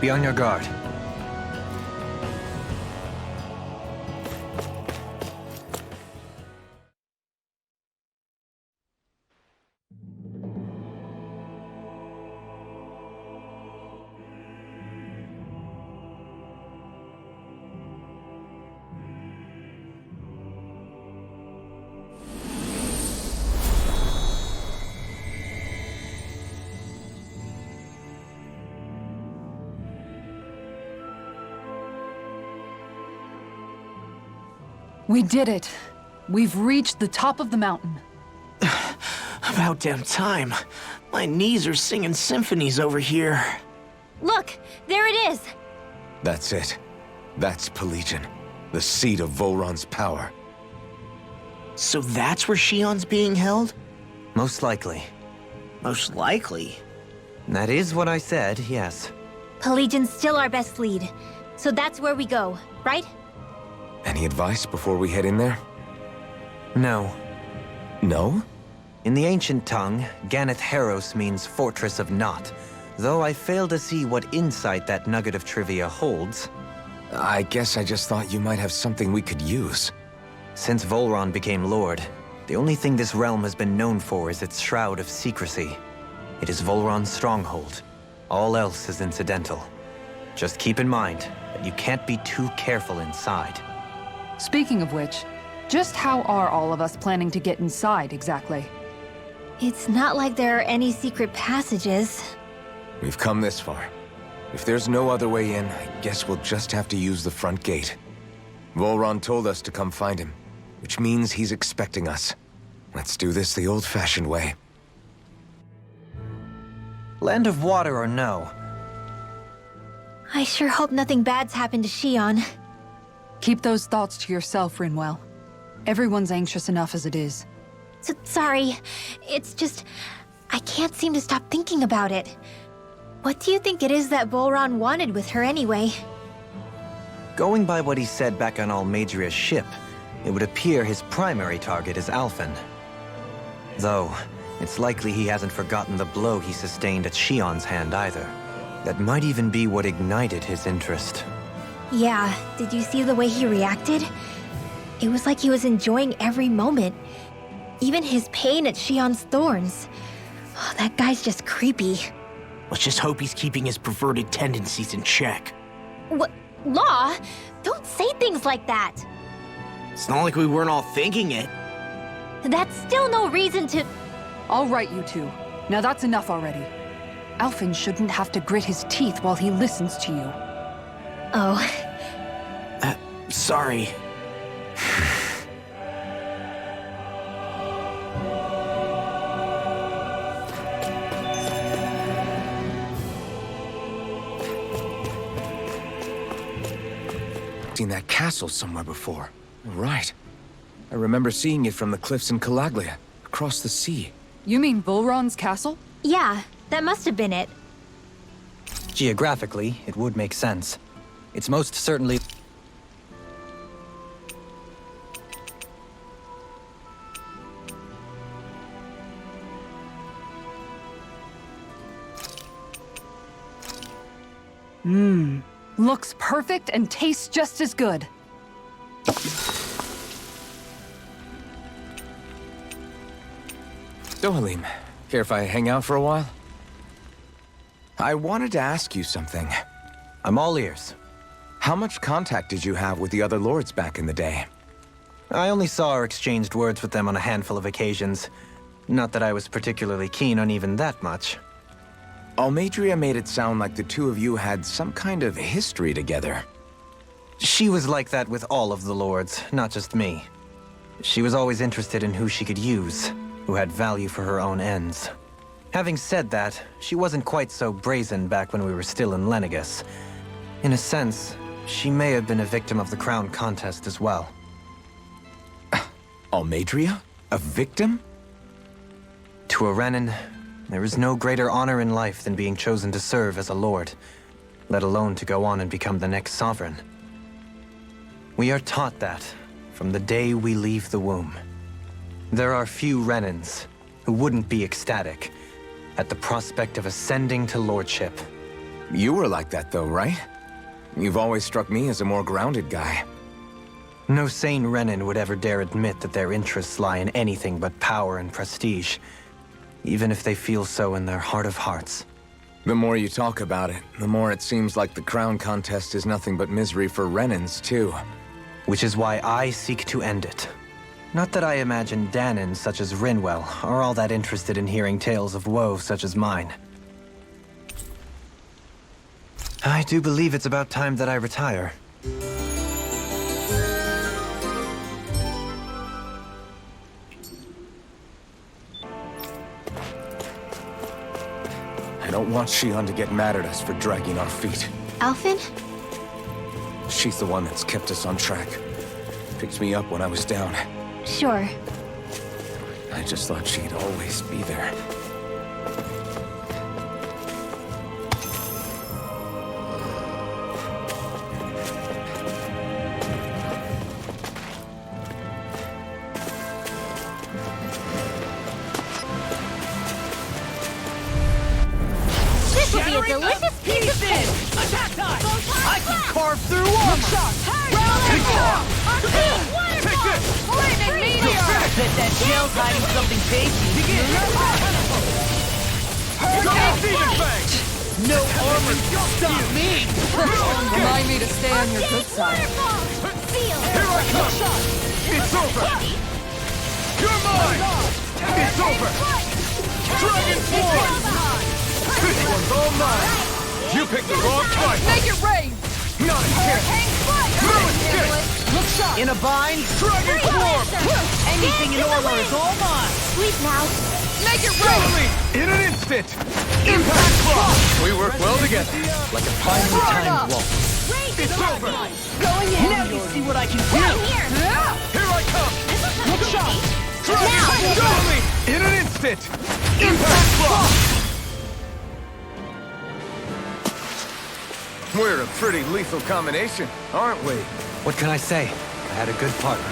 Be on your guard. We did it. We've reached the top of the mountain. About damn time. My knees are singing symphonies over here. Look, there it is! That's it. That's Pelegion, the seat of Volron's power. So that's where Shion's being held? Most likely. Most likely. That is what I said, yes. Pelegion's still our best lead. So that's where we go, right? Any advice before we head in there? No. No? In the ancient tongue, Ganeth Heros means Fortress of Naught, though I fail to see what insight that nugget of trivia holds. I guess I just thought you might have something we could use. Since Volron became Lord, the only thing this realm has been known for is its shroud of secrecy. It is Volron's stronghold. All else is incidental. Just keep in mind that you can't be too careful inside. Speaking of which, just how are all of us planning to get inside exactly? It's not like there are any secret passages. We've come this far. If there's no other way in, I guess we'll just have to use the front gate. Volron told us to come find him, which means he's expecting us. Let's do this the old-fashioned way. Land of water or no? I sure hope nothing bad's happened to Shion. Keep those thoughts to yourself, Rinwell. Everyone's anxious enough as it is. Sorry, it's just... I can't seem to stop thinking about it. What do you think it is that Volron wanted with her anyway? Going by what he said back on Almadria's ship, it would appear his primary target is Alphen. Though, it's likely he hasn't forgotten the blow he sustained at Shion's hand either. That might even be what ignited his interest. Yeah, did you see the way he reacted? It was like he was enjoying every moment. Even his pain at Shion's thorns. Oh, that guy's just creepy. Let's just hope he's keeping his perverted tendencies in check. What? Law? Don't say things like that! It's not like we weren't all thinking it. That's still no reason to... All right, you two. Now that's enough already. Alphen shouldn't have to grit his teeth while he listens to you. Oh. Sorry. Seen that castle somewhere before. Right. I remember seeing it from the cliffs in Calaglia, across the sea. You mean Volron's castle? Yeah, that must have been it. Geographically, it would make sense. It's most certainly... Looks perfect and tastes just as good. So, Halim, care if I hang out for a while? I wanted to ask you something. I'm all ears. How much contact did you have with the other lords back in the day? I only saw or exchanged words with them on a handful of occasions. Not that I was particularly keen on even that much. Almadria made it sound like the two of you had some kind of history together. She was like that with all of the lords, not just me. She was always interested in who she could use, who had value for her own ends. Having said that, she wasn't quite so brazen back when we were still in Lenegus. In a sense, she may have been a victim of the crown contest as well. Almadria? A victim? To a Renan, there is no greater honor in life than being chosen to serve as a lord, let alone to go on and become the next sovereign. We are taught that from the day we leave the womb. There are few Renans who wouldn't be ecstatic at the prospect of ascending to lordship. You were like that though, right? You've always struck me as a more grounded guy. No sane Renin would ever dare admit that their interests lie in anything but power and prestige, even if they feel so in their heart of hearts. The more you talk about it, the more it seems like the crown contest is nothing but misery for Renins, too. Which is why I seek to end it. Not that I imagine Danins such as Rinwell are all that interested in hearing tales of woe such as mine. I do believe it's about time that I retire. I don't want Shion to get mad at us for dragging our feet. Alphen? She's the one that's kept us on track. Picked me up when I was down. Sure. I just thought she'd always be there. This will be a delicious piece of cake! Attack time! I can Carve through armor! Take this! Flaming meteor! Bet that shell's hiding something tasty. Begin! No armor can stop me! Remind me to stay on your good side. Here I come! It's over! You're mine! It's over! Dragon Force! This one's all mine! You picked the wrong fight! Make it rain! Not a chance! No escape! Look sharp! In a bind? Dragon Force! Anything in armor is all mine! Sleep now. Make it rain! Totally! In an instant! Impact Block! We work well together. Like a finely timed waltz. It's over! Going in! Now you see what I can do! Here. Here I come! Look sharp! Dragon Totally! In an instant! Impact Block! We're a pretty lethal combination, aren't we? What can I say? I had a good partner.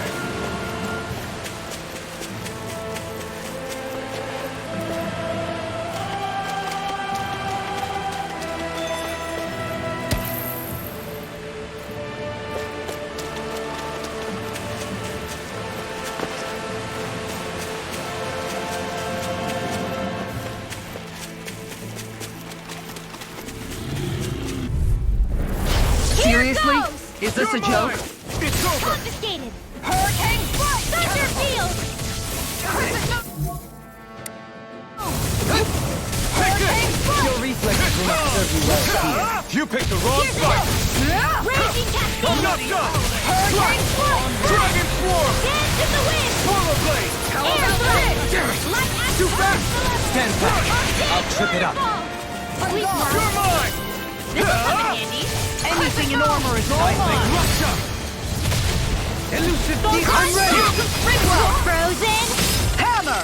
Seriously? Is this a joke? It's over! Confiscated. Hurricane Foot! Thunder Field! Hurricane Foot! Your reflexes will not serve you well here. You picked the wrong fight! Raging Cascade! Not done! Hurricane Foot! Dragon Swarm! Dance in the wind! Swallow Blade! Air Blade! Light action! Too fast! Stand back. I'll trip it up. Sleep now. You're mine! This will come in handy. Anything in armor is all mine! Russia! Elusive Both I'm ready! Frozen! Hammer!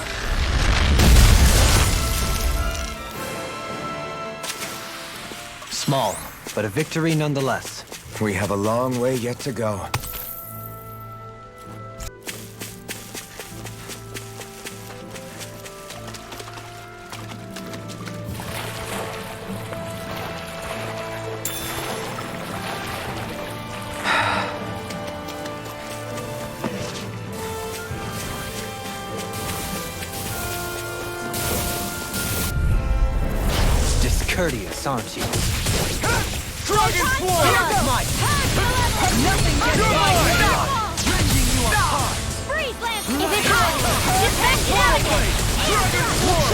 Small, but a victory nonetheless. We have a long way yet to go. Discourteous, aren't you? Dragon Swarm! Nothing gets by me! Rending you apart! Freeze Lance! Is it hot? Dispense it out again! Dragon Swarm!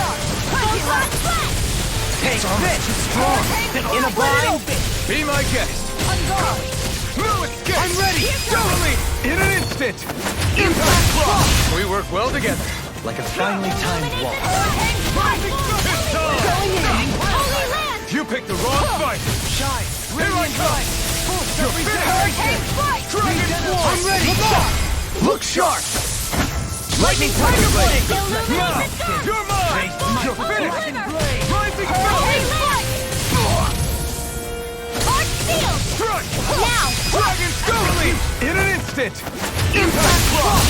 Take this! Strong! In a bind? Be my guest! No escape! I'm ready! Totally! In an instant! Impact Block! We work well together. Like a finely timed waltz. You picked the wrong fight! Shine! Here I come! You're finished! Dragon Swarm! I'm ready! Look sharp! Lightning Tiger Blade! Now! You're mine! You're finished! Rising Falcon! Arch Field! Strike! Now! Dragon Totally! In an instant! Impact Block!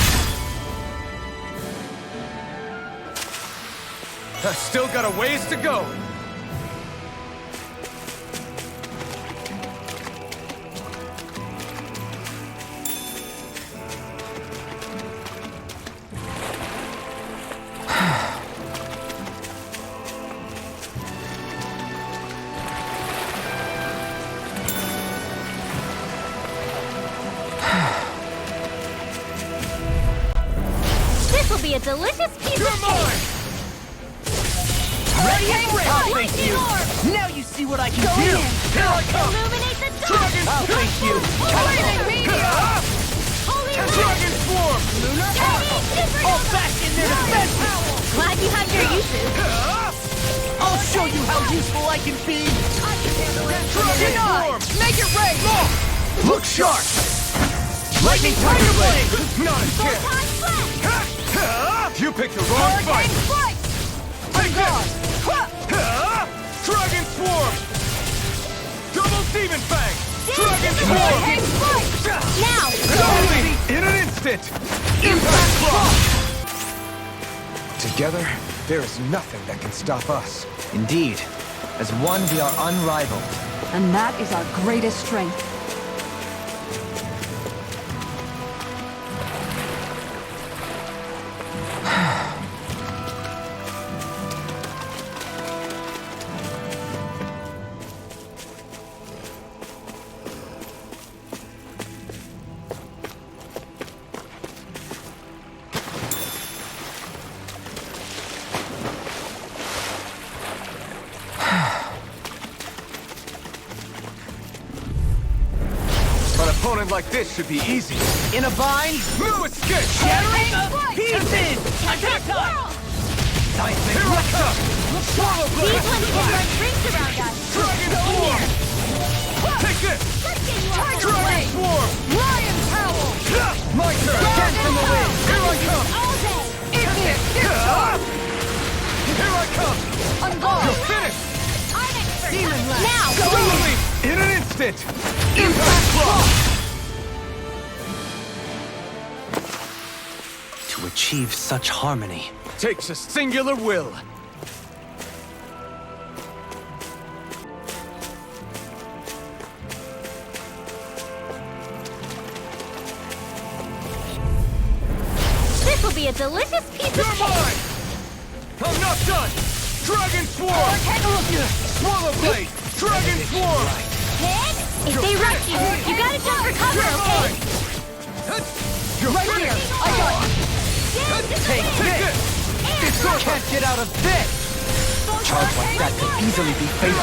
I've still got a ways to go! a delicious piece You're of mine! Ready and ready! I'll thank you! orb! Now you see what I can do! Here I come! Illuminate the dark! Dragon! I'll thank you! Lightning meteor! Holy Dragon Swarm! Lunar Arrow! All back in their defense! Glad you have your uses. I'll show you how useful I can be! Dragon Swarm! Make it rain! Look sharp! Lightning Tiger Blade! Not a chance! Photon Flash! You picked the wrong fight! Strike! Take this! Dragon Swarm! Double Demon Fang! Dragon Swarm! Now! Totally! In an instant! Impact Block! Together, there is nothing that can stop us. Indeed. As one, we are unrivaled. And that is our greatest strength. An opponent like this should be easy. In a bind! No escape! Shattering pieces! Attack time! Here I come! Swallow These Blade! ones can run rings around us! Dragon Swarm! Take this! Let's get you out of the Dragon way! Swarm! Lion Howl! My turn! Dance in the wind! Here I come! All day! Here I come! On guard! You're finished! I'm expert! Demon Lash! Now! Totally! In an instant! Impact Block! To achieve such harmony. Takes a singular will. This will be a delicious piece of You're cake! mine! I'm not done! Dragon Swarm! Swallow Blade! Dragon Swarm! Kid? If they rush you, you gotta jump for cover, You're okay? mine! You're Right here! finished! I got it! Take this! This can't get out of this! A charge like that could easily be fatal.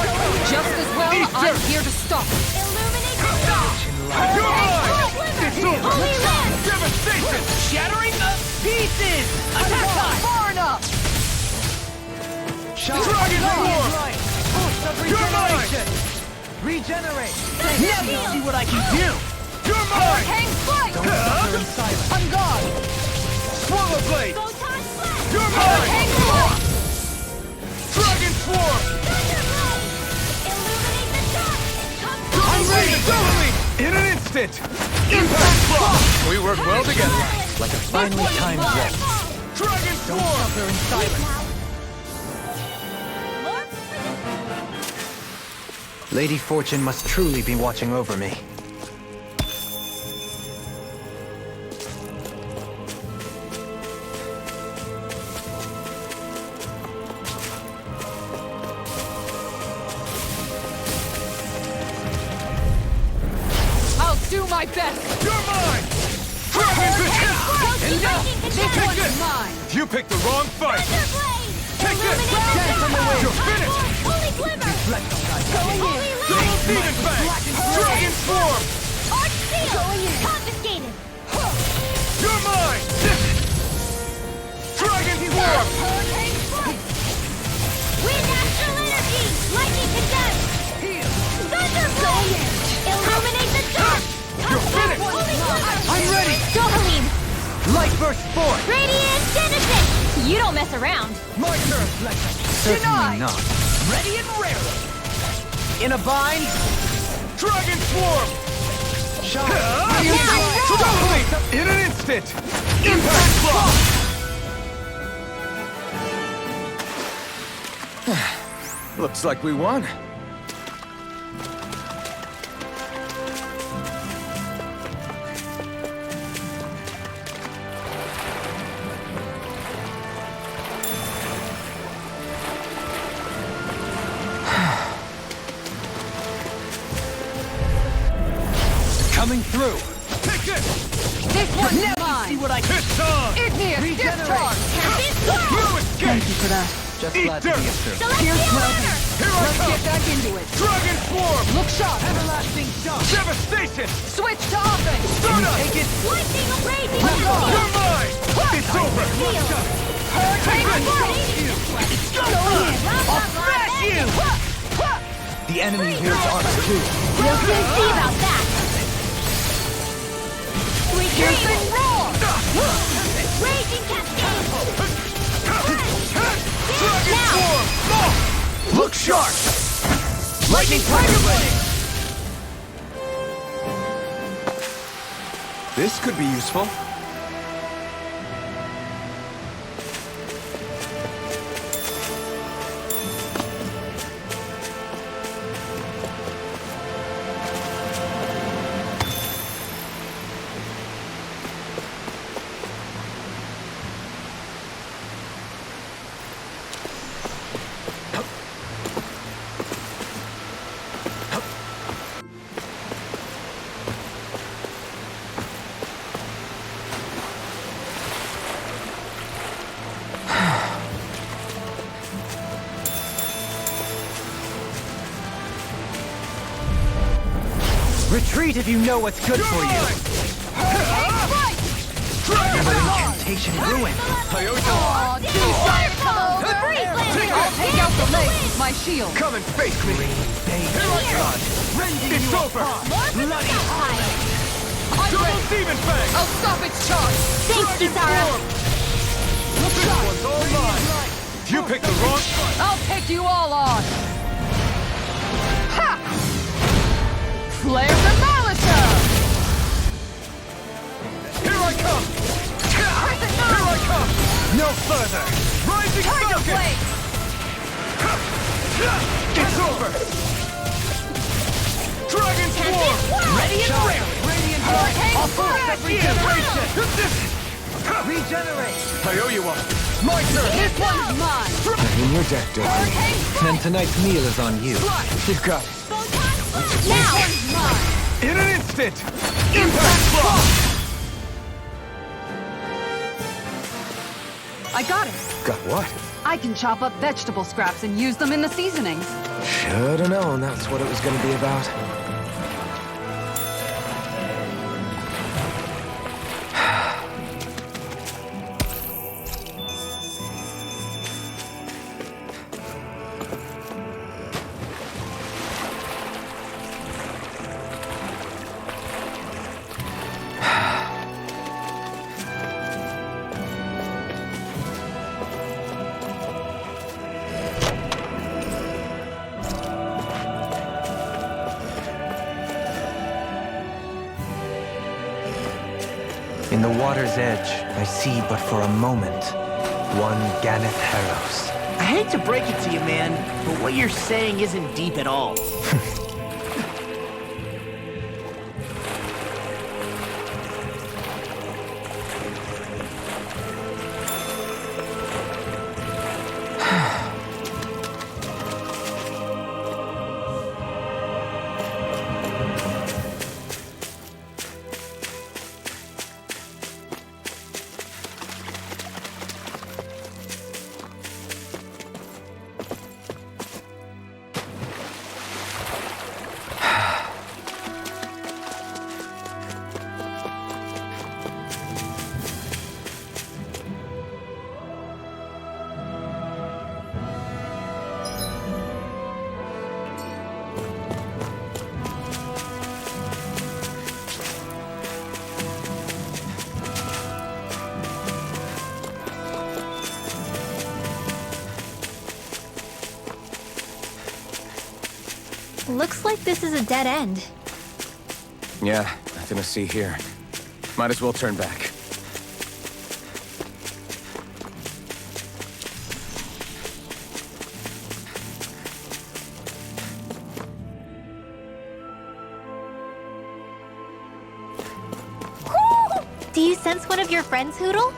Just as well, I'm here to stop it. Illuminate the dark! You're mine! Holy Holy land! Devastation! Shattering of pieces! Attack time! Far enough! Dragon Swarm! Boost of You're mine! regeneration! Regenerate! Now you see what I can do! You're mine! Hang flight! Don't suffer in silence. On guard! Swallow Blade! Photon Flash! You're mine! Hang flight! Dragon Swarm! Thunderblade! Illuminate the dark! Come I'm ready! Totally! In an instant! Impact Block! We work well together. Like a finely timed waltz. Dragon Don't Swarm! suffer in silence. Lady Fortune must truly be watching over me. I'll do my best! You're mine! Dragon This one's mine! You picked the wrong fight! Take this! You're finished! Holy glimmer! Holy Double light! Demon Fang! Dragon Swarm! Arch shield! Confiscated! You're mine! Dragon Swarm! Wind astral energy! Lightning condensed! Thunderblade! Illuminate the dark! You're finished! Holy glimmer! I'm ready! Dohalim! Light burst forth! Radiant Genesis! You don't mess around! My turn! Certainly Denied. not. Ready and rarely! In a bind! Dragon Swarm! Totally! In an instant! Impact Block! Looks like we won. Coming through! Take this! This one's mine! mine. See what I can. It's on! Igneous discharge! No escape! Thank you for that. Just Eat glad to dirt. be of service. Here's Weldon. Here I Let's come! get back into it. Dragon Swarm! Look sharp. Everlasting shock! Devastation! Switch to offense. Stardust! Take it. Lightning of raging You're mine! It's over! Hurricane Swirl. I'll smash you! The enemy here's ours too. We'll soon see about that. Piercing roar. Raging cascade. Dragon Now. Swarm! Oh! Look sharp! Lightning Tiger Blade! This could be useful. Retreat if you know what's good for you. Another incantation ruined. Aw, two-sided over. I'll take out the legs with my shield. Come and face me! Here I come! It's over! Double Demon Fang! I'll stop its charge. Thanks, Kisara. This one's all mine! You picked the wrong one! I'll take you all on. Ha! Flare Demolisher! Here I come! Here I come! No further! Rising Tiger Falcon! Blade! It's over! Dragon Swarm! Ready and ready! Hurricane Blade! Regenerate! I owe you one! My turn! This one's mine! In your deck, Detonado. Hurricane And tonight's meal is on you. You've got it! This one's mine! In an instant! Impact Block! I got it! Got what? I can chop up vegetable scraps and use them in the seasonings. Should've known that's what it was gonna be about. In the water's edge, I see but for a moment one Ganeth Harrows. I hate to break it to you, man, but what you're saying isn't deep at all. Looks like this is a dead end. Yeah, nothing to see here. Might as well turn back. Do you sense one of your friends, Hootle?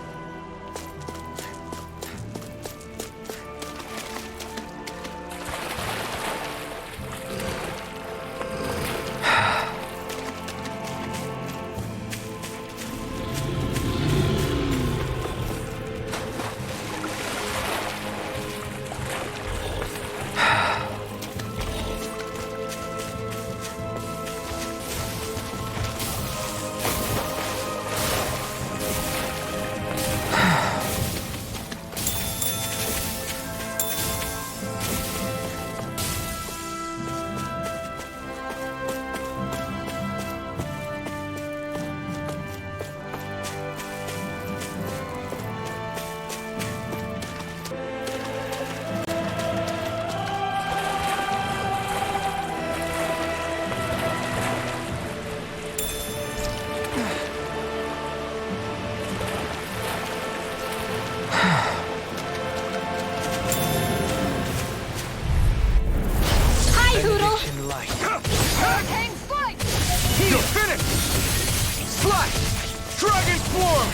Dragon Swarm!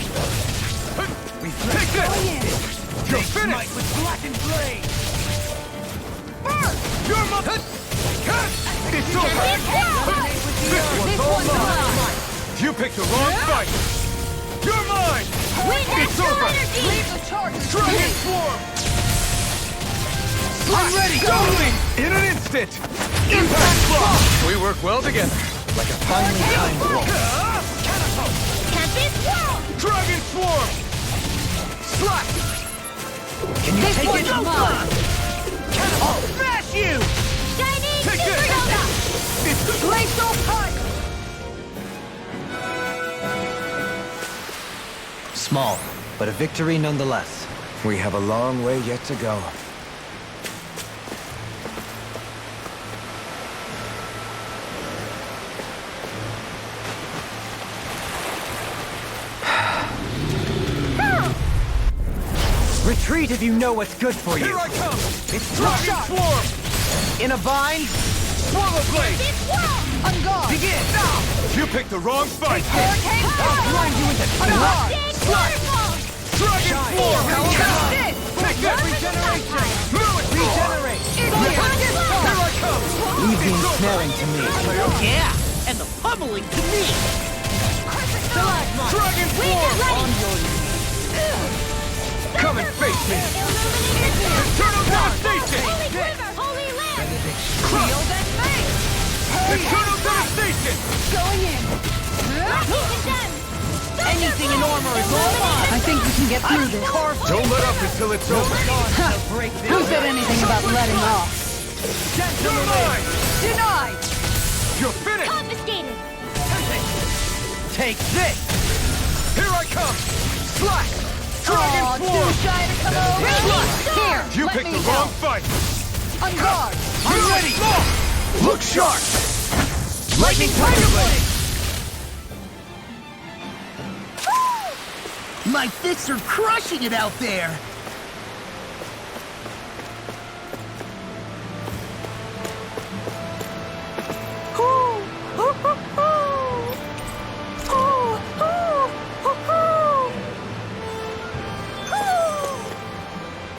Take this! You're finished! With blackened blade! You're my... It's over! This one's all mine! You picked the wrong fight! You're mine! It's over! Leave the charges. Dragon Swarm! I'm ready! Totally! In an instant! Impact block! We work well together. Like a finely timed walk. Dragon Swarm! Slap! Can you take it? Mine. I'll smash you! Take this! Glacial punch. Small, but a victory nonetheless. We have a long way yet to go. Retreat if you know what's good for you. Here I come! It's Dragon Swarm! In a bind? Swallow Blade! On guard. Begin! You picked the wrong fight! Hurricane I'll grind you into On guard. Dragon Swarm! How about this? Take this! Regeneration! Regenerate! It's Here I come! Leave the ensnaring to me. Yeah, and the pummeling to me! Dragon Swarm! Come and face me! Eternal Devastation! Shield and face. Eternal Devastation! Going in. Anything in armor is all mine! I think we can get through this. Don't let up until it's over! Who said anything about letting off? You're mine! Denied. You're finished! Confiscated. Take this! Here I come! Slash! Dragon Aw, Swarm! too shy to come over. Here, You let picked me the wrong help. fight! On guard. I'm ready! Look sharp! Lightning Tiger Blade! My fists are crushing it out there!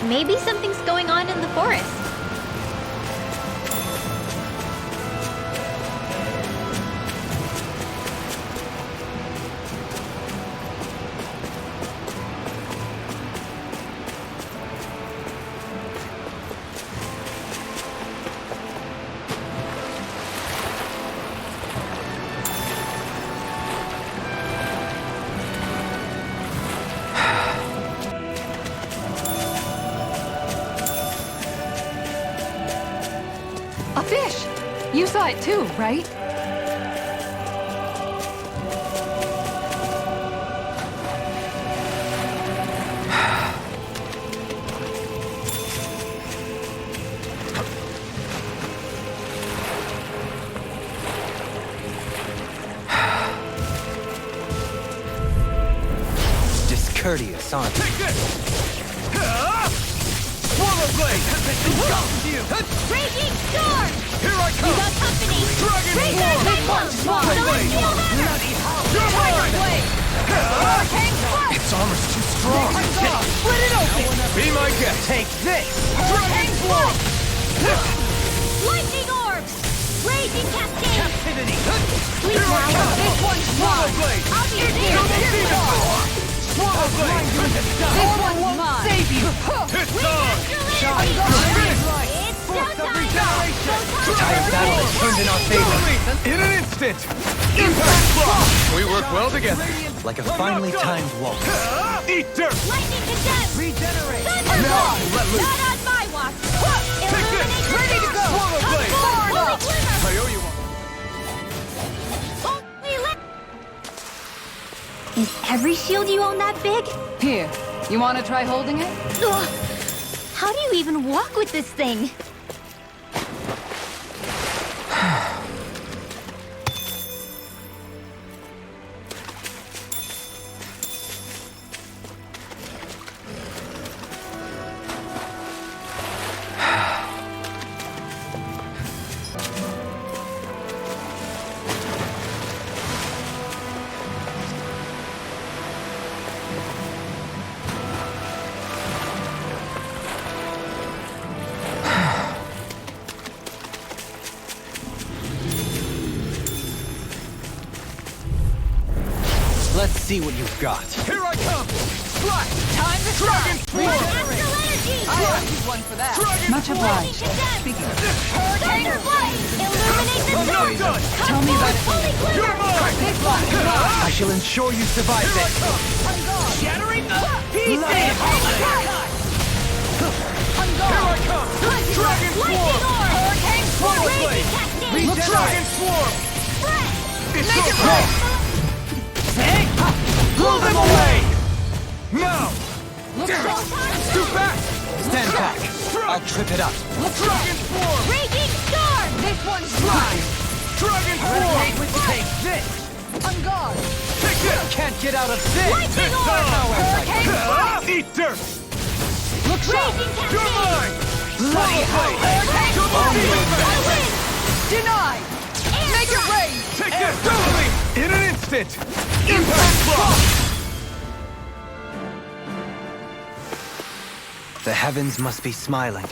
Maybe something's going on in the forest. A fish. You saw it too, right? Discourteous, aren't you? Take this! Swallow Blade! Raging storm! Here I come! Got company! Dragon Swarm! Swallow Blade! You're mine! Its armor's too strong. Split it open! Be my guest! Take this! Dragon Swarm! Lightning orbs! Raging cascade! Captivity! Sleep now! This one's Swallow mine. Blade! I'll be Double there! Demon Power! Swallow Blade! This one's mine. Save you! It's on! It's showtime! The tide of battle has turned in our favor. In an instant! Impact block! We work well together. Like a finely timed waltz. Eat dirt! Lightning condemned! Regenerate! Now, let loose! Not on my watch! Take this! Illuminate Ready to go! Swallow Blade! Holy glimmer! I owe you one. Only Is every shield you own that big? Here. You want to try holding it? Ugh. How do you even walk with this thing? Let's see what you've got. Here I come! Slash! Time to Dragon shine! Form! Astral energy! I owe you one for that. Dragon Much Form! obliged. Condemn! Speaking of, Thunder Blade! Illuminate the I'm not dark! done! tell me about it. Holy You're Glimmer! mine! This one, I shall ensure you survive Here I this. come! Shattering the pieces! Here I come! Dragon Form! Hurricane Solar Raging Blade! Cascade! Dragon Swarm! It's Make your it turn! Blow them away! Now! Do back! Stand back. I'll trip it up. Dragon Swarm! Raging Storm! This one's dry. Dragon Swarm! Take this. On guard. Take this! Can't get out of this. Lightning Orb! Hurricane Blast! Eat dirt! Raging You're Cascade! mine! Bloody hell. Double I win! Denied. Make it rain. Take this! Totally! In an instant! Impact Block! The heavens must be smiling.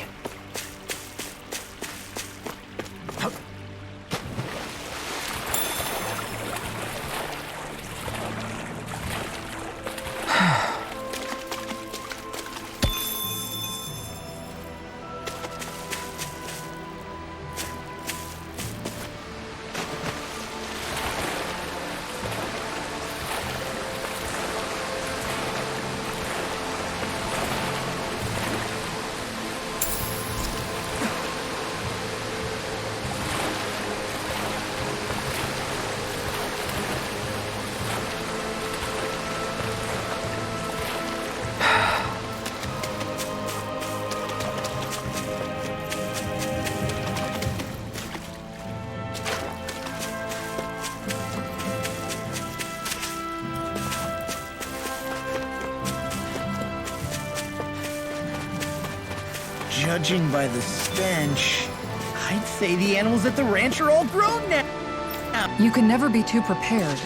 Judging by the stench, I'd say the animals at the ranch are all grown now. You can never be too prepared.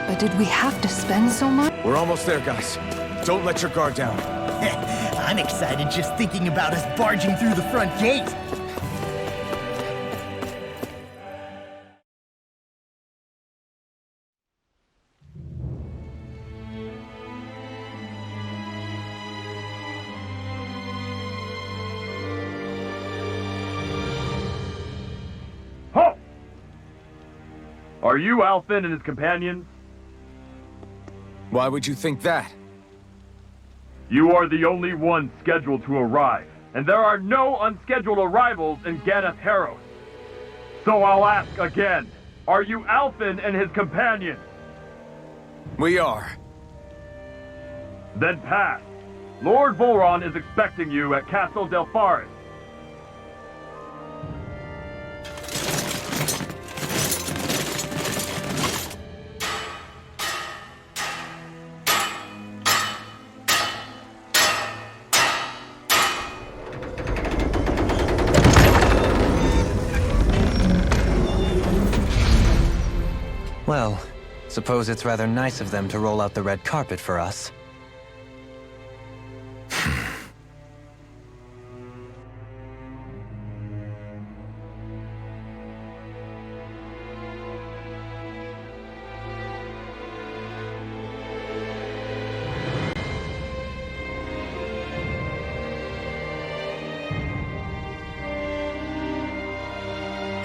But did we have to spend so much? We're almost there, guys. Don't let your guard down. I'm excited just thinking about us barging through the front gate. Halt! Are you Alfin and his companions? Why would you think that? You are the only one scheduled to arrive, and there are no unscheduled arrivals in Ganath Haros. So I'll ask again, are you Alfin and his companions? We are. Then pass. Lord Volron is expecting you at Castle Del Faris. Well, suppose it's rather nice of them to roll out the red carpet for us.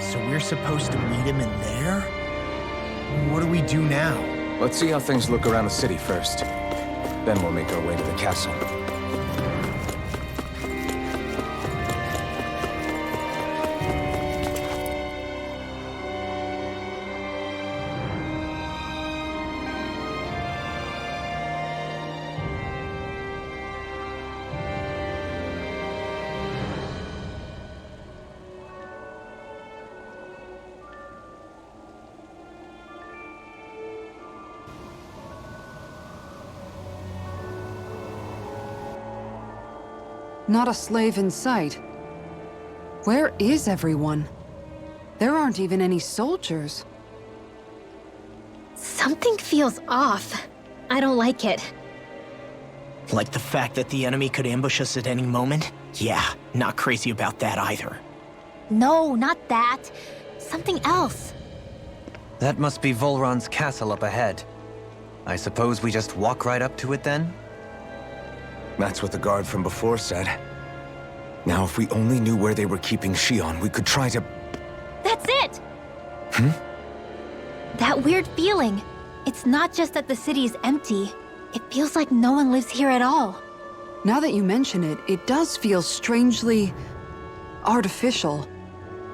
So we're supposed to meet him in there? What do we do now? Let's see how things look around the city first. Then we'll make our way to the castle. Not a slave in sight. Where is everyone? There aren't even any soldiers. Something feels off. I don't like it. Like the fact that the enemy could ambush us at any moment? Yeah, not crazy about that either. No, not that. Something else. That must be Volron's castle up ahead. I suppose we just walk right up to it then? That's what the guard from before said. Now, if we only knew where they were keeping Shion, we could try to... That's it! That weird feeling. It's not just that the city is empty. It feels like no one lives here at all. Now that you mention it, it does feel strangely... artificial.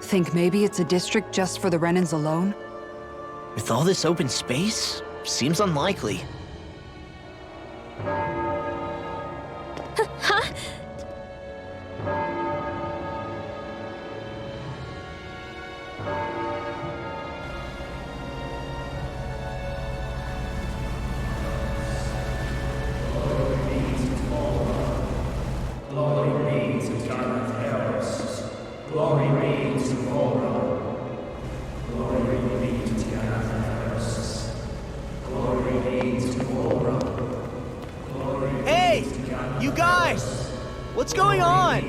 Think maybe it's a district just for the Renans alone? With all this open space, seems unlikely. Huh? Hey! You guys! What's going on?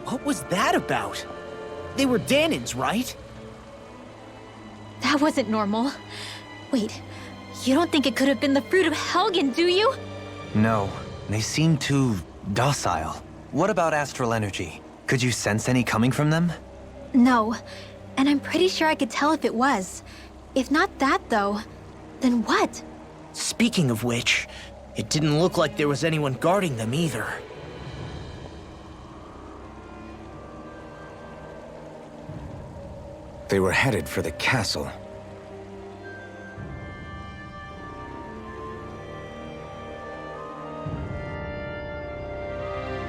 What was that about? They were Danans, right? That wasn't normal. Wait, you don't think it could have been the fruit of Helgen, do you? No, they seem too docile. What about astral energy? Could you sense any coming from them? No, and I'm pretty sure I could tell if it was. If not that, though, then what? Speaking of which, it didn't look like there was anyone guarding them either. They were headed for the castle.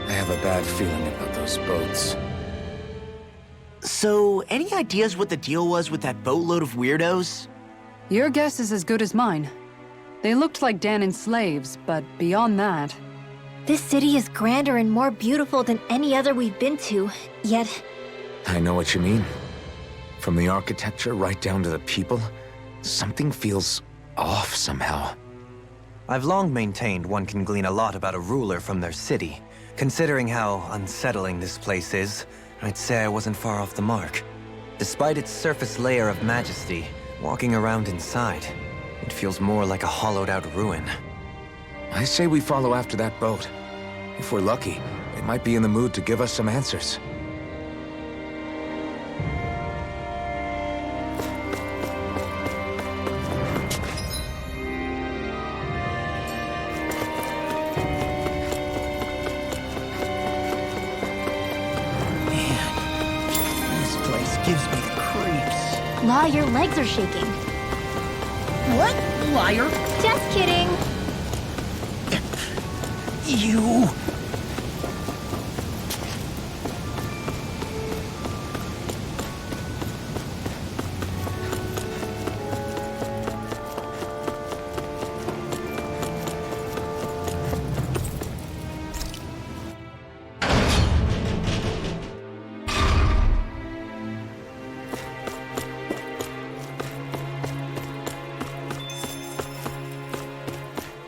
I have a bad feeling about those boats. So, any ideas what the deal was with that boatload of weirdos? Your guess is as good as mine. They looked like Danan slaves, but beyond that... This city is grander and more beautiful than any other we've been to, yet... I know what you mean. From the architecture right down to the people, something feels off somehow. I've long maintained one can glean a lot about a ruler from their city. Considering how unsettling this place is, I'd say I wasn't far off the mark. Despite its surface layer of majesty, walking around inside, it feels more like a hollowed-out ruin. I say we follow after that boat. If we're lucky, they might be in the mood to give us some answers. Gives me the creeps. Law, your legs are shaking. What? Liar? Just kidding. You...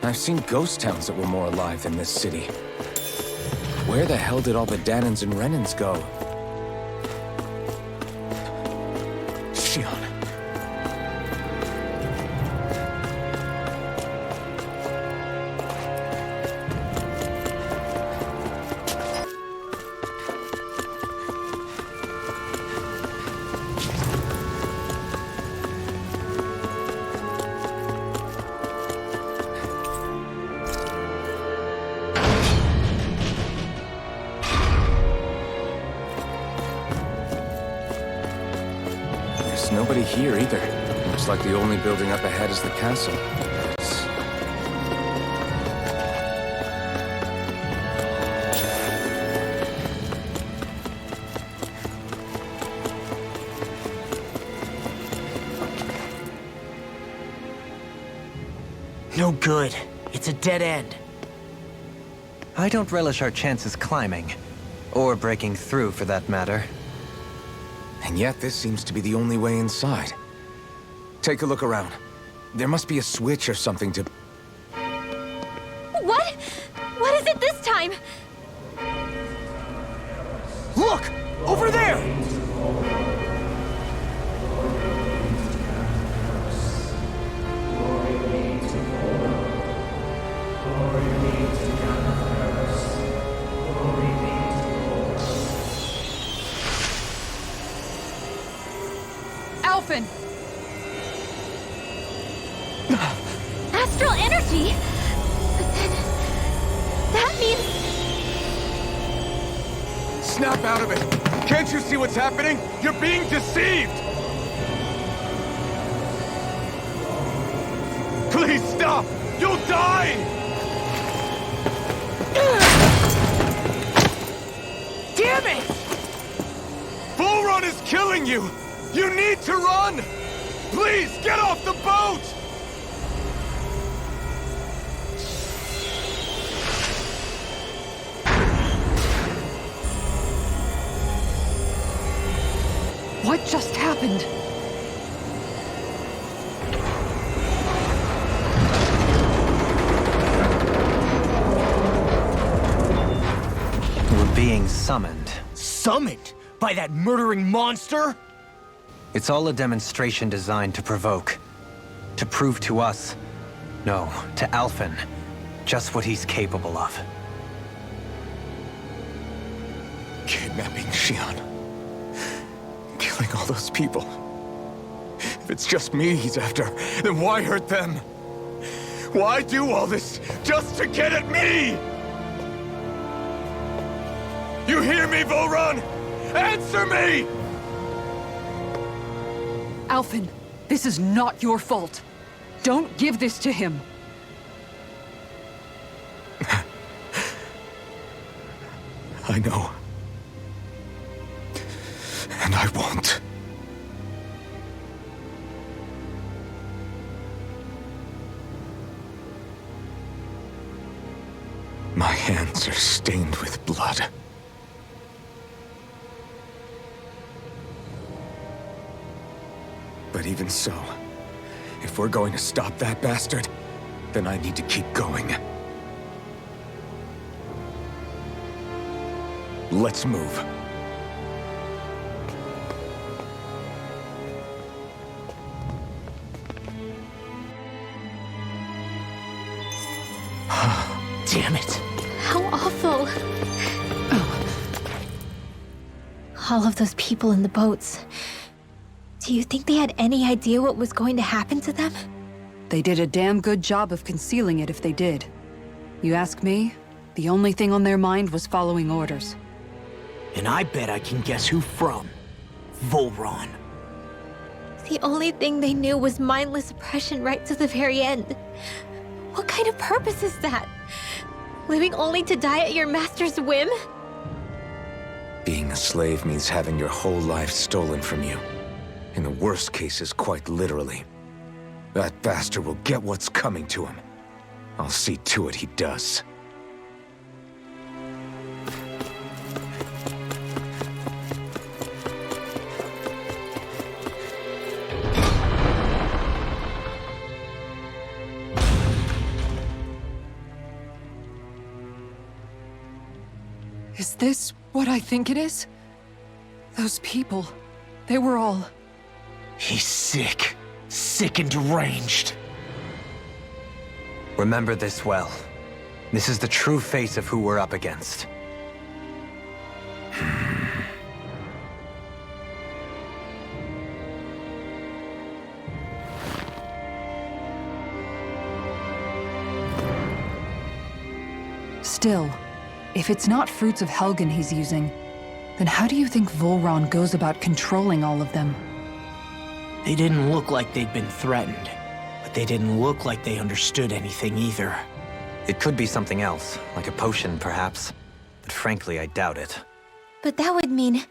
I've seen ghost towns that were more alive than this city. Where the hell did all the Danans and Renans go? Shion. There's nobody here either. Looks like the only building up ahead is the castle. No good. It's a dead end. I don't relish our chances climbing. Or breaking through, for that matter. And yet, this seems to be the only way inside. Take a look around. There must be a switch or something to... What? Over there! Alphen! Astral energy? But then... that means... Snap out of it! Can't you see what's happening? You're being deceived! Please stop! You'll die! Damn it! Bull Run is killing you! You need to run! Please, get off the boat! What just happened? We're being summoned. Summoned? By that murdering monster? It's all a demonstration designed to provoke. To prove to us, no, to Alphen, just what he's capable of. Kidnapping Xion. Killing all those people. If it's just me he's after, then why hurt them? Why do all this just to get at me? You hear me, Volron? Answer me! Alphen, this is not your fault. Don't give this to him. I know. And I won't. My hands are stained with blood. But even so, if we're going to stop that bastard, then I need to keep going. Let's move. Damn it. How awful. All of those people in the boats. Do you think they had any idea what was going to happen to them? They did a damn good job of concealing it if they did. You ask me, the only thing on their mind was following orders. And I bet I can guess who from. Volron. The only thing they knew was mindless oppression right to the very end. What kind of purpose is that? Living only to die at your master's whim? Being a slave means having your whole life stolen from you. In the worst cases, quite literally. That bastard will get what's coming to him. I'll see to it he does. Is this what I think it is? Those people, they were all... He's sick. Sick and deranged. Remember this well. This is the true face of who we're up against. Still, if it's not Fruits of Helgen he's using, then how do you think Volron goes about controlling all of them? They didn't look like they'd been threatened, but they didn't look like they understood anything either. It could be something else, like a potion, perhaps. But frankly, I doubt it. But that would mean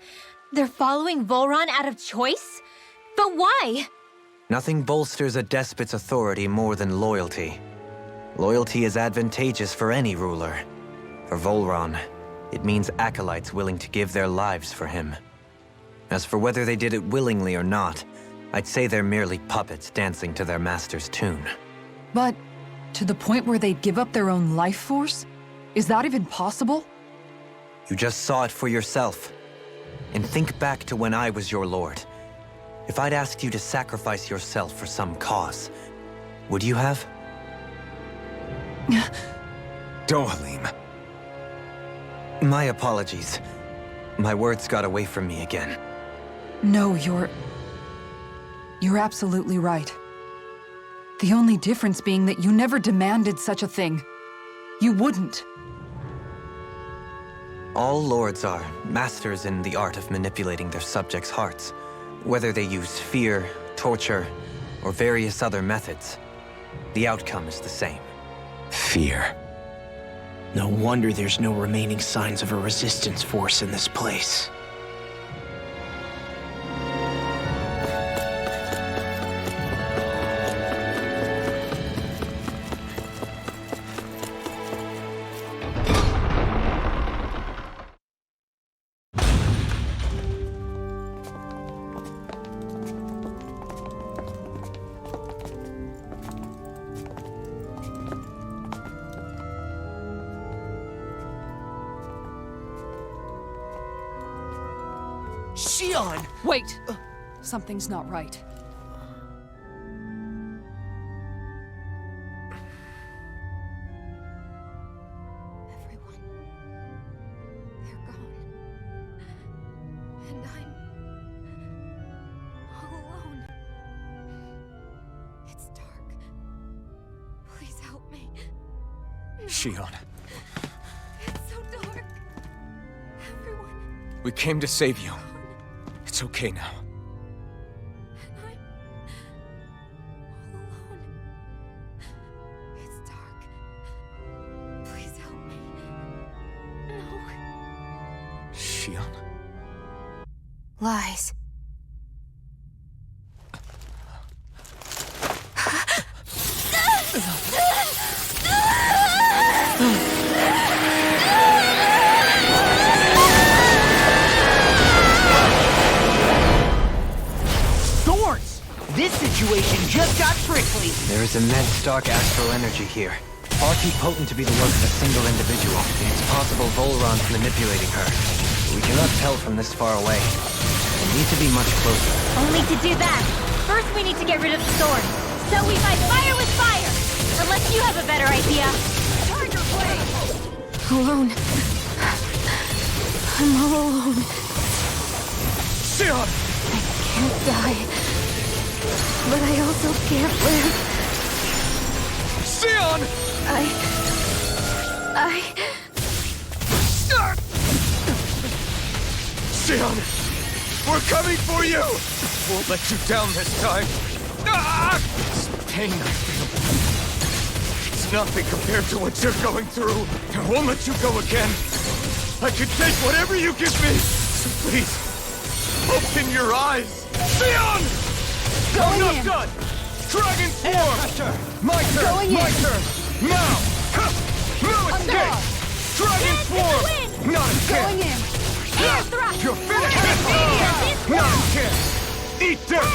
they're following Volron out of choice? But why? Nothing bolsters a despot's authority more than loyalty. Loyalty is advantageous for any ruler. For Volron, it means acolytes willing to give their lives for him. As for whether they did it willingly or not, I'd say they're merely puppets dancing to their master's tune. But to the point where they'd give up their own life force? Is that even possible? You just saw it for yourself. and think back to when I was your lord. If I'd asked you to sacrifice yourself for some cause, would you have? Dohalim. My apologies. My words got away from me again. No, you're absolutely right. The only difference being that you never demanded such a thing. You wouldn't. All lords are masters in the art of manipulating their subjects' hearts. Whether they use fear, torture, or various other methods, the outcome is the same. Fear. No wonder there's no remaining signs of a resistance force in this place. Shion! Wait! Something's not right. Everyone. They're gone. And I'm all alone. It's dark. Please help me. Shion, It's so dark. Everyone. we came to save you. It's okay now. And I'm all alone. It's dark. Please help me. No. Shion? Lies. Thorns! This situation just got prickly. There is immense dark astral energy here, far too potent to be the work of a single individual. It's possible Volron's manipulating her. We cannot tell from this far away. We need to be much closer. Only to do that, first we need to get rid of the thorn. So we fight fire with fire! Unless you have a better idea. Charger blade! Alone. I'm all alone. Shion! Can't die. But I also can't live. Shion! Shion! We're coming for you! Won't let you down this time. Ah! This pain I feel. It's nothing compared to what you're going through. I won't let you go again. I can take whatever you give me. So please, open your eyes. Shion! I'm not done! Dragon Swarm! My turn! Going My in. turn! Now! Ha! No escape! Dragon Dance in the Swarm! wind! Not a Going chance! in! Air thrust! You're finished! This Not a one! chance! Eat dirt!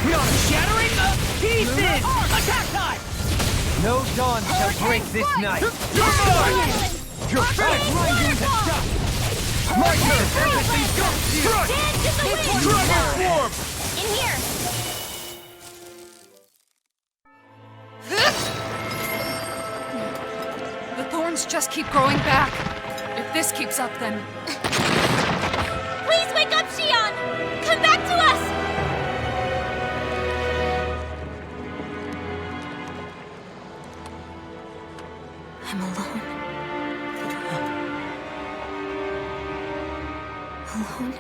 Not a Shattering of pieces! Attack time! No dawn shall break this night. You're mine! You're finished! My turn! Everything's Thrust! Dance in the wind! Dragon Swarm! In here! The thorns just keep growing back. If this keeps up, then... Please wake up, Shion! Come back to us! I'm alone. Alone?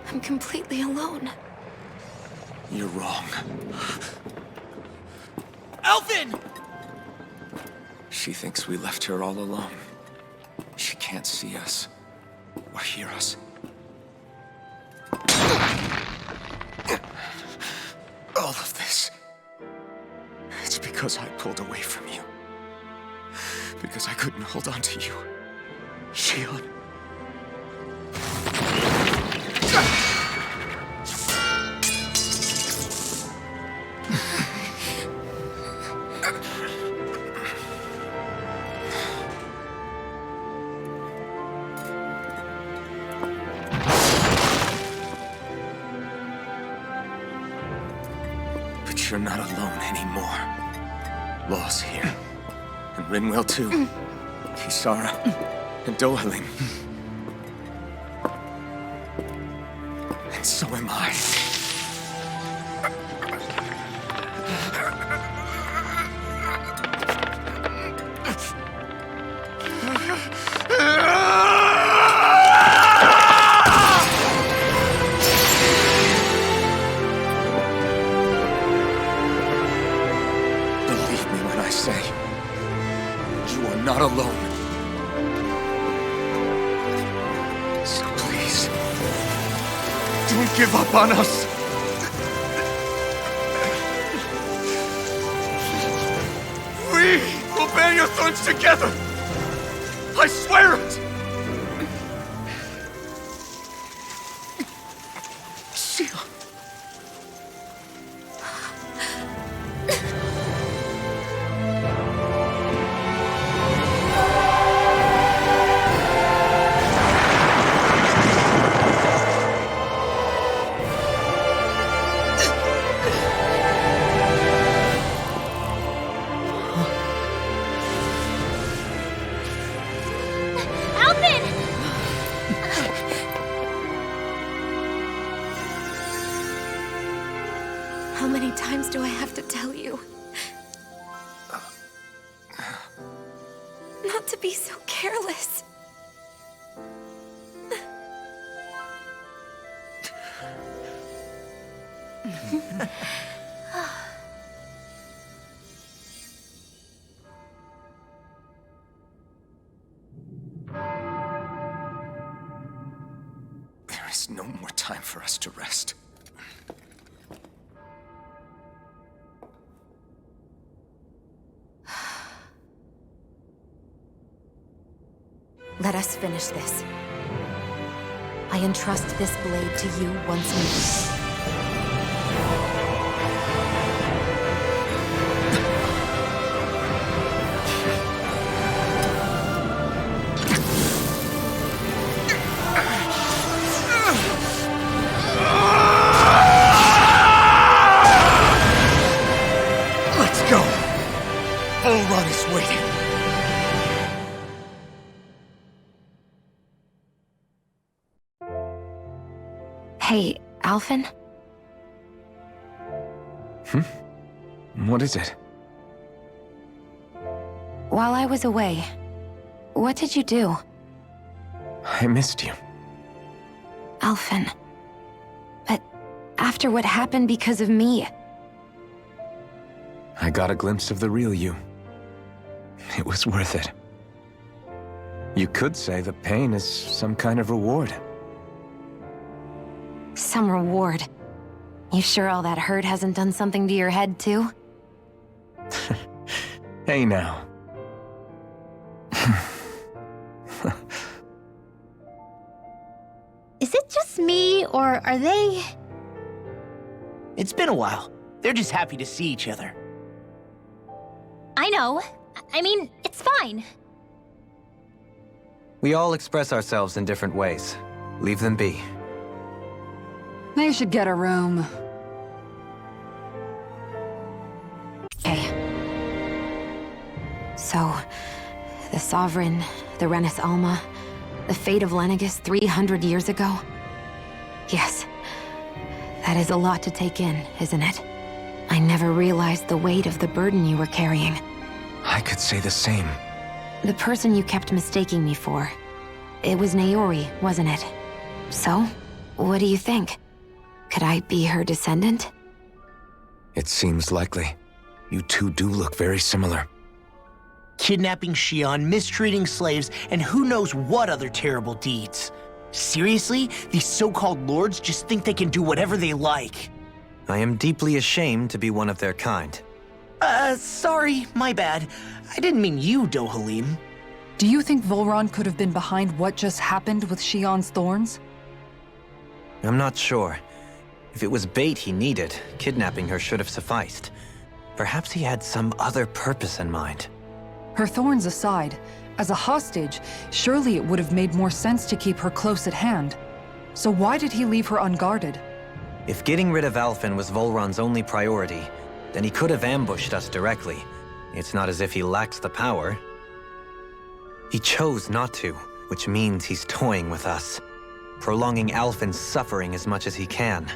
I'm completely alone. You're wrong. Elfin! She thinks we left her all alone. She can't see us or hear us. All of this. It's because I pulled away from you. Because I couldn't hold on to you. Shion. But you're not alone anymore. Law's here. And Rinwell too. Kisara and Dohalim. And so am I. Believe me when I say, you are not alone. So please, don't give up on us. We will bear your thorns together. I swear it. Shion. Alvin! How many times do I have to tell you? Not to be so careless. There is no more time for us to rest. Let us finish this. I entrust this blade to you once more. Let's go. Volron is waiting. Hey, Alvin? What is it? While I was away, what did you do? I missed you. Alvin. But after what happened because of me, I got a glimpse of the real you. It was worth it. You could say the pain is some kind of reward. some reward. You sure all that hurt hasn't done something to your head, too? Hey now. Is it just me, or are they... It's been a while. They're just happy to see each other. I know. I mean, it's fine. We all express ourselves in different ways. Leave them be. They should get a room. Okay. So, the Sovereign, the Renis Alma, the fate of Lenegis 300 years ago? Yes. That is a lot to take in, isn't it? I never realized the weight of the burden you were carrying. I could say the same. The person you kept mistaking me for. It was Naori, wasn't it? So, what do you think? Could I be her descendant? It seems likely. You two do look very similar. Kidnapping Shion, mistreating slaves, and who knows what other terrible deeds. Seriously? These so-called lords just think they can do whatever they like. I am deeply ashamed to be one of their kind. Sorry, my bad. I didn't mean you, Dohalim. Do you think Volron could have been behind what just happened with Shion's thorns? I'm not sure. If it was bait he needed, kidnapping her should have sufficed. Perhaps he had some other purpose in mind. Her thorns aside, as a hostage, surely it would have made more sense to keep her close at hand. So why did he leave her unguarded? If getting rid of Alphen was Volron's only priority, then he could have ambushed us directly. It's not as if he lacks the power. He chose not to, which means he's toying with us, prolonging Alphen's suffering as much as he can.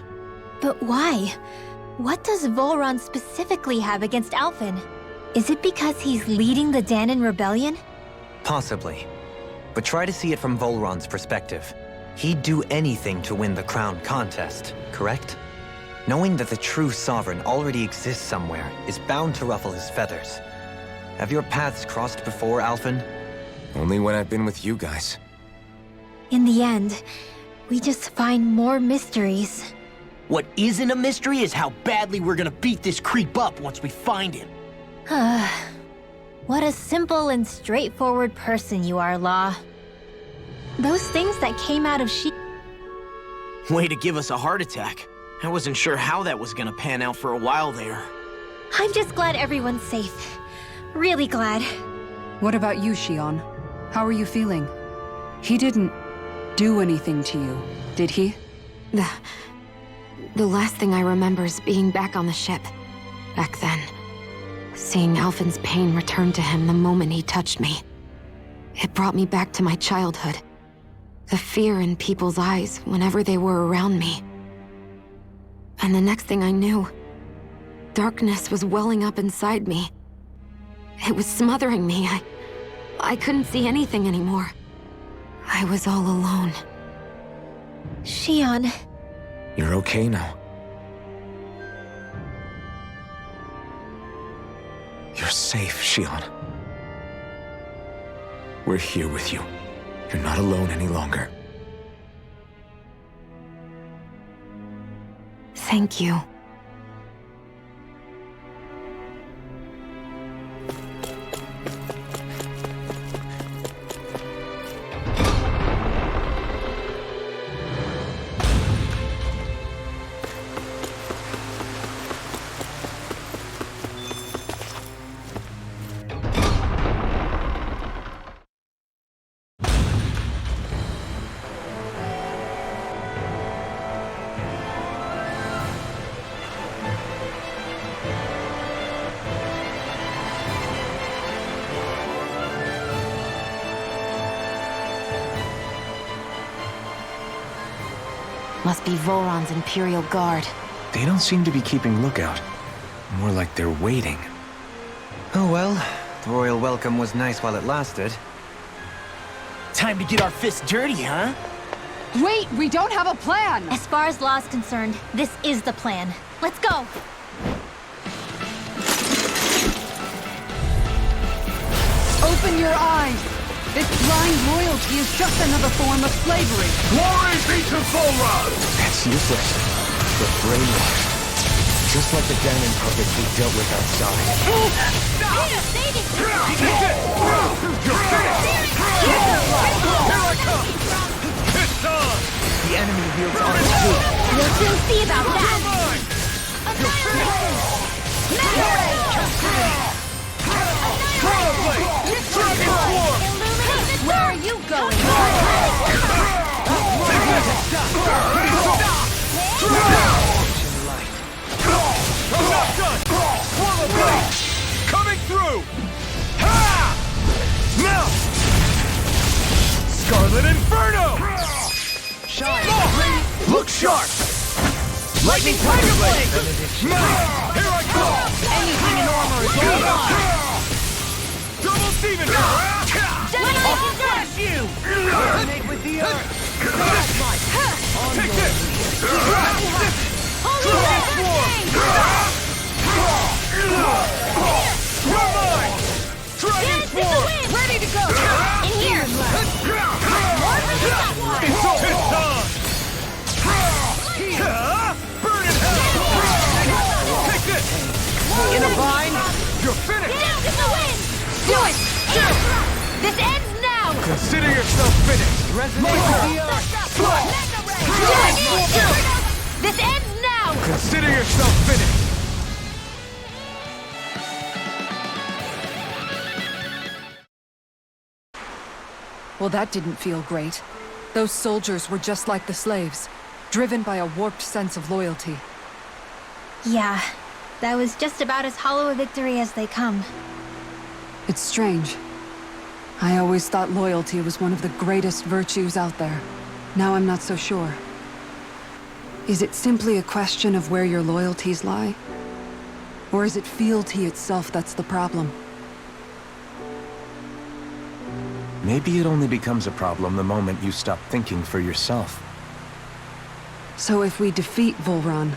But why? What does Volron specifically have against Alphen? Is it because he's leading the Danon rebellion? Possibly. But try to see it from Volron's perspective. He'd do anything to win the crown contest, correct? Knowing that the true sovereign already exists somewhere is bound to ruffle his feathers. Have your paths crossed before, Alphen? Only when I've been with you guys. In the end, we just find more mysteries. What isn't a mystery is how badly we're gonna beat this creep up once we find him. What a simple and straightforward person you are, Law. Those things that came out of Way to give us a heart attack. I wasn't sure how that was gonna pan out for a while there. I'm just glad everyone's safe. Really glad. What about you, Shion? How are you feeling? He didn't do anything to you, did he? The last thing I remember is being back on the ship. Back then. Seeing Alphen's pain return to him the moment he touched me. It brought me back to my childhood. The fear in people's eyes whenever they were around me. And the next thing I knew, darkness was welling up inside me. It was smothering me. I couldn't see anything anymore. I was all alone. Shion. You're okay now. You're safe, Shion. We're here with you. You're not alone any longer. Thank you. Must be Volron's Imperial Guard. They don't seem to be keeping lookout. More like they're waiting. Oh well, the royal welcome was nice while it lasted. Time to get our fists dirty, huh? Wait, we don't have a plan! As far as Law's concerned, this is the plan. Let's go! Open your eyes! This blind loyalty is just another form of slavery. Glory be to Volron! That's useless. They're brainwashed. Just like the Danon puppets we dealt with outside. The enemy wields arms too. We'll soon see about that! Where are you going? Coming through! Ha! Now! Scarlet Inferno! Shine! Look sharp! Lightning Tiger Blade! Nice! Here I go! Anything in armor is all mine! Double Demon! I'll crush you! Resonate with the earth! Take this! Dragon Swarm! You're mine! Dragon Swarm! Ready to go! In here! It's on! Burn in hell! Take this! In a bind? You're finished! Down in the wind! Do it! This ends now! Consider yourself finished! Resonate with the earth! Do it! This ends now! Consider yourself finished! Well, that didn't feel great. Those soldiers were just like the slaves, driven by a warped sense of loyalty. Yeah, That was just about as hollow a victory as they come. It's strange. I always thought loyalty was one of the greatest virtues out there. Now I'm not so sure. Is it simply a question of where your loyalties lie? Or is it fealty itself that's the problem? Maybe it only becomes a problem the moment you stop thinking for yourself. So if we defeat Volron,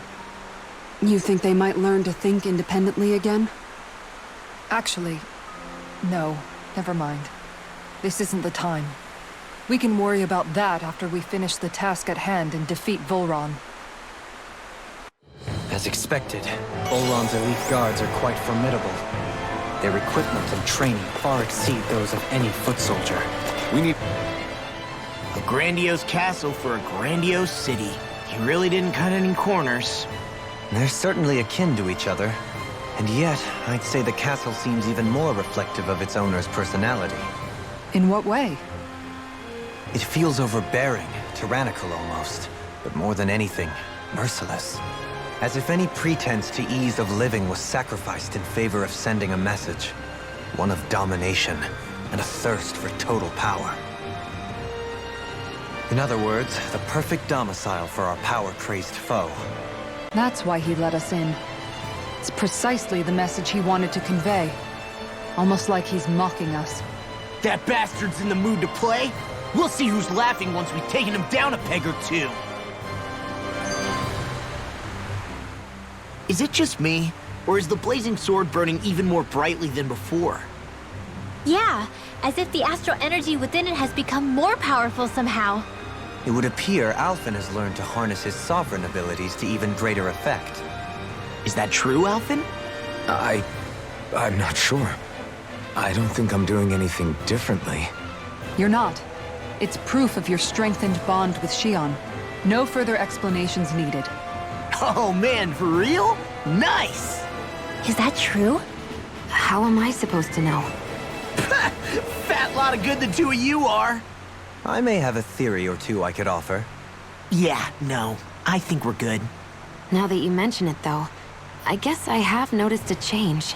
you think they might learn to think independently again? Actually, no. Never mind. This isn't the time. We can worry about that after we finish the task at hand and defeat Volron. As expected, Volron's elite guards are quite formidable. Their equipment and training far exceed those of any foot soldier. We need... A grandiose castle for a grandiose city. He really didn't cut any corners. They're certainly akin to each other. And yet, I'd say the castle seems even more reflective of its owner's personality. In what way? It feels overbearing, tyrannical almost, but more than anything, merciless. As if any pretense to ease of living was sacrificed in favor of sending a message. One of domination and a thirst for total power. In other words, the perfect domicile for our power-crazed foe. That's why he let us in. It's precisely the message he wanted to convey. Almost like he's mocking us. That bastard's in the mood to play? We'll see who's laughing once we've taken him down a peg or two. Is it just me? Or is the blazing sword burning even more brightly than before? Yeah, as if the astral energy within it has become more powerful somehow. It would appear Alphen has learned to harness his sovereign abilities to even greater effect. Is that true, Alphen? I'm not sure. I don't think I'm doing anything differently. You're not. It's proof of your strengthened bond with Xion. No further explanations needed. Oh man, for real? Nice! Is that true? How am I supposed to know? Fat lot of good the two of you are. I may have a theory or two I could offer. Yeah, no. I think we're good. Now that you mention it, though, I guess I have noticed a change.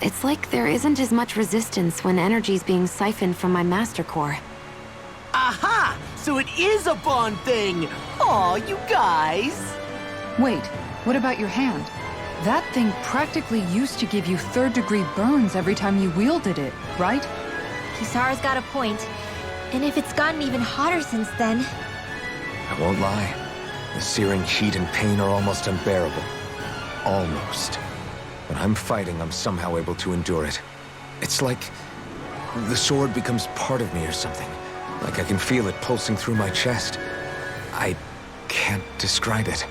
It's like there isn't as much resistance when energy's being siphoned from my master core. Aha! So it is a Bond thing! Aw, you guys! Wait, what about your hand? That thing practically used to give you third-degree burns every time you wielded it, right? Kisara's got a point. And if it's gotten even hotter since then... I won't lie. The searing heat and pain are almost unbearable. Almost. When I'm fighting, I'm somehow able to endure it. It's like the sword becomes part of me or something. Like I can feel it pulsing through my chest. I can't describe it.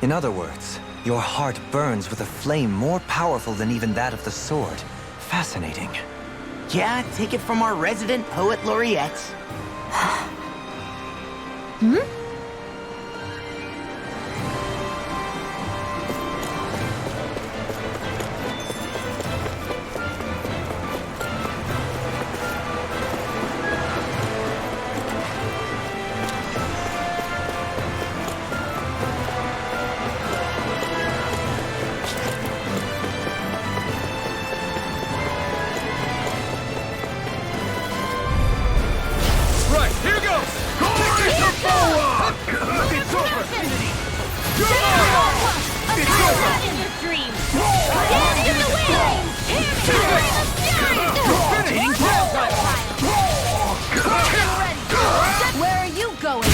In other words, your heart burns with a flame more powerful than even that of the sword. Fascinating. Yeah, take it from our resident poet laureate. Right, here goes! It's over! It's over! It's over! In your dreams! Stand in the way! Rotating Where are you going?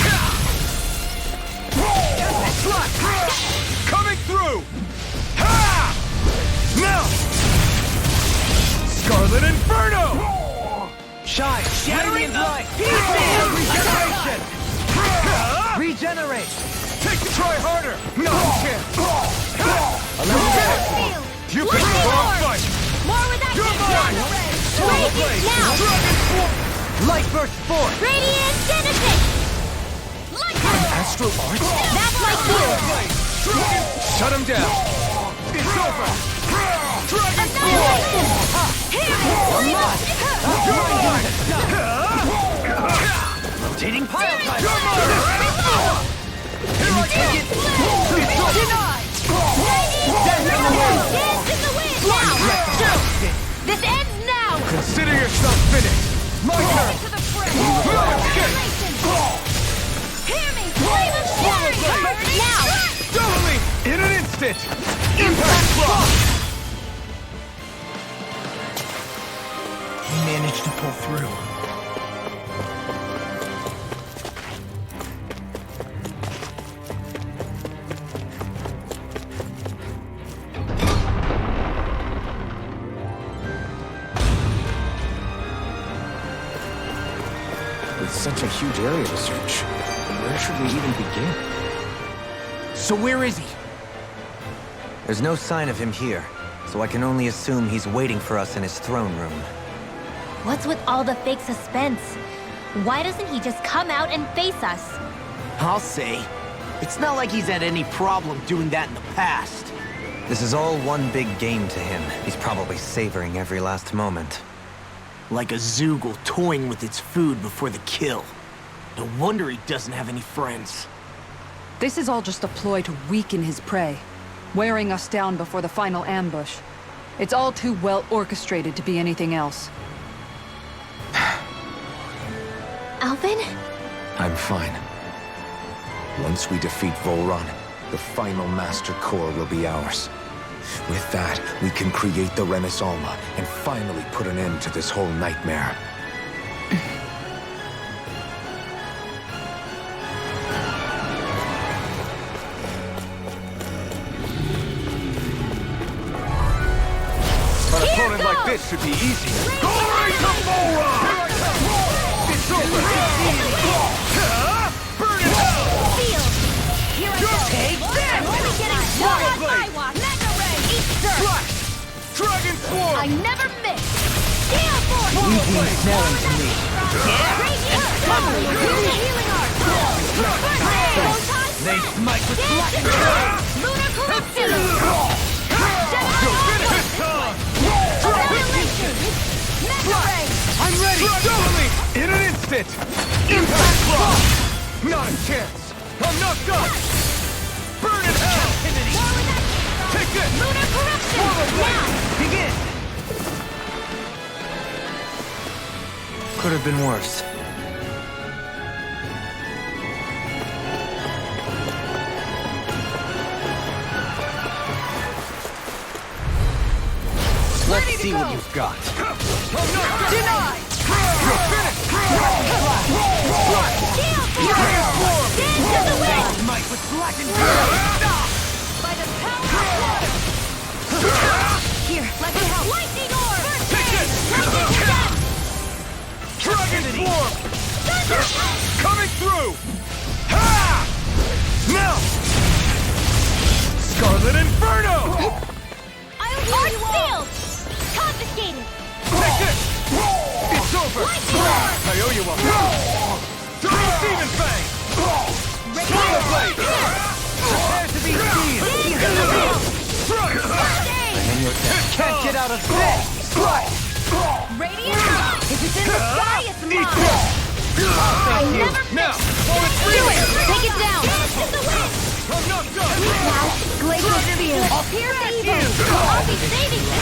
Coming through! Ha! Now! Scarlet Inferno! Shine! Shattering light! Regeneration! Regenerate! Take the try harder! No chance! You Look picked the me wrong more! fight! More with that You're mine! Radiant now! Dragon Swarm! Light burst forth! Radiant Genesis! Astral Arts? That's like you! Shut him down! It's over! Dragon Swarm! Annihilation! You're mine! Rotating pile time! You're mine! Can you take it? It's over! Death in the wind! Consider yourself finished! My turn! To the fray! Hear me! Flame of fury! Now! Doubly! In an instant! Impact block! He managed to pull through. With such a huge area to search, where should we even begin? So where is he? There's no sign of him here, so I can only assume he's waiting for us in his throne room. What's with all the fake suspense? Why doesn't he just come out and face us? I'll say. It's not like he's had any problem doing that in the past. This is all one big game to him. He's probably savoring every last moment. Like a Zoogle toying with its food before the kill. No wonder he doesn't have any friends. This is all just a ploy to weaken his prey, wearing us down before the final ambush. It's all too well orchestrated to be anything else. Alvin? I'm fine. Once we defeat Volron, the final Master Core will be ours. With that, we can create the Renis Alma and finally put an end to this whole nightmare. An opponent like this should be easy. Glory to Volron! It's over! Burn it out! Here I go! Take this! Only getting started on my watch! Mega Ray! Eat dirt! Flash! Dragon Swarm! I never miss! Steel Force! Weakling smelling to me. Healing art! They smite with black and Lunar Corruption! I'm ready! Doubly! In an instant! Impact block! Not a chance! I'm not done! Burn it out! Take this! Lunar Corruption! Now! Begin! Could have been worse. Let's see what you've got. Denied! You're finished! Stand to the wind! Might with black and By the power of water! Here, let me help! Lightning orb! Take this! Lightning step! Dragon Swarm! Coming through! Ha! Now! Scarlet Inferno! I'll heal you all! Confiscated! Take this! It's over! I owe you one! Double Demon Fang! Swallow Blade! Prepare to be seen! Strike! And your can't get out of bed! Radiant! If it's in the sky, it's Eat mine! this! I never Now! While it's do freezing! it! Take it down! Dance the wind! I'm not done! Now, Glacial Spear! Pierce evil! I'll be saving you!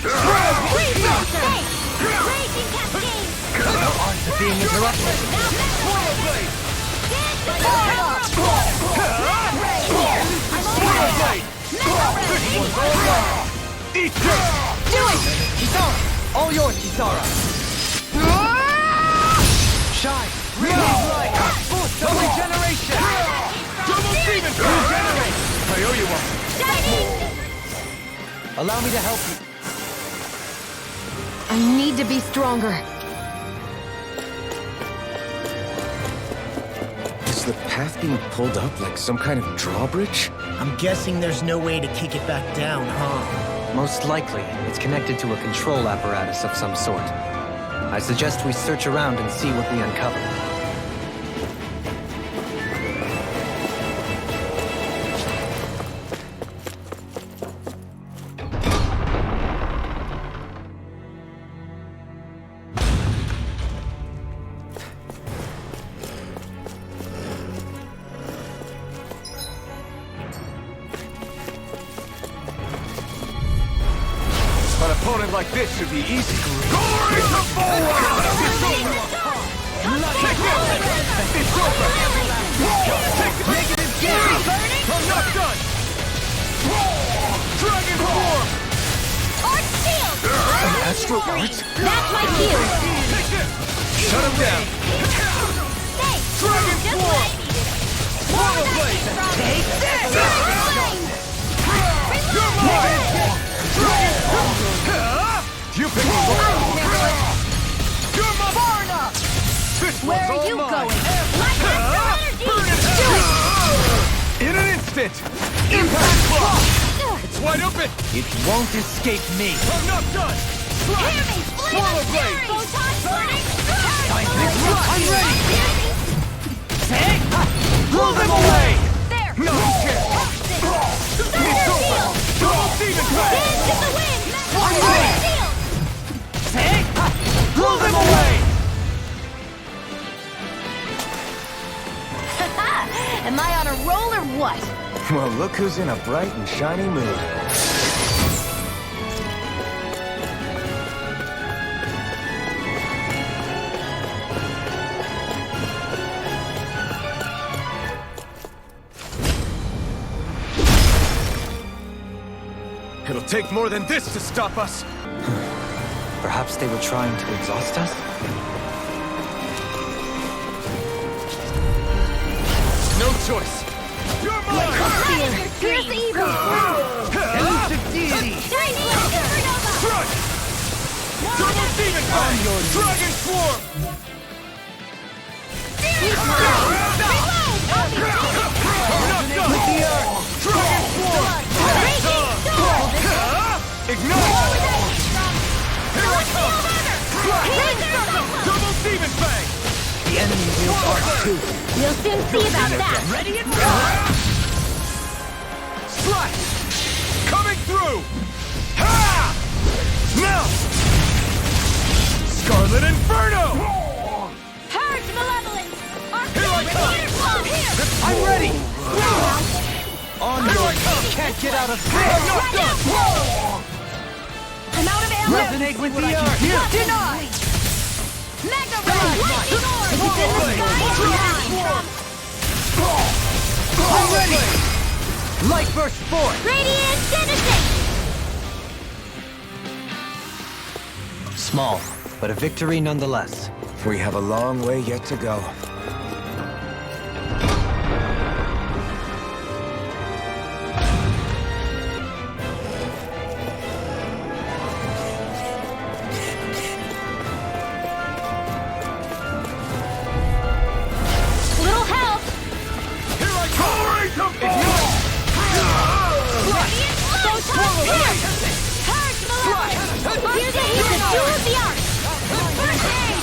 Freeze your state! Raging Cascade! On to being interrupted! Now Swallow Blade! Dance the power of Ray! Here! I'm Swallow on Blade! Mega Ray! Eat this! Do it! Kisara! All yours, Kisara! Shine! Radiant light! Boost of regeneration! Double Demon Fang! Regenerate! I owe you one! Shining! Allow me to help you. I need to be stronger. Is the path being pulled up like some kind of drawbridge? I'm guessing there's no way to kick it back down, huh? Most likely, it's connected to a control apparatus of some sort. I suggest we search around and see what we uncover. An opponent like this should be easy. Glory to Volron! It's over! Negative gear! I'm not done! Dragon form! Arch shield! Astral Arts? That's my cue! Take this! Shut him down! Hey! Dragon Just form! wait! Swallow blade! Take this! You're mine! Dragon form! You pick me up! You're my Varna! This Where one's are all you mine. going? Like extra energy! Burn it! Do it! In an instant! Impact block! It's wide open! It won't escape me. I'm not done! Hear me! Swallow blade! Photon burning! I'm ready! Blow them away! There! No chance! Thunder shield! Double demon blade! Dance in the wind! I'm Thunder ready! shield! Blow them away! Am I on a roll or what? Well, look who's in a bright and shiny mood. It'll take more than this to stop us! Perhaps they were trying to exhaust us? No choice! You're mine! Here's the evil! Elusive deity! Supernova! Crush! Double demon blade! Dragon swarm! Not done! With the earth! Dragon swarm! Ignite! Here I come! Double demon fang! The enemy wields art too. We'll soon see about that! Ready and Slash! Coming through! Ha! Now! Scarlet Inferno! Purge malevolence! Here I come! I'm ready! On your Can't get out of I'm this! not done! I'm out of ammo! Resonate with the earth! Denied! Mega Ray! Lightning Orb! It's in the sky! I'm ready! Light burst forth! Radiant Genesis! Small, but a victory nonetheless. We have a long way yet to go. Little help! Here I come! Glory to Volron! Radiant Photon Pierce! Purge malevolence! Use it with the tool of the arts! First aid!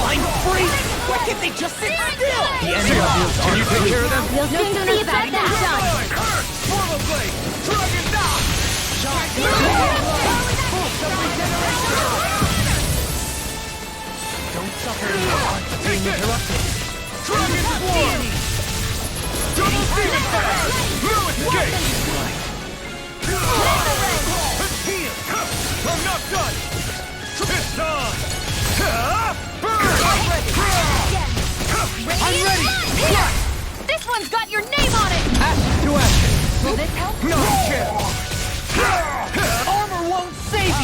I'm free! Why can't they just sit still? The enemy wields Can you take care of them? We'll soon see about that! Swallow blade! Dragon down! Don't suffer in your art being interrupted. Dragon swarm! Double demon fang! No escape! I'm not done! It's on! Burn! I'm ready! This one's got your name on it! Ashes to ashes! Will this help? No chance! Armor won't save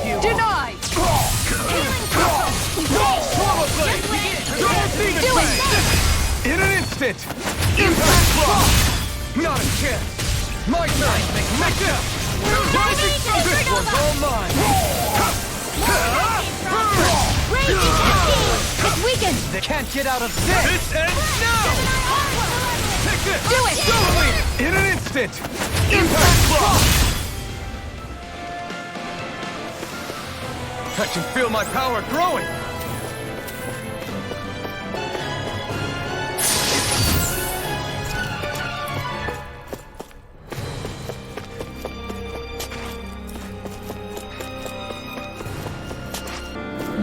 you! Denied! Swallow blade! Double demon Do it! fang! In an instant! Impact block! Not a chance! My turn! Make this! This one's all mine! Raging Cascade! It's weakened! They can't get out of this! This ends now! Take this! Do it! Double blade! In an instant! Impact block! I can feel my power growing!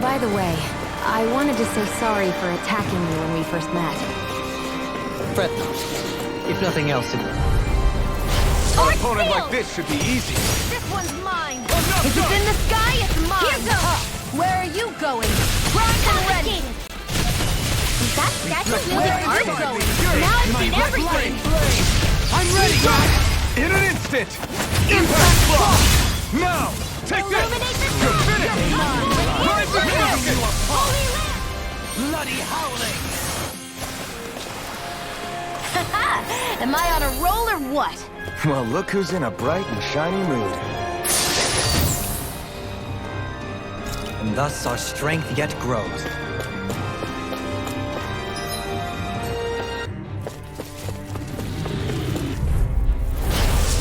By the way, I wanted to say sorry for attacking you when we first met. Fret not. If nothing else, it An opponent like this should be easy. This one's mine. If If it's in the sky, it's mine. Here goes. Where are you going? Primed and ready. Is that statue Where wielding are you arms? going? Now I've seen everything. I'm ready! In an instant! Impact block! Now! Take this! Illuminate the You're sky. finished! Rise the Falcon! Holy land. Bloody howling! Am I on a roll or what? Well, look who's in a bright and shiny mood. And thus our strength yet grows.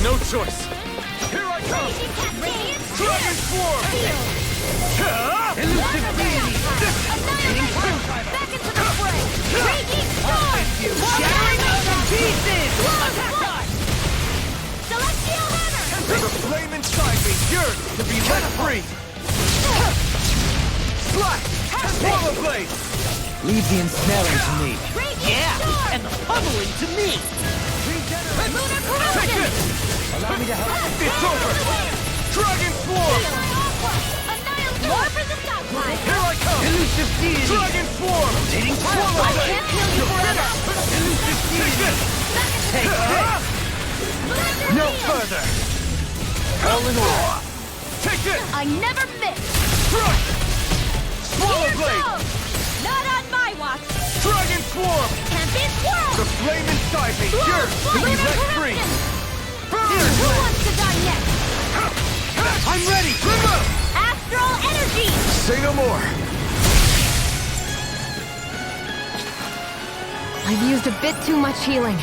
No choice! Here I come! Dragon Swarm! Elusive deity! Back into the fray. Raging storm. Shattering us to pieces! Celestial hammer. There's a flame inside me, yours to be let free! Slash! Swallow Blade! Leave the ensnaring to me. Raging Yeah, storm. and the pummeling to me! Lunar Take corruption. this! Allow me to help. It's over! Dragon Swarm! Annihilate. More for the stockpile. Here I come! Elusive deity! Dragon Swarm! Rotating Swallow I Blade! can't heal you forever. Elusive Take deity! this! Take this! No further! All in all! Take this! I never miss. Crush! Swallow Here Blade! goes. Not on my watch. Dragon Swarm! Can't be squirreled. The flame inside me, yours to be let free! Burn! Who wants to die next? I'm ready! Limbo! Astral energy. Say no more! I've used a bit too much healing.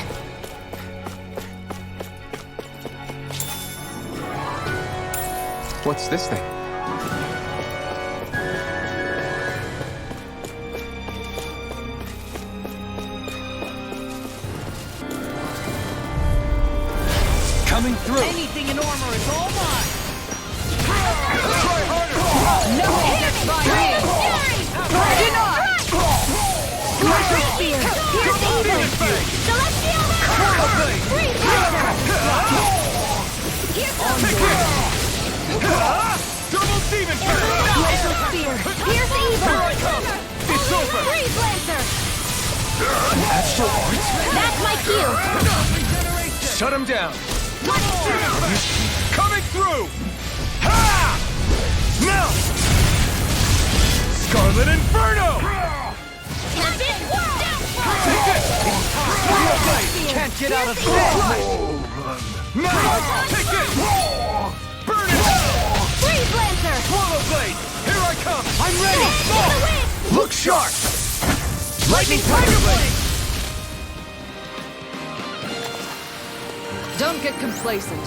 What's this thing? Coming through. Anything in armor is all mine! Try harder! No one gets by me! Great spear. Pierce evil. Celestial hammer. Freeze laser. Here goes. Double demon Laser spear. Pierce evil. It's over! Freeze laser. Actual art? That's my cue. Shut him down! Coming through! Ha! Now! Scarlet Inferno! Can't be squirreled. Take this! Swallow Blade! Can't get out of Now! Take this! Burn it! Freeze laser. Swallow Blade! Here I come! I'm ready! To the wind. Look sharp! Lightning Tiger Blade! Don't get complacent.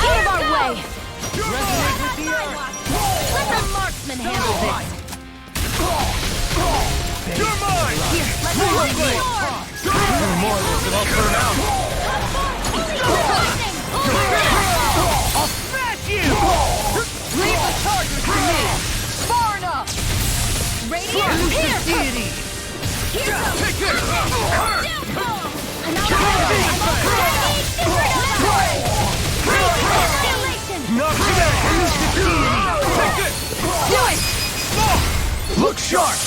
Out of our way. Resonate with the earth! Let the marksman handle this. You're mine! Swallow blade. More of this and I'll burn out! I'll smash you! Leave the target to me! Far enough! Radiant here. Deity! Here goes. Take this! Not today! Take this! Do it! Look sharp!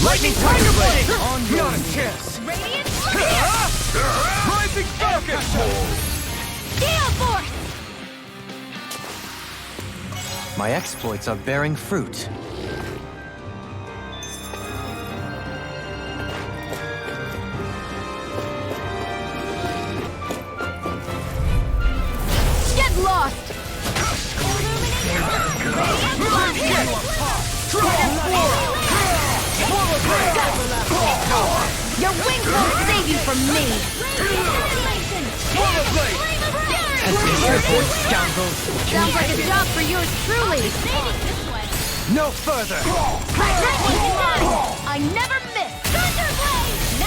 Lightning Tiger Blade! Not a chance! Radiant Rising Falcon! Gale Force! My exploits are bearing fruit. Get lost! Your wings won't save you from me! Swallow Blade! Scoundrels! Sounds like a job for yours truly! No further! I never miss! Thunder Blade!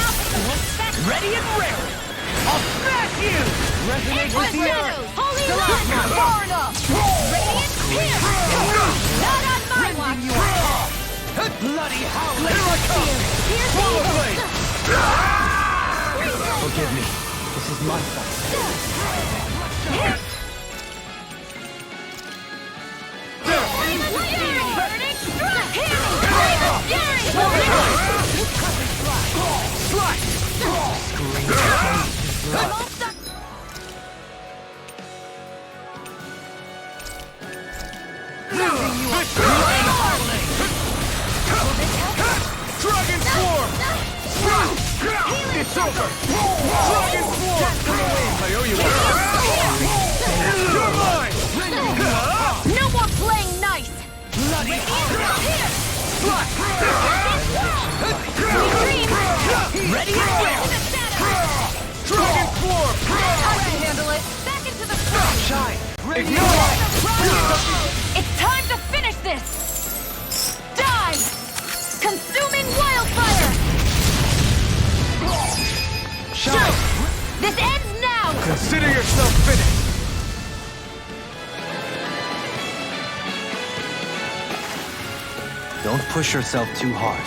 Ready and raring! I'll smash you! Resonate with the earth! Holy Run! Far enough! Radiant Pierce! Not on my watch! Bloody howling! Here I come! Swallow blade! Forgive me. This is my fault. Dragon Swarm! It's over! Dragon Swarm! I owe you one. You're mine! No more playing nice! Bloody Ready and raring! Dragon Swarm! I can handle it! Back into the front! Shine! It's time to finish this! Die! Consuming wildfire! Shine! This ends now! Consider yourself finished! Don't push yourself too hard.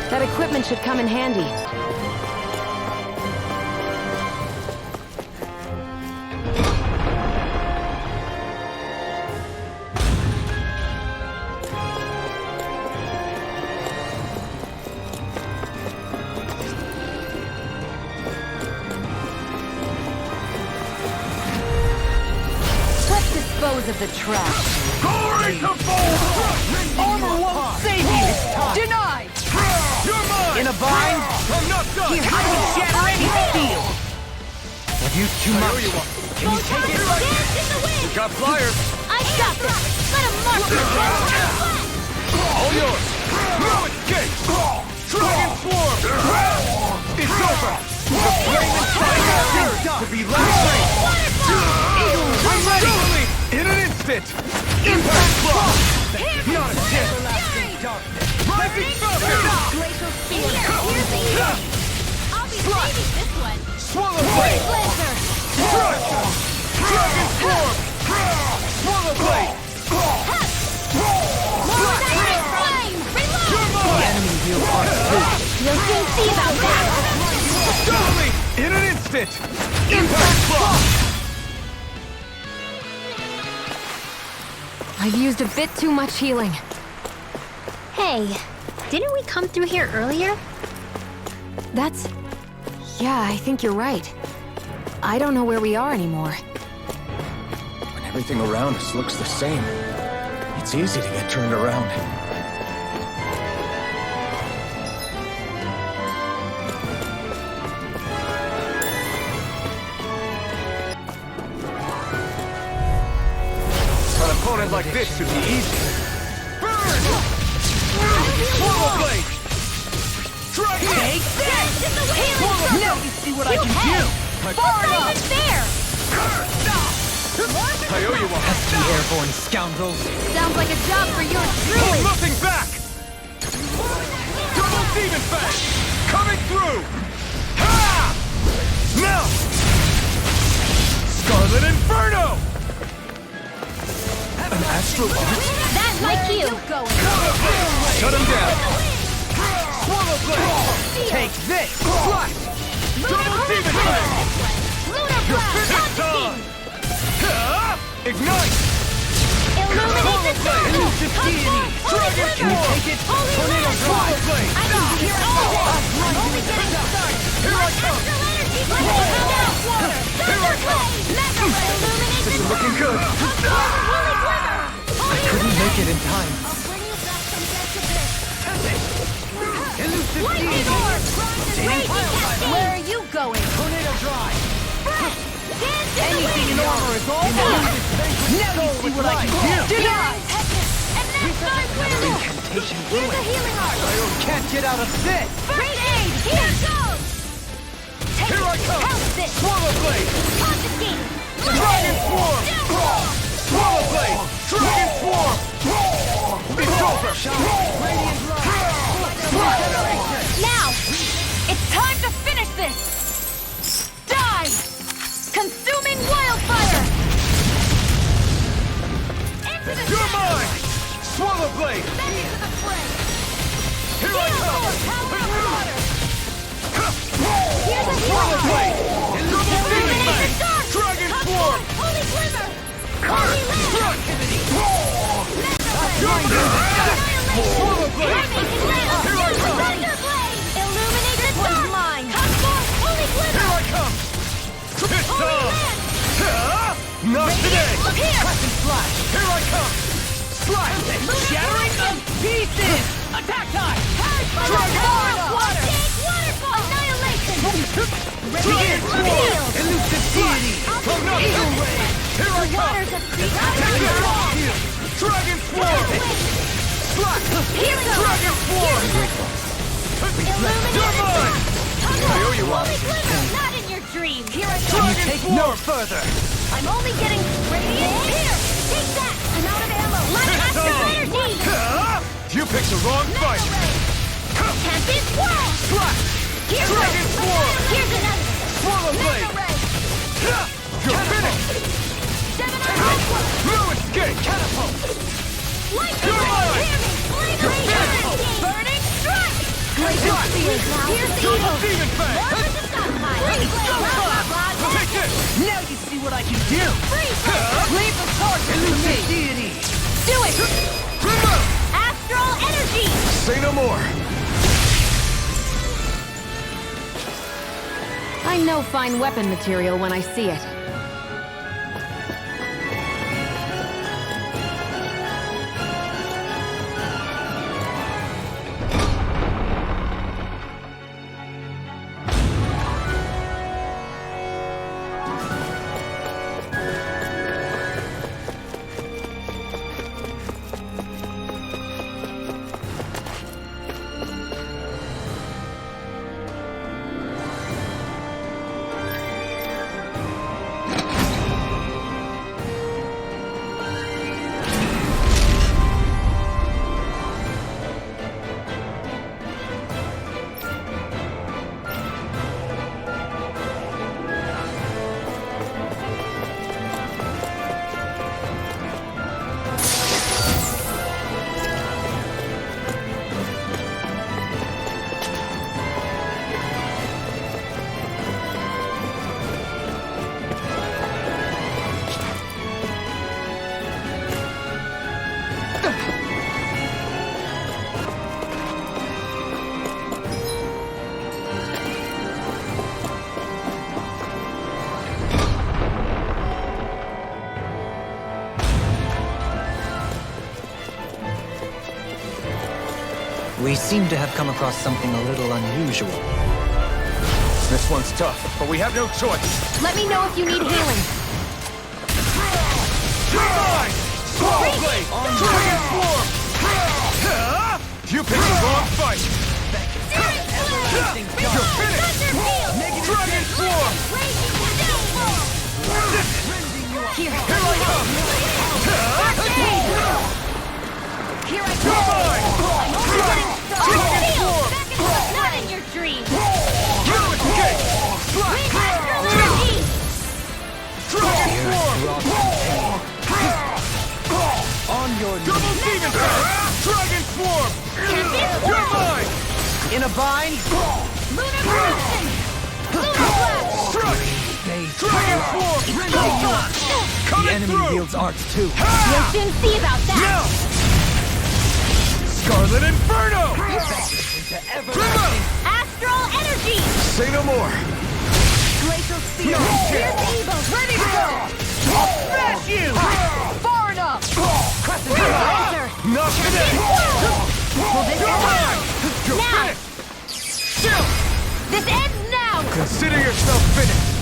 That equipment should come in handy. Let's dispose of the trash. Glory to Bold! Armor won't save you! Denied! You're mine! In a bind? I'm not done! Here, I would shatter any steel! I've used too I owe much. you one. Can you take it? Dance in the wind! You got flyers! I got this! Let him march the All yours! Now escape! Dragon Swarm! It's over! The flame inside is yours to be left free! I'm ready! In an instant! Impact Block! Not a chance! Rising Falcon! Glacial Spear! Here's the ear! I'll be saving this one! Swallow Blade! Blazer! Dragon Swarm! Swallow Blade! More dynamic flame! Reload! Enemy real part two. You'll soon see about that! Suddenly! In an instant! Impact Block! I've used a bit too much healing. Hey, didn't we come through here earlier? Yeah, I think you're right. I don't know where we are anymore. When everything around us looks the same, it's easy to get turned around. An opponent like this should be easy. Burn! Swallow Blade! Dragon! Take that! Dance in the wind! Now you see what I can do! Far enough! There! I owe you one. The airborne scoundrels. Sounds like a job for yours Hold truly! nothing back! Double Demon Fang! Coming through! Ha! Now! Scarlet Inferno! An Astral Art? That's my cue! Shut him down! Swallow Blade! Take this! Flash! Double Demon Fang! Lunar Your Blast! finish time! Ha! Ignite! Illuminate the circle! Dragon Holy Swarm! Glitter! Holy Tornado Red! Swallow Blade! I can hear it all! I'm only getting started! Here I Astral come! energy! Let's go down! Here I Thunder come! Blade! Mega Ray! Illuminate the Looking good! Holy Glitter! Holy Couldn't Red! make it in time. I'll bring you back from death to this. Elusive Lightning deity. orb! Raging cascade! Where are you going? Tornado drive. Dance in Anything the in wind! armor is all mine. Now you see what I can do. Deny! And that's my will! Incantation Here's a healing art! Can't get out of this. First aid! Here it goes! Take Here I come! Help this! Swallow blade! Confiscate! Dragon swarm! Swallow blade! Dragon swarm! It's over! Now! It's time to finish this! Die! Consuming wildfire! Into the You're shadows! mine! Swallow blade! Back into the fray! Here I come! Power of water! Here's a Swallow healing blade! art! Double demon Illuminate fang! the dark! Dragon Come swarm! forth, Holy glimmer! Holy land! You're Swallow blade! Here Here I come! Thunder blade! Illuminate the dark! Mine! Come forth, Holy glimmer! Here I come! It's Holy time! land! Not today! Look here! Here I come! Slash! Shattering of Pieces. Attack time. Dragon water! Waterfall! Annihilation! Dragon swarm! Elusive deity. I'm not your way! Here I come! Waters of Dragon swarm! Slash! Dragon swarm! You're mine! I owe you one! Holy glimmer! Not in your dreams! Here I go! Dragon Take swarm! no further. I'm only getting radiant. Here! Take that! I'm out of ammo! Like It's astral on. energy! You picked the wrong fight! Tempest swirl! Slash! Here's Dragon one. swarm! Here's another! Swallow blade! Mega ray! You're finished! Gemini aqua! No escape! Catapult! Lightning You're ray! mine! Hear me! Flame You're ray! finished! Burning strike! Laser Strike! spears now! Here's the Double evil! demon fang! More to stockpile! It's go time! Take this! Now you see what I can do. Freeze! Leave the target to me. Deity. Do it! Remote! Astral energy! Say no more! I know fine weapon material when I see it. We seem to have come across something a little unusual. This one's tough, but we have no choice. Let me know if you need healing. You're mine! Swallow blade! Dragon swarm! You picked the wrong fight! You're finished! Dragon swarm! Here Here I come! Here I You're mine! Dragon swarm! Not in your dreams! You escape! Slash! Dragon swarm! On your Double demon fang! Dragon swarm! You're mine! in a bind. Lunar Crimson! Lunar Blast! Struck! Dragon swarm! The Coming enemy through! wields arts too. We'll soon see about that! Now! Scarlet Inferno! Remote! Astral energy! Say no more! Glacial Spear! Here's Evo! Ready to go! Smash you! Far enough! Not today! Will this end now? You're Now! finished! This ends now! Consider yourself finished!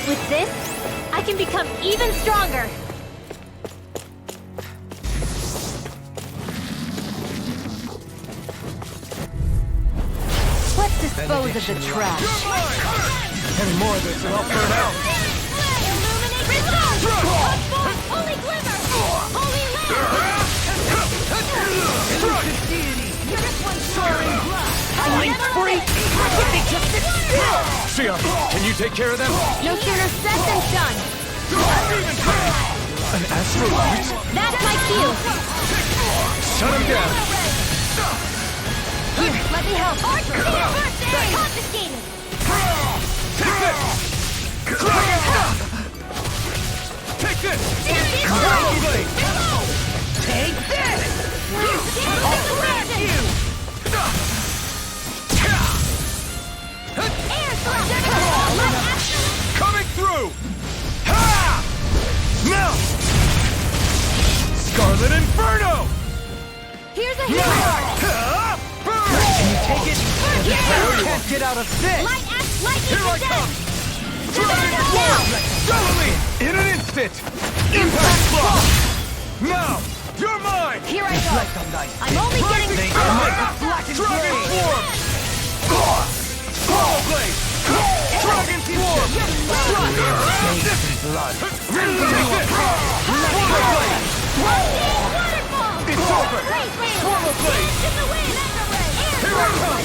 With this, I can become even stronger. Let's dispose of the trash. Any more of this and I'll burn out! Illuminate results! Holy glimmer! Holy lamp! This one's soaring blood! Flying freak! They just sit still! Shion, can you take care of them? No sooner said than done! An asteroid? That's my cue! Shut him down! Here, let me help! Confiscated! Take this! Take this! Dragon Blade! Take this! I'll smash you! Air thrust! Coming through! Ha! Now! Scarlet Inferno! Here's a hero! Can you take it? Yeah! Can't get out of this! Lightning Here I to come! death! Dragon Form! Suddenly! In an instant! Impact block! Now! You're mine! Here I go! I'm only getting started! Dragon Form! Swallow Blade! Dragon Form! Blood. Swallow Blade! Waterfall! It's over! Swallow Blade! In the wind! Here I come!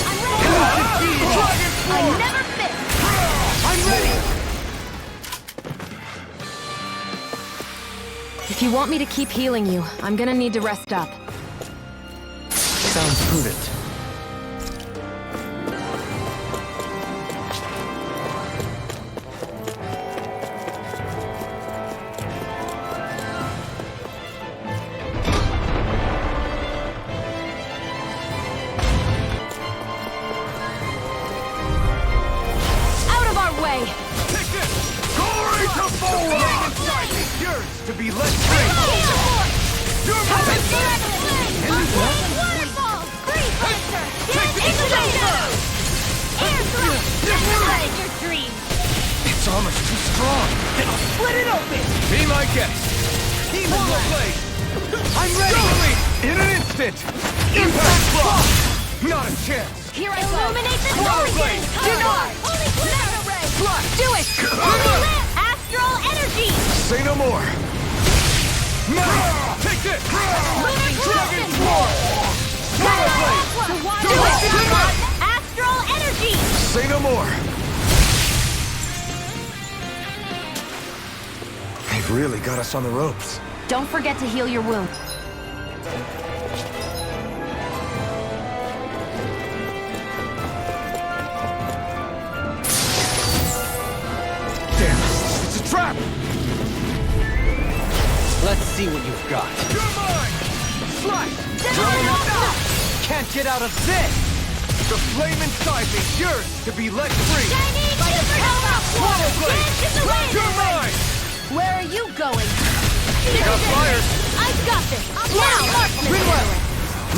Dragon I Form! never miss! I'm ready! If you want me to keep healing you, I'm gonna need to rest up. Sounds prudent. Out of our way! Take this! Glory to Bola! Yours to be let free! You're mine! Waterfall! Freeze Buster! Incubator! Air thrust! Realize your dreams! Its armor's too strong! Split it open! Be my guest! Swallow Blade! I'm ready! In an instant! Impact block! Not a chance! Here I go! Illuminate the Swallow Blade! Deny! Holy Glimmer Ray! Do it! Astral energy! Say no more! Now! Take this! Dragon Form! Swallow Blade! Do it! Astral energy! Say no more! They've really got us on the ropes. Don't forget to heal your wound. Damn! It's a trap! Let's see what you've got. You're mine! Slash! Can't get out of this! The flame inside me, yours to be let free! Chinese supernova! Swallow Blade! Dance in the wind! You're mine! Where are you going? You got fired! I've got this! Now! Rinwell!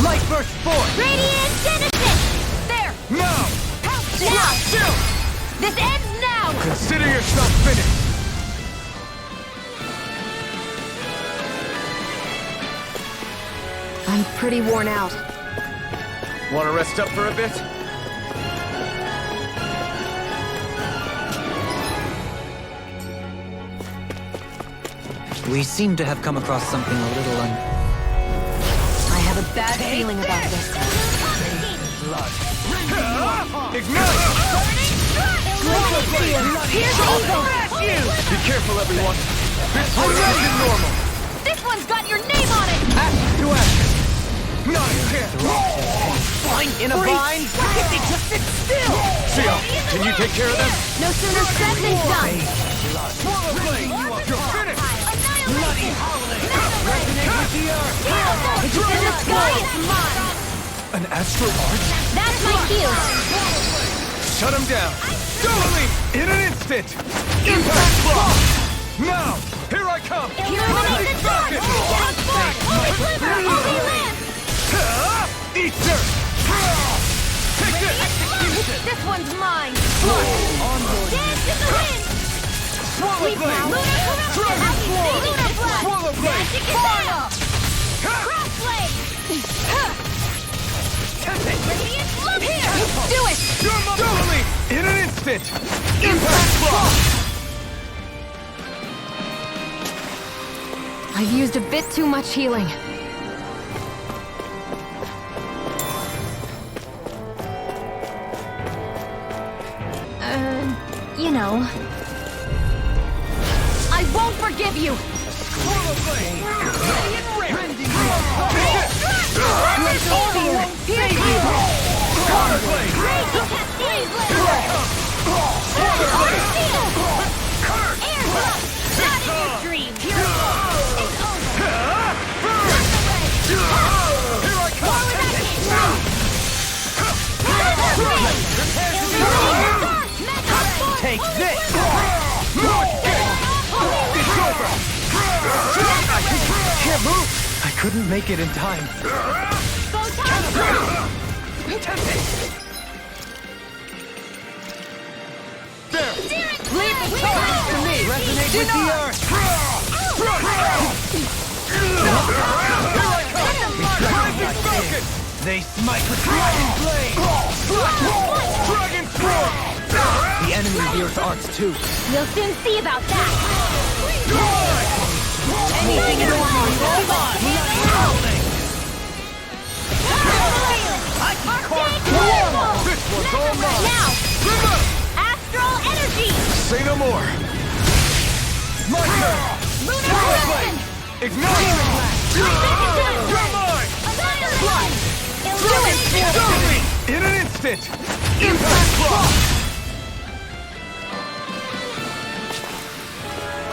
Light burst forth! Radiant Genesis! There! Now! Now! Still! This ends now! Consider yourself finished! I'm pretty worn out. Want to rest up for a bit? We seem to have come across something a little I have a bad feeling about this. Ignite! Be careful, everyone! This one isn't normal! This one's got your name on it! ash to ash! Not a chance! Flying in a bind? They just sit still! Xiao, can you take care of them? No sooner said than done! Swallow Blade! You're finished! Bloody Resonate with the earth! It's in the sky, it's mine! An astral arch? That's my cue! Shut him down! Dueling! In an instant! Impact block! Now! Here I come! Illuminate the sun! Transform! Deliver! Holy Land! Eat dirt! Take this! This one's mine! Onward! Dance in the wind! Swallow blade! Dragon Sword! Lunar Blast! Swallow blade! Magic Fire! Cross Blade! Radiant Look here! Do it! Dueling! In an instant! Impact block! I've used a bit too much healing. You know. I won't forgive you! Swallow blade! Rending Water blade! Cascade Blade! Air Blast! Not in your dream! It's over! Here I come! Take this! It's over! Can't move! I couldn't make it in time. There! Leave the torrents to me! Resonate with the earth! They smite with Dragon Blade! Dragon Form! The enemy of the Earth's arts too. We'll soon see about that! Anything you want, This one's all mine! Now! Remember! Astral Energy! Say no more! My turn! Lunar Blade! Ignite! You're mine! Dueling! In an instant! Impact block!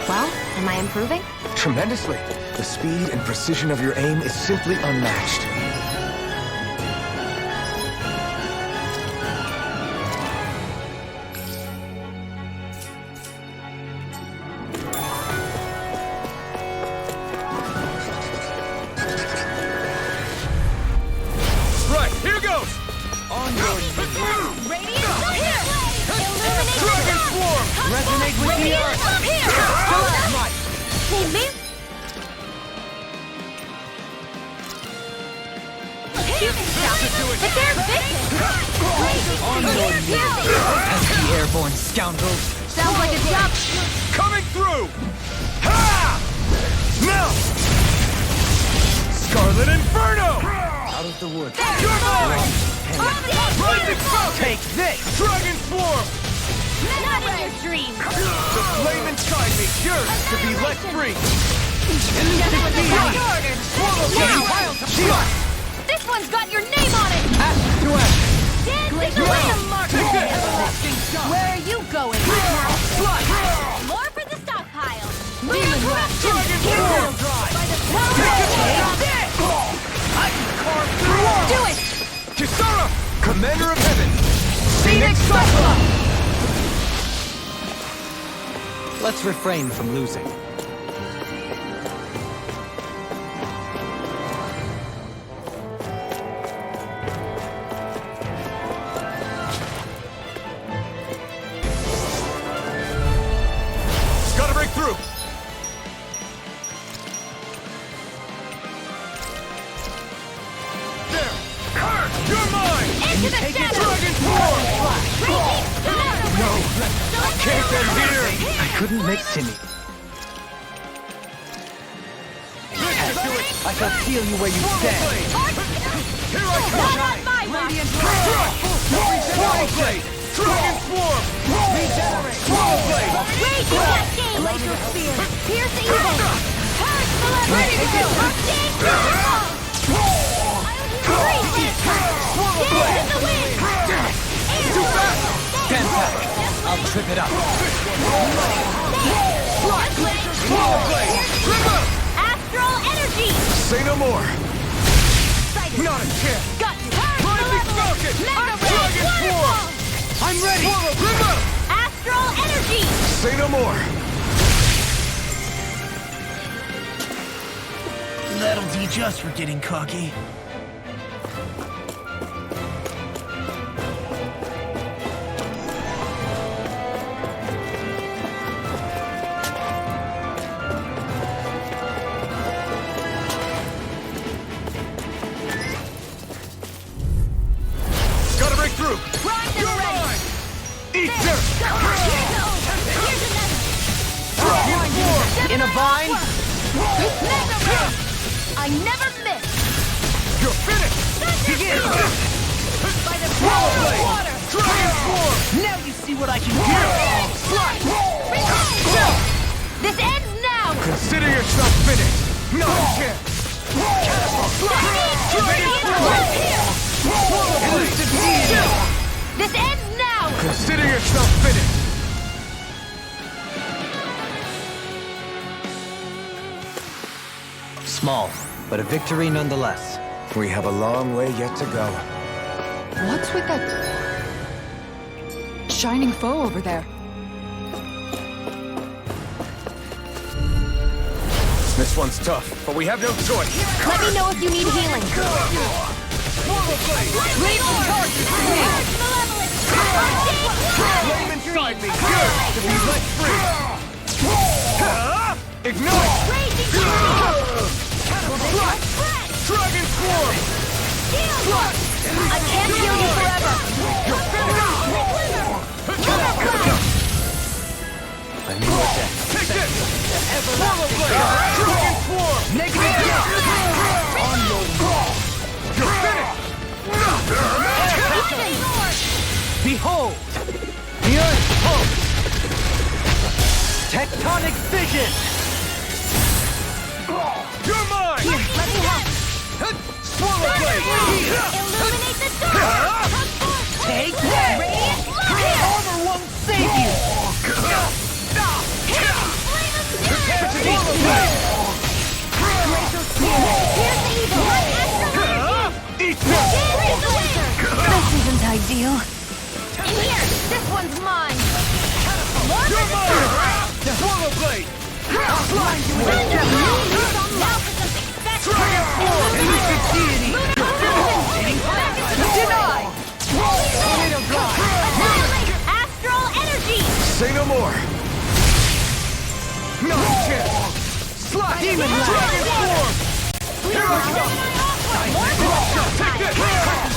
Well, am I improving? Tremendously. The speed and precision of your aim is simply unmatched. Right, here goes! Onward! Dragon Swarm! Resonate with the earth! But they're vicious! Pesky airborne scoundrels! Sounds like a job. Coming through! Ha! Now! Scarlet Inferno! Out of the woods. You're mine! Rising Falcon! Take this! Dragon Swarm! Not in your dreams! The flame inside me yearns to be let free! Now! This one's got your name on it! Ash to ash! Dance in the wind! Where are you going? More for the stockpile! Lunar corruption! By the power of Do it! Kisara! Commander of Heaven! Phoenix Cyclops! Let's refrain from losing. Gotta break through! There! You're mine! Into the shadows! Dragon Swarm! No! Can't end here! I couldn't make Timmy. I shall feel you where you stand. Here I come! Not on my watch! Swallow Blade! Dragon Swarm! Swallow Blade! Raging Cascade! Laser Spear! Pierce Evil! Purge Ready to go! Swallow Blade! In the wind! Too fast! Stand back. I'll trip it up. Swallow Blade! River! Astral Energy! Say no more! Not a chance! Got Rising Falcon! Dragon Swarm! I'm ready. Say no more! That'll teach us for getting cocky. Gotta break through! Prime them ready! Eat There, dirt! go! Here's another! In a bind? Mega ray! I never miss! You're finished! Begin! By the power of water! Dragon Form! Now you see what I can do! This ends now! Consider yourself finished! Not a chance! This ends now! Consider yourself finished! Small, but a victory nonetheless. We have a long way yet to go. What's with that shining foe over there? This one's tough, but we have no choice. Let me know if you need healing. Flame inside me! Good! To be let free! Ignite! Dragon Form! I can't heal you forever! A new attack. Take this! Swallow Blade! Dragon Form! Negative jump! On your wall! You're finished! Behold! The Earth pulse! Tectonic vision! You're mine! Let me help! Swallow Blade! Illuminate the dark! Take that! Armor won't save you! Eat this! This isn't ideal. Here! This one's mine! You're mine! Swallow Blade! Now for some success! Dragon Form! Elusive deity! Denied! Tornado drive! Annihilate astral energy! Say no more! Not a chance! Slap! Demon Dragon Form! Here I come! Take this!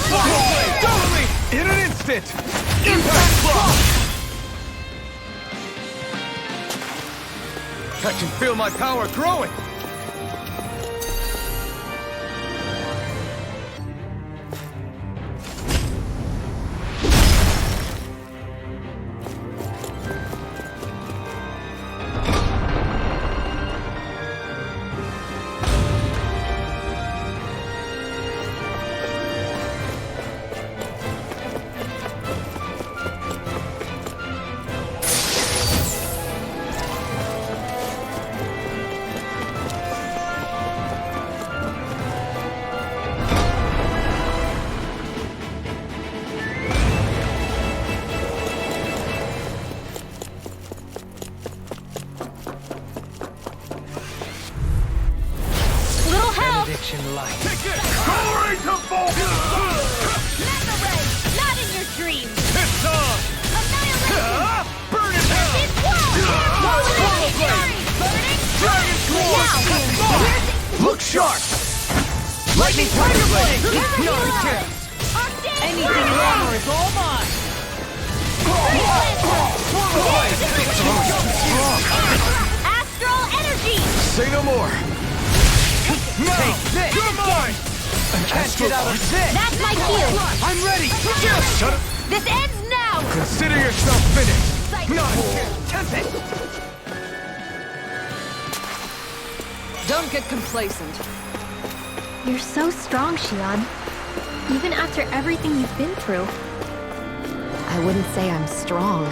Swallow Blade! Totally! In an instant! Impact Block! I can feel my power growing! Little help! Benediction light. Take this! Glory to Vulcan! Mega ray! Not in your dreams! It's on! Annihilation! Burn it down! It's burning! Dragon Form! Now! Look sharp! Lightning Tiger Blade! Not a chance! Anything in armor is all mine! Astral energy! Say no more! Now! Take this! You're mine! Can't get out of this! That's my cue! I'm ready! Shut up! This ends now! Consider yourself finished! Not a chance! Tempest! Don't get complacent. You're so strong, Shion. Even after everything you've been through. I wouldn't say I'm strong.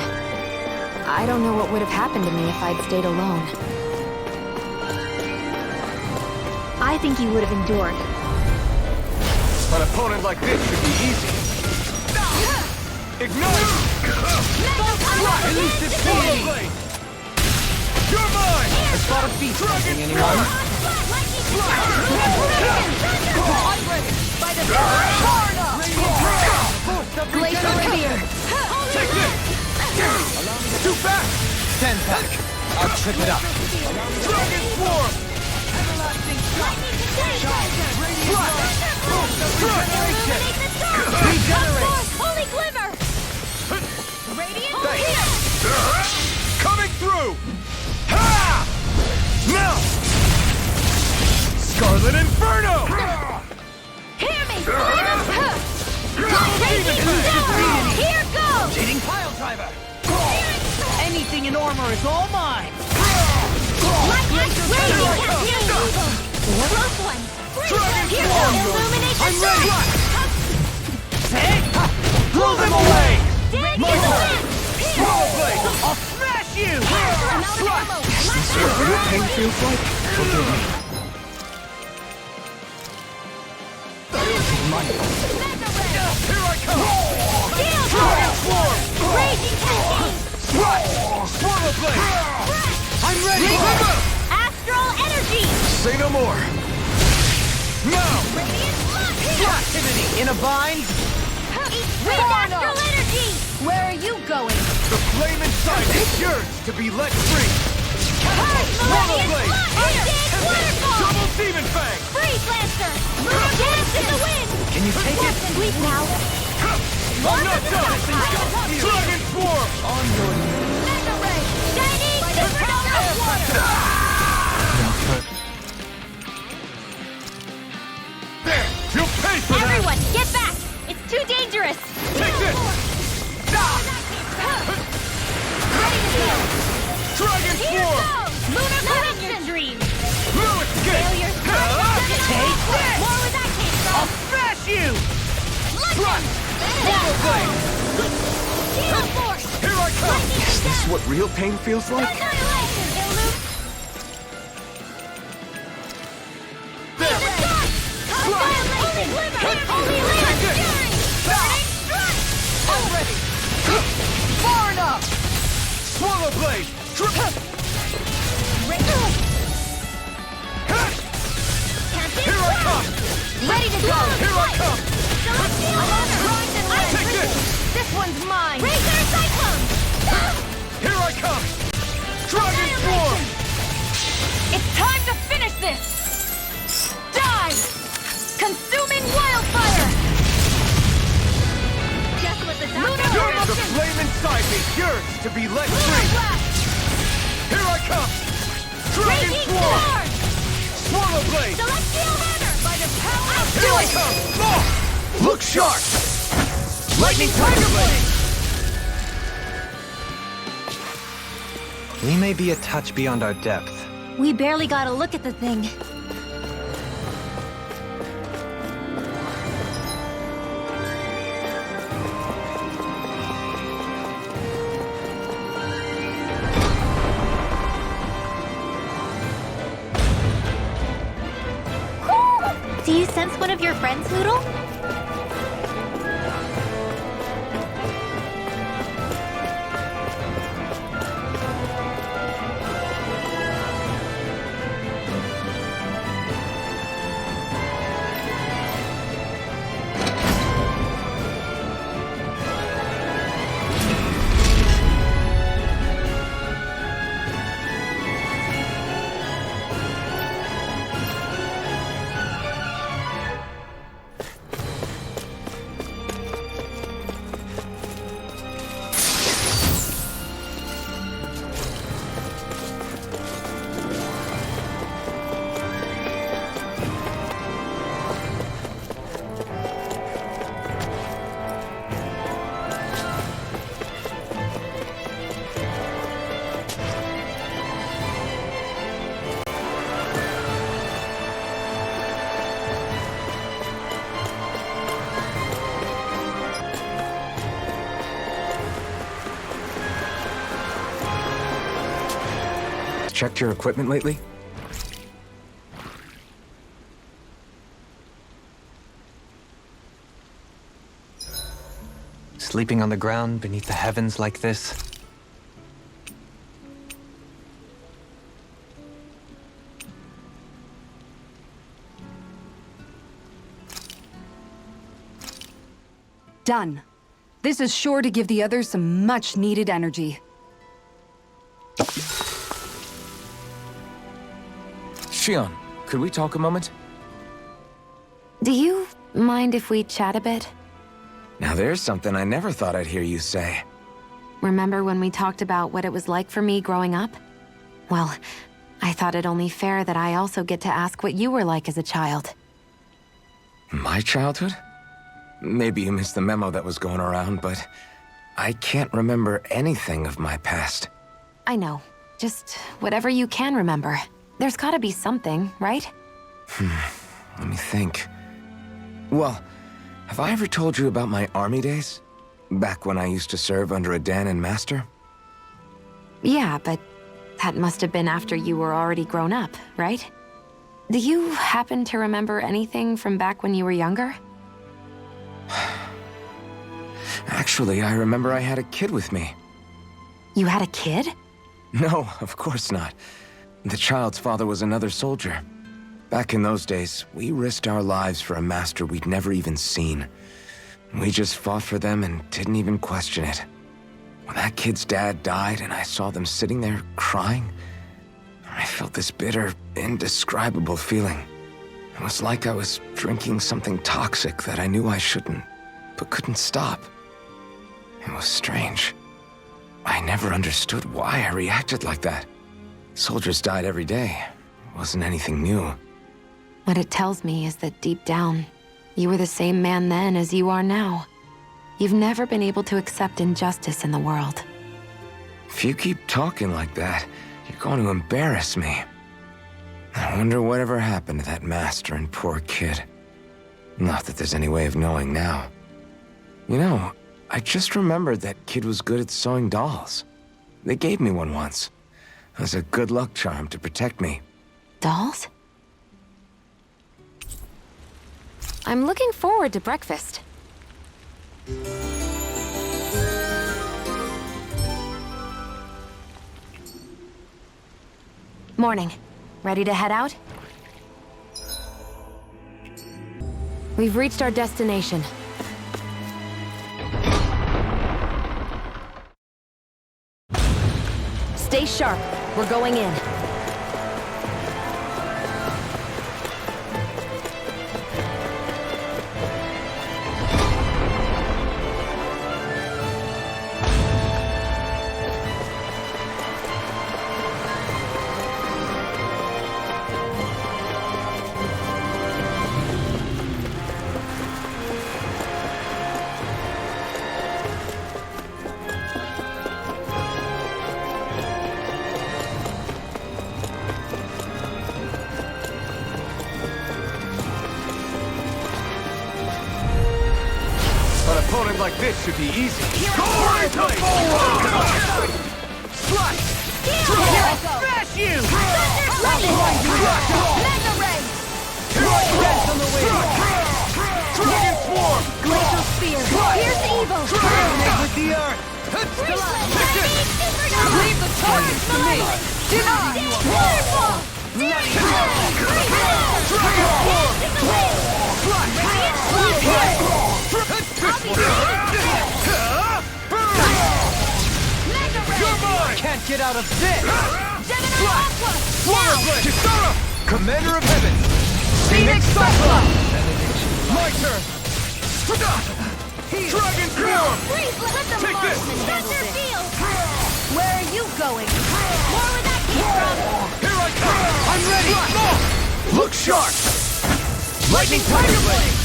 I don't know what would have happened to me if I'd stayed alone. I think you would have endured. An opponent like this should be easy. Ignite! Elusive deity! You're mine! I spot a beast hunting anyone. I'm ready! By the Glacier Rapier! Take this! Too fast! Stand back. I'll trip it up. Dragon Swarm! Regenerate! Holy Glimmer! Radiant here! Coming through! Ha! Now! Scarlet Inferno! Hear me! Here goes! Hitting pile driver! Anything in armor is all mine! Close one! Dragon Here Swarm! goes! Illuminate the I'm ready! sun! Blow them away! Stand My in the turn! wind! Swallow Blade! I'll smash you! Is this what real pain feels like? Forgive me. Here I come! Dragon Swarm! Raging Cascade! Swallow Blade! I'm ready! Astral Energy! Say no more! Now! Radiant Blood! Activity in a bind! With Astral Energy! Where are you going? The flame inside is yours to be let free! Swallow Blade! Waterfall! Double Demon Fang! Freeze Lancer! Dance in the wind! Can you take it? Sweep now! I'm not done! Dragon Swarm! On your Mega Ray! Shining Supernova Water! There! You'll pay for that! Everyone, get back! It's too dangerous! Take this! Ready to go! Dragon Here Swarm! goes! Lunar Current your dream! No escape! Failures! Take this! More where that came I'll from! smash you! Swallow Blade! Shield Force! Here I come! Is this what real pain feels like? Annihilation! Illum! There! Holy Glimmer! Holy Land! Fury! Burning Strike! Already! Far enough! Swallow Blade! Here I come! Ready to go! Here I come! Celestial Honor! Take this! This one's mine! Razor Cyclone! Here I come! Dragon Swarm! It's time to finish this! Die! Consuming Wildfire! Just what the doctor The flame inside me yearns to be let free! Here I come! Dragon Raging Swarm! Sword! Swallow Blade! Celestial Honor! By the power of Here I come! Look sharp! Lightning Tiger Blade! We may be a touch beyond our depth. We barely got a look at the thing. Do you sense one of your friends, Hoodle? Checked your equipment lately? Sleeping on the ground beneath the heavens like this. Done. This is sure to give the others some much-needed energy. Shion, could we talk a moment? Do you mind if we chat a bit? Now there's something I never thought I'd hear you say. Remember when we talked about what it was like for me growing up? Well, I thought it only fair that I also get to ask what you were like as a child. My childhood? Maybe you missed the memo that was going around, but I can't remember anything of my past. I know. Just whatever you can remember. There's gotta be something, right? Let me think. Well, have I ever told you about my army days? Back when I used to serve under a Danon master? Yeah, but that must have been after you were already grown up, right? Do you happen to remember anything from back when you were younger? Actually, I remember I had a kid with me. You had a kid? No, of course not. The child's father was another soldier. Back in those days, we risked our lives for a master we'd never even seen. We just fought for them and didn't even question it. When that kid's dad died and I saw them sitting there crying, I felt this bitter, indescribable feeling. It was like I was drinking something toxic that I knew I shouldn't, but couldn't stop. It was strange. I never understood why I reacted like that. Soldiers died every day. It wasn't anything new. What it tells me is that deep down, you were the same man then as you are now. You've never been able to accept injustice in the world. If you keep talking like that, you're going to embarrass me. I wonder whatever happened to that master and poor kid. Not that there's any way of knowing now. You know, I just remembered that kid was good at sewing dolls. They gave me one once. It was a good luck charm to protect me. Dolls? I'm looking forward to breakfast. Morning. Ready to head out? We've reached our destination. Stay sharp. We're going in. An opponent like this should be easy. Smash you! Mega Ray! Rest on the wing! Dragon Swarm! Glacial Spear! Here's evil! Resonate with the earth! Leave the targets to me! Deny! Waterfall! Can't get out of this! Now! Kisara! Commander of Heaven! Phoenix Cyclops! My turn! Dragon Swarm! Freeze! Let them Take this! That's their field! Where are you going? More where that came from! Here I come! I'm ready! Look sharp! Lightning Tiger Blade!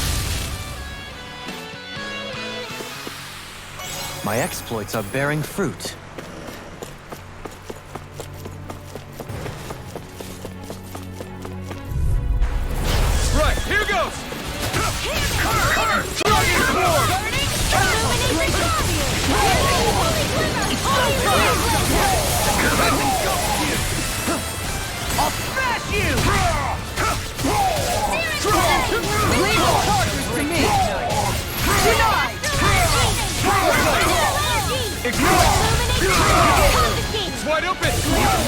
My exploits are bearing fruit. Right, here goes! Dragon Swarm! I'll smash you! Leave the targets to me! Denied! Ignore! It's wide open!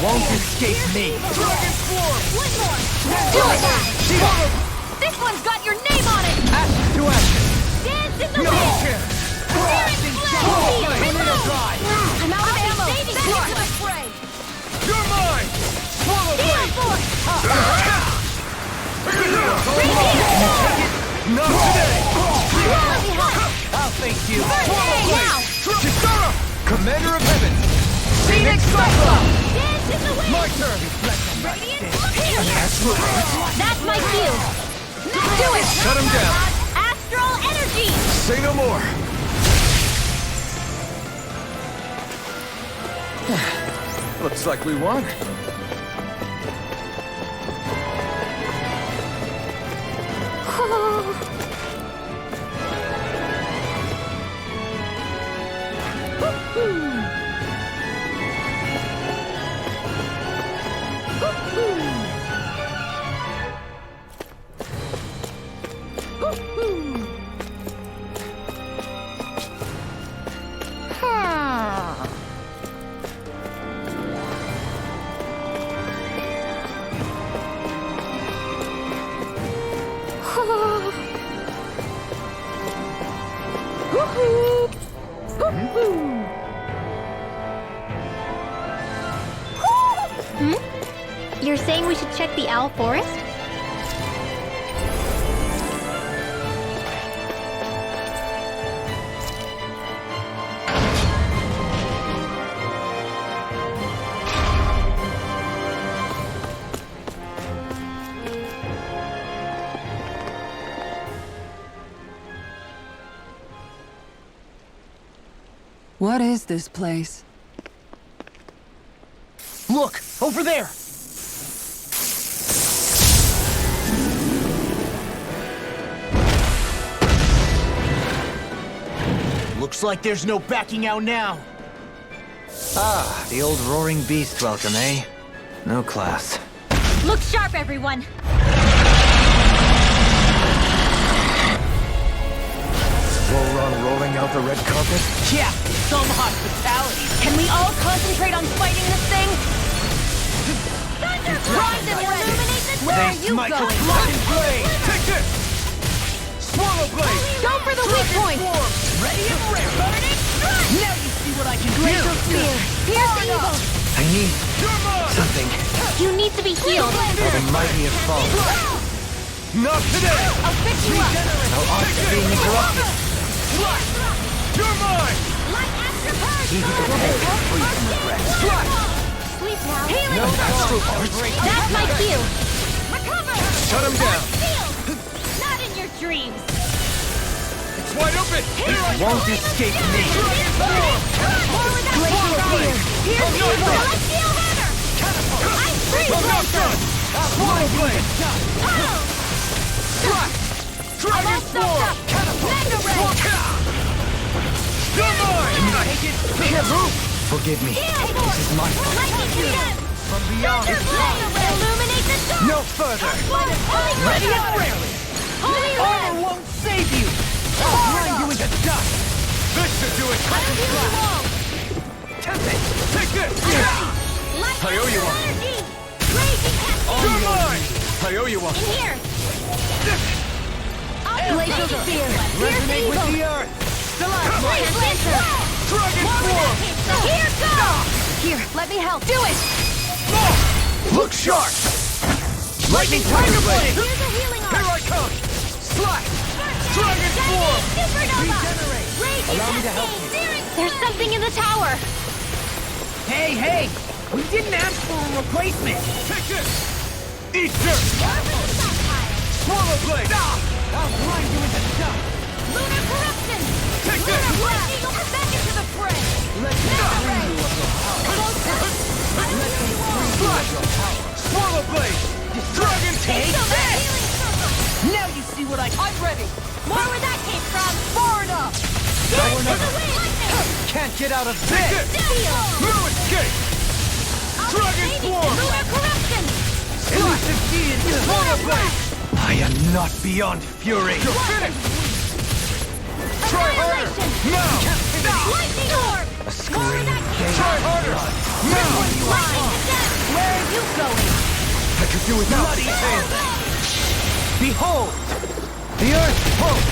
Won't escape me. Dragon Swarm! One more! Do it! This one's got your name on it! Ashes to ashes. Dance in the No wind! chance! Not today! I'll face you. Now! Kisara! Commander of Heaven! Phoenix Cyclone! Dance in the wind! My turn! Radiant That's my cue! Do it! Shut him down! Astral energy! Say no more! Looks like we won. You're saying we should check the Owl Forest? What is this place? Look, over there. Looks like there's no backing out now. Ah, the old roaring beast welcome, eh? No class. Look sharp, everyone! Volron rolling out the red carpet? Yeah, some hospitality. Can we all concentrate on fighting this thing? Rise and illuminate this! Where are you Michael going? Blood and Blade. Take this! Swallow Blade! Go for the weak point! Ready and rare. Burning strike! Now you see what I can do. Glacial spear! Pierce evil! I need something. You need to be healed. For the mighty have fallen. Not today! I'll fix you up! No art is being interrupted. You're mine! Light after purge! He who prepares free from regret. Sleep now! Healing No circle! astral art! That's my cue. Recover! Shut him down! Shield! Not in your dreams! It's wide open! It won't escape me. Glacial spear! Pierce evil! Let's deal hammer! Ice freeze lancer! Swallow Blade! Dragon Swarm! Mega ray! You're mine! Can't move. Forgive me. This is my fault. Lightning condemned! From beyond! Illuminate the dark! No further. Ready and rarely. Holy Armor Red! won't save you. I'll grind you into dust. This should do it! I'll heal you all! Take this! Light I owe you one. energy! Raging cascade! You're mine! I owe you one! In here! Glacial spear! Pierce Resonate with evil! the earth. Freeze lancer! Dragon Swarm! Here goes! Here, let me help. Do it! Look sharp! Lightning Tiger Blade! Here's a healing Here arc! I come! Slash! Dragon Swarm! Supernova! Regenerate. Raging Allow me to help cascade! There's something in the tower. Hey! We didn't ask for a replacement. Take this! Easter! Swallow Blade! I'll grind you into dust. Lunar corruption! Take this! Lunar Black Eagle back into the fray! Let me free you of your power. Slash! Swallow Blade! Dragon Take Feel that this. healing circle! Now you see what I'm ready. More where that came from! Far enough. Dance to the wind! Lightning! Can't get out of Take this. this! Steel! No escape! Dragon Swarm! Lunar corruption! Elusive Gein. Swallow Blade! I am not beyond fury. You're finished! Try harder! Annihilation! Now! Lightning orb! A More where scream. that came Try harder! Now! Lightning condemned! Where are you going? I could do without Bloody these hand. Behold, the earth pulse.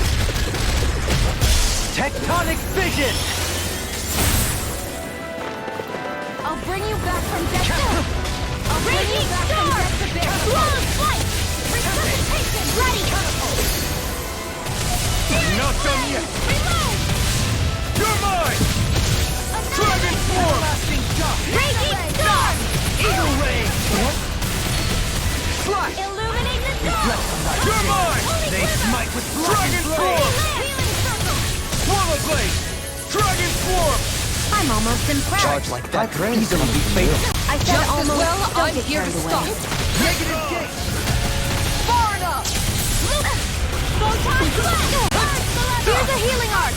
Tectonic vision. I'll bring you back from death to... I'll bring you back from death to bear. Flawless flight! Resuscitation! Ready! Dragon Form! Swallow Blade! Dragon Form! I'm almost impressed. Charge like that could easily be fatal. I said Just as almost. well, Don't I'm get here to carried stop. away. Negative gate! Far enough! Photon blast! Here's a healing arc.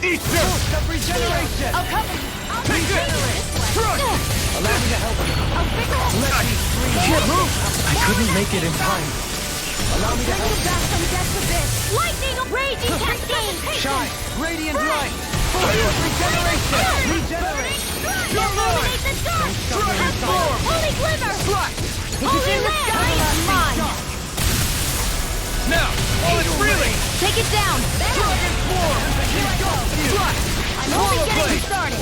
Eat this! Regeneration! I'll cover you. I'll Take take it! this way. Thrust! Allow me to help you. I'll fix it. Can't move! I couldn't make it in time. Allow me to help you. Back from death abyss. Lightning raging cascade. Shine! Radiant light! Regeneration! Regenerate! Illuminate the dark. Dragon Form! Holy glimmer. Holy land. Sky is mine. Now! All it's reeling! Take it down. Dragon Form! I'm only getting started.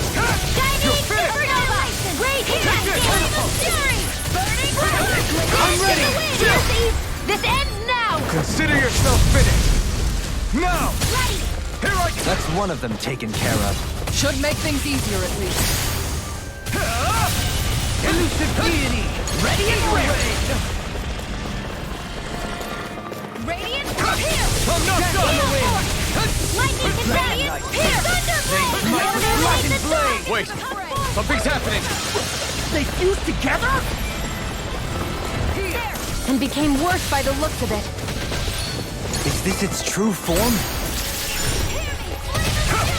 Shining supernova. Raging cascade. Fury. Burning blast. I'm ready. This ends now. Consider yourself finished! Now! Ready. Here I come! That's one of them taken care of. Should make things easier at least. Elusive deity! Ready and ready! Radiant here. I'm not done! Lightning and radiant here. Thunderblade. The dark. Wait! Something's happening! They fused together? And became worse by the looks of it. Is this its true form?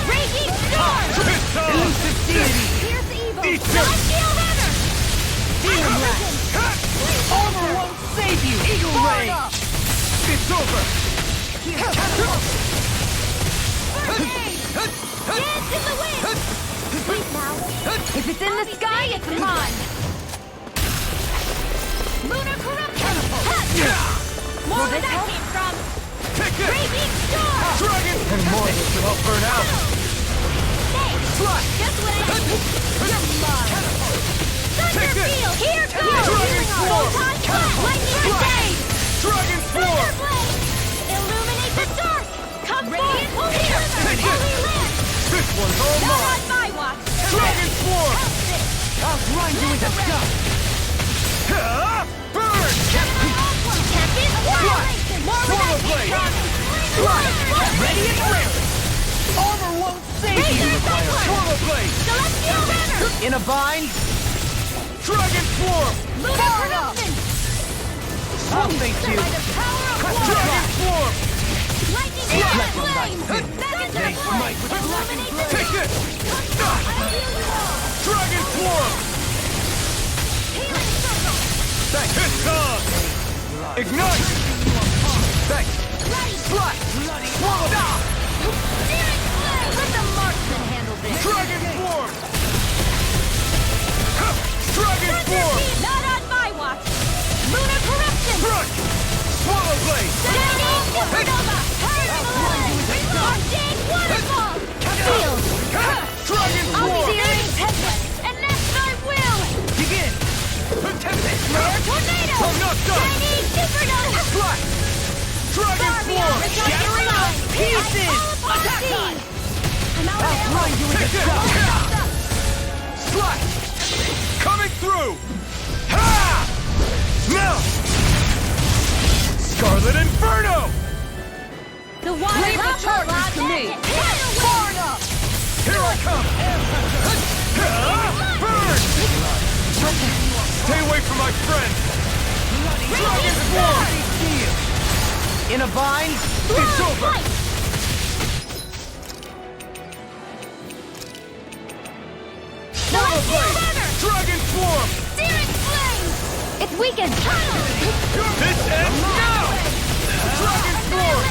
Raging storm. It's on! Pierce evil. Eat this. Dark steel hammer. Demon blast! Armor won't save you! Eagle ray! It's over! Dance in the wind. Sleep now. If it's in the sky, it's mine. Lunar corruption. More where that came from. Take it! Raging storm. Dragon! And more of this will help burn out! Hey, just what I need. You're mine. Take Thunder this. field. Here goes. Dragon form. Photon blast. Lightning brigade. Dragon Form! Thunderblade. Illuminate the dark. Come forth. Holy river. Take it. Holy land. This one's all Not mine! on my watch. Dragon Form! I'll grind you into dust. Burn! Champion annihilation. More Swallow with Blade. that Ready and ready! Armor won't save you! Razor cycler. Swallow Blade! Celestial hammer. In a bind? Dragon Form! Lunar corruption. Oh, thank you! By the power of war. Dragon Form! Lightning flame. Back into the flame. Illuminate the Take dark. it! I'll heal you all. Dragon Form! Healing circle. It's on! Ignite! Thanks! Ready. Swallow! Spirit flame. Let the marksman handle this. Dragon Form! Dragon Form! Not on my watch. Lunar corruption. Crush! Swallow Blade! Shining supernova. Arcane waterfall. Field. Dragon I'll Form! searing tempest. And that's my will. Begin! Tempest! Flare tornado. I'm not done! Shining supernova. Flash! Dragon Form! Shattering all pieces. Attack time. I'll grind you Take it! Slash! Coming through! Ha! Now! Scarlet Inferno! The water Leave the charges to me. Far enough. Here I come! Burn! Stay away from my friend! Dragon Form! In a bind? It's over! Swallow Blade! Dragon Form! Searing flame. It's weakened. This ends now! Dragon Form!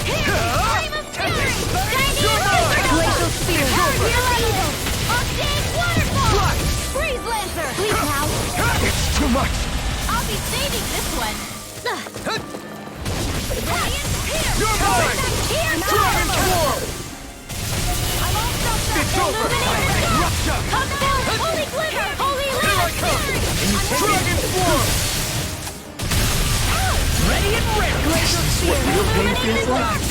Flame of fury. You're mine! Glacial spear. Evil. Arcane waterfall. Flash! Freeze lancer. Please now. It's too much! I'll be saving this one. Radiant here. You're mine! Here Dragon goes. Form! I'm all stuffed up. It's over! Illuminate the dark. Rupture! Come down. Holy glimmer. Holy Here I land. come! Fury. Dragon Form! Ready and ready! Glacial spear. Illuminate the dark.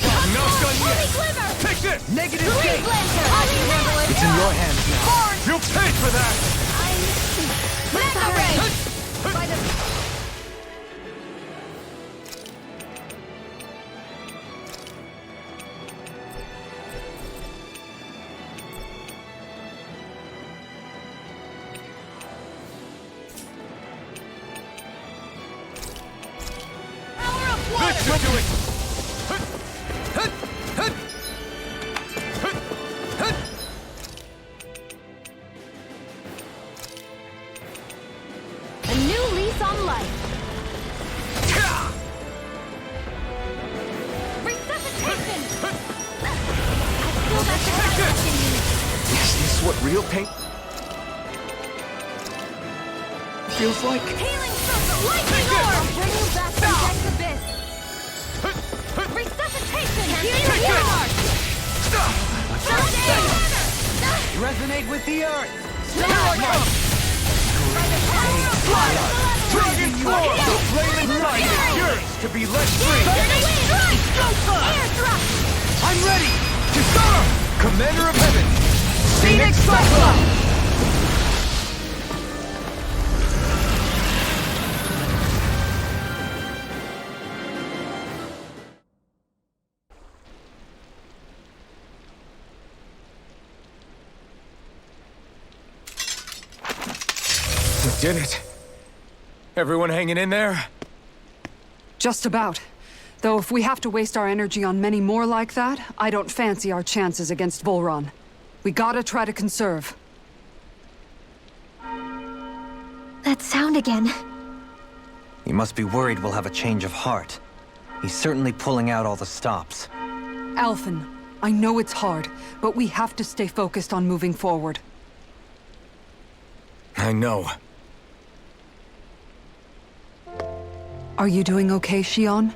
I'm not done Holy yet! glimmer. Take this! Negative Freeze gate! lancer. Holy land. It's in your hands now. You'll pay for that! Manta ray. By should do it! A new lease on life. Resuscitation! I still got the fight left in me. Is this what real pain feels like? Healing circle! Lightning orb! I'll bring you back from Death's abyss. Resuscitation! Here you are! Resonate with the earth! By the power of blood! Dragon Claw! The flaming light is yours to be let free! Air thrust! I'm ready! Kisara! Commander of Heaven! Phoenix Cyclops! We did it! Everyone hanging in there? Just about. Though if we have to waste our energy on many more like that, I don't fancy our chances against Volron. We gotta try to conserve. That sound again. You must be worried we'll have a change of heart. He's certainly pulling out all the stops. Alphen, I know it's hard, but we have to stay focused on moving forward. I know. Are you doing okay, Shion?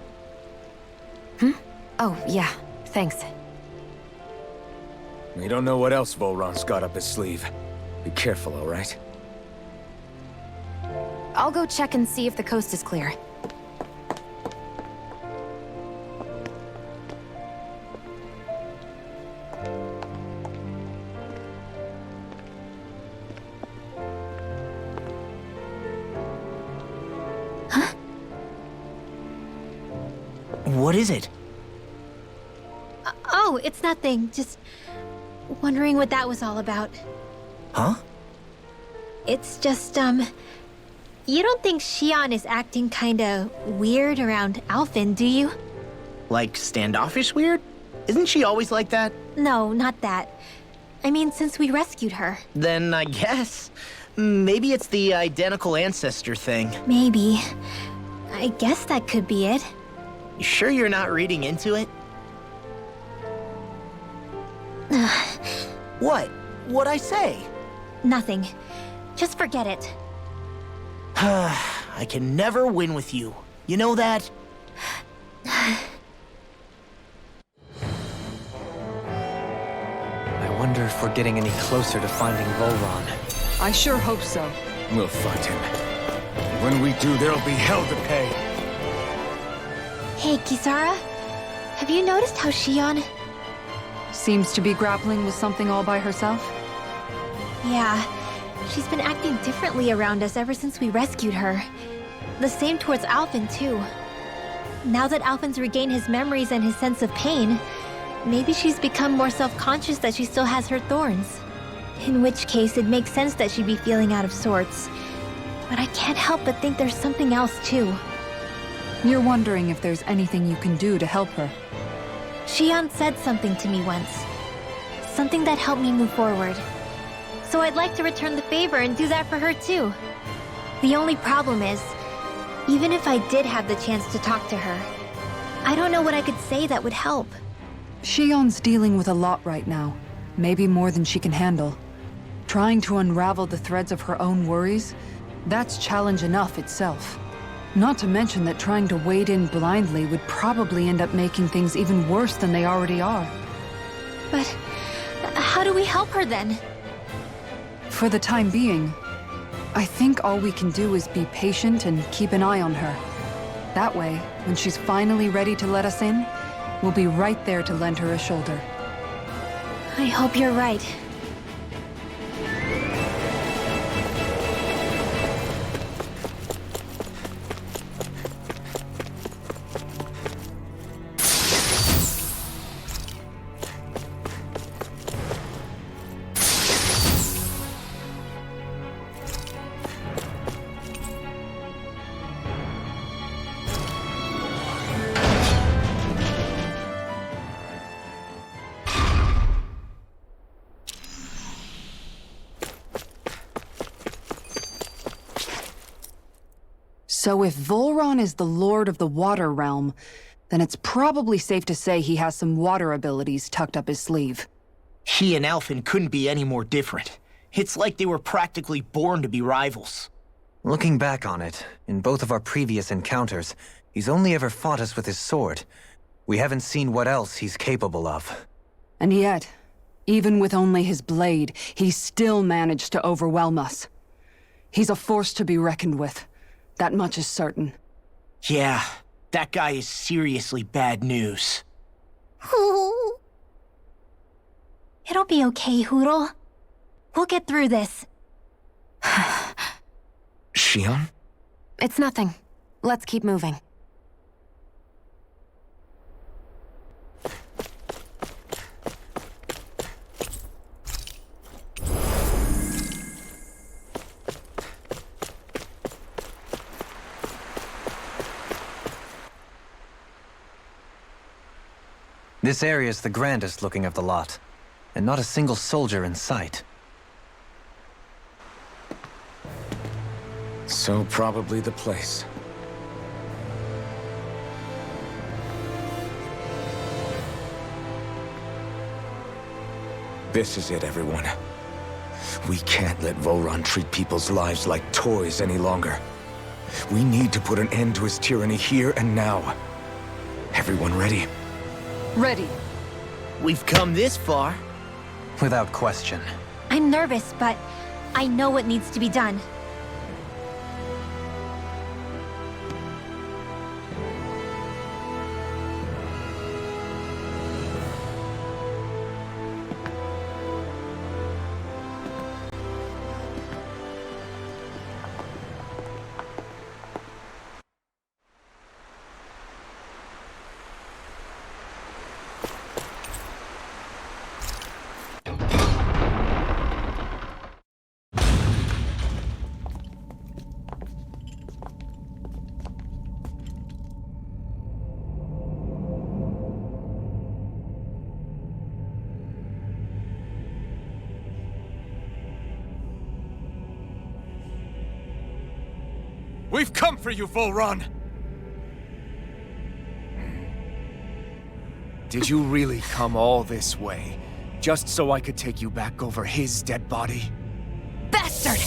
Oh, yeah. Thanks. We don't know what else Volron's got up his sleeve. Be careful, all right? I'll go check and see if the coast is clear. What is it? Oh, it's nothing. Just wondering what that was all about. Huh? It's just, you don't think Shion is acting kinda weird around Alphen, do you? Like standoffish weird? Isn't she always like that? No, not that. I mean, since we rescued her. Then I guess. Maybe it's the identical ancestor thing. Maybe. I guess that could be it. You sure you're not reading into it? What? What'd I say? Nothing. Just forget it. I can never win with you. You know that? I wonder if we're getting any closer to finding Volron. I sure hope so. We'll find him. And when we do, there'll be hell to pay. Hey, Kisara. Have you noticed how Shion... Seems to be grappling with something all by herself? Yeah. She's been acting differently around us ever since we rescued her. The same towards Alphen, too. Now that Alphen's regained his memories and his sense of pain, maybe she's become more self-conscious that she still has her thorns. In which case, it makes sense that she'd be feeling out of sorts. But I can't help but think there's something else, too. You're wondering if there's anything you can do to help her. Shion said something to me once. Something that helped me move forward. So I'd like to return the favor and do that for her too. The only problem is, even if I did have the chance to talk to her, I don't know what I could say that would help. Shion's dealing with a lot right now. Maybe more than she can handle. Trying to unravel the threads of her own worries, that's challenge enough itself. Not to mention that trying to wade in blindly would probably end up making things even worse than they already are. But how do we help her then? For the time being, I think all we can do is be patient and keep an eye on her. That way, when she's finally ready to let us in, we'll be right there to lend her a shoulder. I hope you're right. So if Volron is the Lord of the Water Realm, then it's probably safe to say he has some water abilities tucked up his sleeve. He and Alphen couldn't be any more different. It's like they were practically born to be rivals. Looking back on it, in both of our previous encounters, he's only ever fought us with his sword. We haven't seen what else he's capable of. And yet, even with only his blade, he still managed to overwhelm us. He's a force to be reckoned with. That much is certain. Yeah, that guy is seriously bad news. It'll be okay, Hootle. We'll get through this. Shion? It's nothing. Let's keep moving. This area's the grandest looking of the lot, and not a single soldier in sight. So probably the place. This is it, everyone. We can't let Volron treat people's lives like toys any longer. We need to put an end to his tyranny here and now. Everyone ready? Ready. We've come this far. Without question. I'm nervous, but I know what needs to be done. We've come for you, Volron! Did you really come all this way, just so I could take you back over his dead body? Bastard!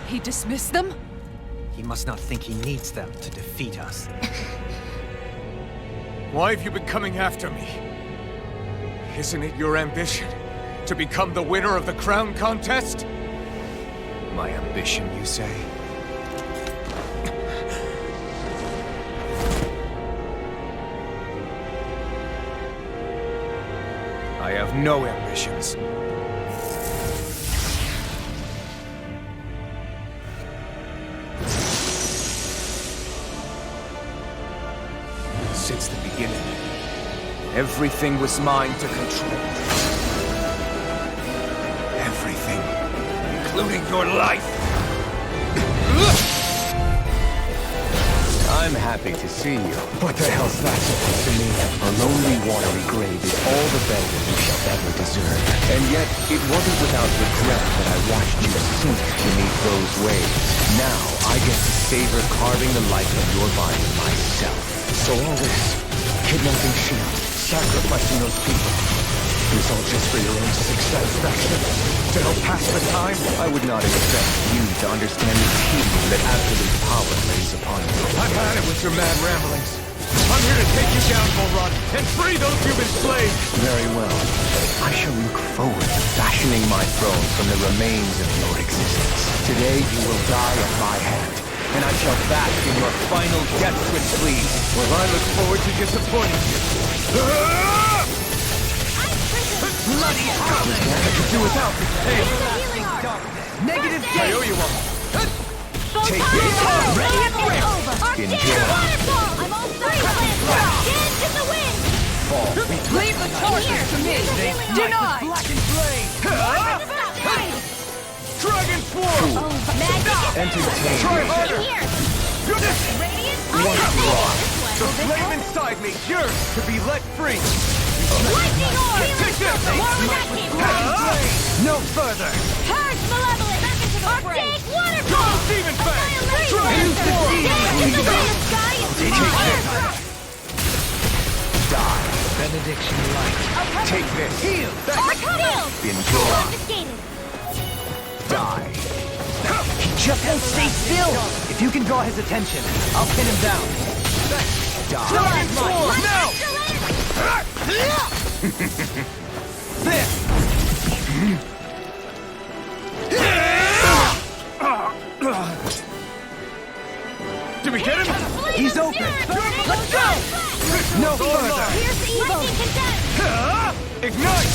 He dismissed them? He must not think he needs them to defeat us. Why have you been coming after me? Isn't it your ambition to become the winner of the crown contest? My ambition, you say? I have no ambitions. Since the beginning, everything was mine to control. Everything, including your life. I'm happy to see you. What the hell's that supposed to mean? A lonely, watery grave is all the better you shall ever deserve. And yet, it wasn't without regret that I watched you sink beneath those waves. Now, I get to savor carving the life of your body myself. So all this, kidnapping Shion, sacrificing those people, it was all just for your own sick satisfaction? To help pass the time? I would not expect you to understand the tedium that absolute power lays upon you. I've had it with your mad ramblings. I'm here to take you down, Volron, and free those you've enslaved! Very well. I shall look forward to fashioning my throne from the remains of your existence. Today you will die at my hand, and I shall bask in your final death twin sleep. Well, I look forward to disappointing you. Bloody hell! I could do without this pain. Negative I owe you one. Take this. Enjoy. Waterfall! I'm all three! Dance in the wind! Fall. Leave the torches to me! Denied! Dragon Form! Magic! Entertain. Try harder! Here! Goodness! Radiant! One rock. The flame inside me yearns to be let free! Lightning orb! Take this! More where that came from! No further! Purge malevolence! Back into the Arctic waterfall! Demon Fang! Try! Dance in the wind! The sky is fire! Die! Benediction light! Take this! Heal! Arc field! Enjoy! Confiscated! Die! He just won't stay still! If you can draw his attention, I'll pin him down. Die! Dragon Sword! Now! Did we get him? He's open! Let's go! No further! Here's the evil! Lightning condemned! Ignite!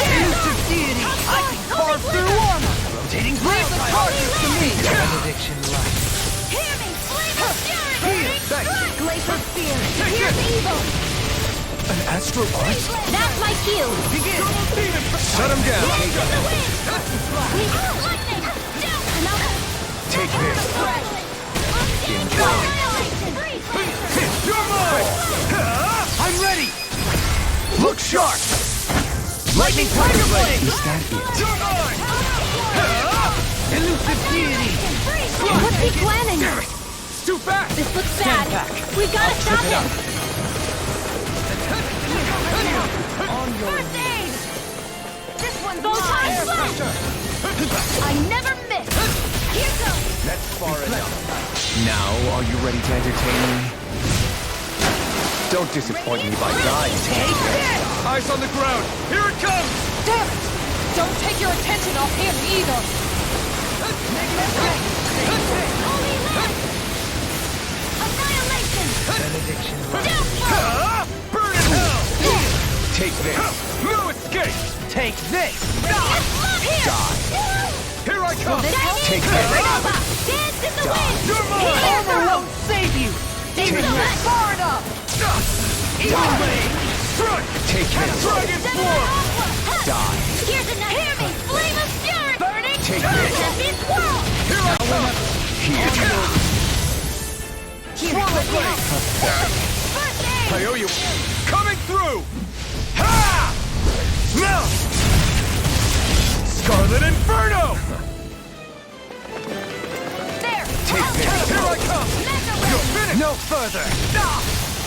Elusive deity! I can carve through armor! Rotating blade charges to me! Benediction light. Hear me! Flame of fury! Heal! Thanks! Glacial spear! Take Here's this! evil! An astral art? That's my cue! Begin! Shut him down! Dance in the wind! Lightning! Take this! Enjoy! You're mine! I'm ready! Look sharp! Lightning Tiger Blade! Is that it? You're mine! Elusive deity! What's he planning? It's too fast! This looks bad. We've got to stop him. First aid! This one's mine! I never miss! Here goes! That's far enough. Now, are you ready to entertain me? Don't disappoint me by dying. Take this! Eyes on the ground! Here it comes! Damn it! Don't take your attention off him either! Holy light! Annihilation! Benediction Death! Burn in hell! Take this! No escape! Take this! Die! Here I come! Take this! Dance in the wind! You're mine! Armor won't save you! Take Even this! far enough! Evil blade! Strike! Take this! Dragon form! Die! Here's a knife! Hear me! Flame of fury! Burning! Take this! Champion swirl! Here I come! Here! Swallow blade! First aid! I owe you. Coming through! Ha! Now! Scarlet Inferno! There! Take this! Here I come! You're finished! No further!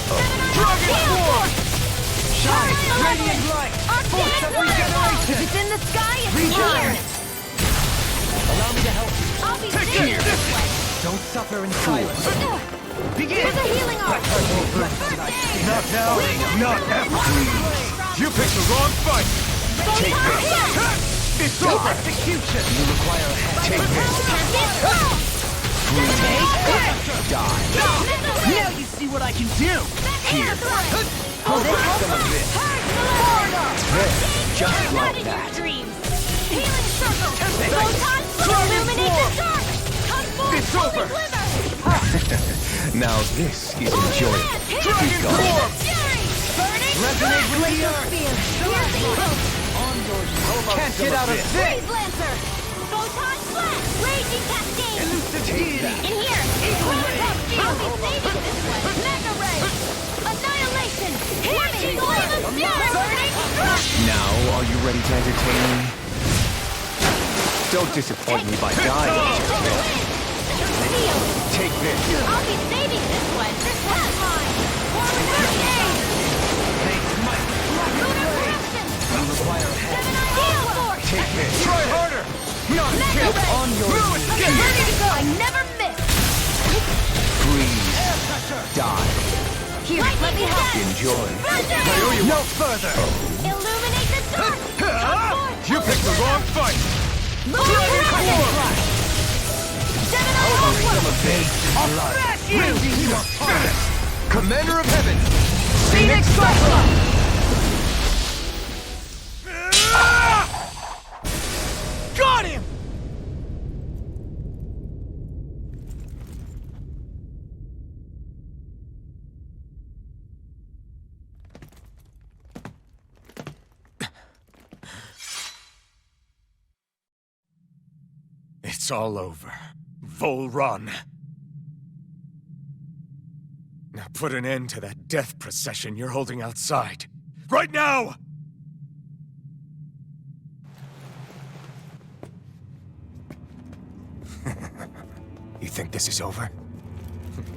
Dragon Form! Shine! Radiant light! Force of regeneration! If it's in the sky, it's Return. here! Allow me to help you. I'll be Take safe here. this way! Don't suffer in silence. Begin! Here's a healing arm! First aid! Not now, not ever! You picked the wrong fight! Take this! It's over! Execution! You require a hand. Take this! Champion swirl! Die! Now you see what I can do! Here! Hold some of this. Just like that. Dreams. Healing circle! Photon illuminate the dark! Come forth, It's holy over. glimmer! Now this is enjoyable. Dragon Form! Fury! Burning Resonate with the earth. spear! Here's the evil! Can't get out of this! Freeze Lancer! Photon blast! Raging cascade! Elusive deity! In here! Photon shield! I'll be saving this one! Mega ray! Annihilation! Hear me! Flame of fury! Burning struck! Now, are you ready to entertain me? Don't disappoint me by dying. Dance in the wind! Seal! Take this. I'll be saving this one! This one's mine! Forward aid! Lunar corruption! Steel force! Take this. Try harder. Not a Mega chance. ray! On your Get ready to go! I never miss! Freeze. Die. Here, let me help! Enjoy. I owe you no further. Illuminate the dark! Come forth! You picked the wrong fight. Lunar corruption! Gemini Aqua! I'll smash you. Commander of Heaven. Phoenix Cyclone! Got him. It's all over. Volron. Now put an end to that death procession you're holding outside. Right now! You think this is over?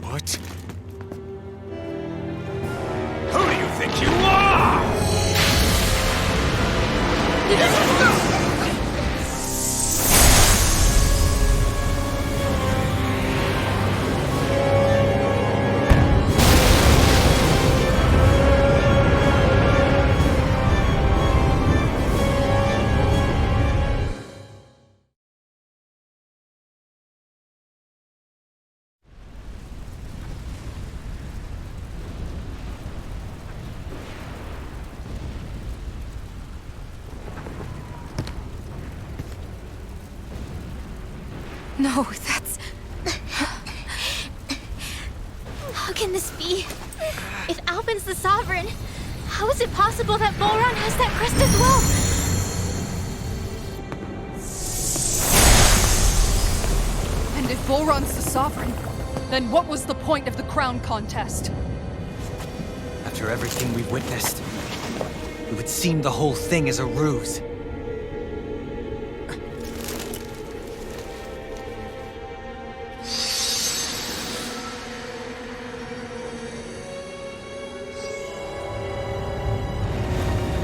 What? Who do you think you are? No, that's... How can this be? If Alpin's the Sovereign, how is it possible that Volron has that crest as well? And if Volron's the Sovereign, then what was the point of the crown contest? After everything we've witnessed, it would seem the whole thing is a ruse.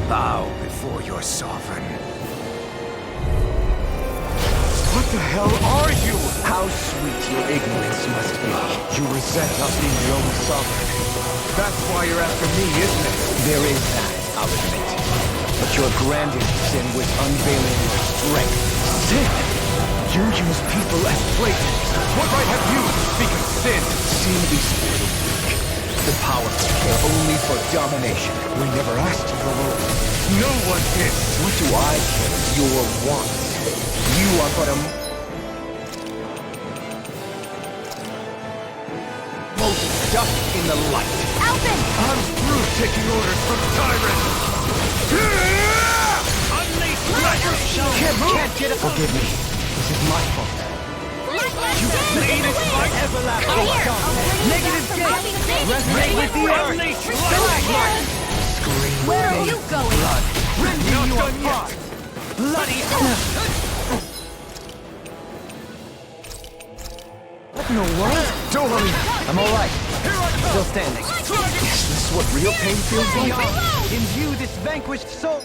Bow before your sovereign. What the hell are you? How sweet your ignorance must be. You resent us being the only sovereign. That's why you're after me, isn't it? There is that, I'll admit. But your grandest sin was unveiling your strength. Sin? You use people as playthings. What right have you to speak of sin? Sin before the weak. The powerful care only for domination. We never asked you for rule. No one did. What do I care? Your wants. You are but a... molten dust in the light. Alpin! I'm through taking orders from tyrants! Unleash lightning! Can't get up. Forgive me. This is my fault. You made it my everlasting Negative gate! Resonate with the earth! Unleash lightning! Scream. Where are you going? Blood. Not done yet! Bloody... What in the world? Don't worry! I'm all right. Here I come! Still standing. Is this what real pain feels like? Imbue this vanquished soul.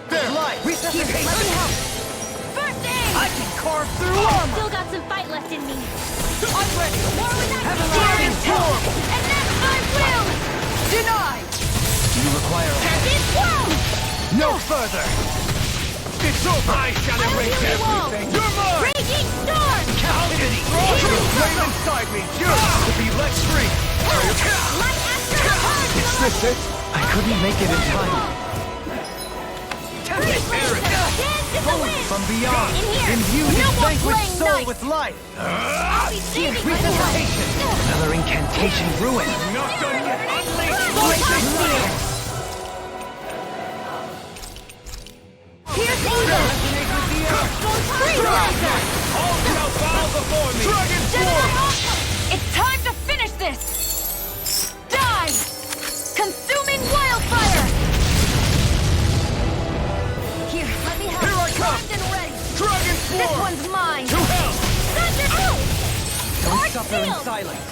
There! Resuscitation. First aid! I can carve through I've armor. still got some fight left in me. I'm ready. More with that Heavenly form! And that's my will! Denied! Do you require a... This will! No further. It's over! I shall I'll erase heal you all. everything! You're mine! Raging storm! Captivity. Healing Flame circle! inside me! Yours to be let free! Light after the Is this it? I couldn't make it in time. Dance in the wind! From beyond. In here! Imbue No this more vanquished playing soul nice! with life. I'll be saving my Resuscitation. Another incantation ruined. Not done yet! Unleash Blazing lightning! steel! Here's evil! Freeze laser! All shall bow before me! Dragon form! It's time to finish this! Die! Consuming wildfire! Here, let me help. Here I come! Primed and ready. Dragon This form! one's mine. To hell! Thunder! Ow! Don't Sword suffer in shield! silence.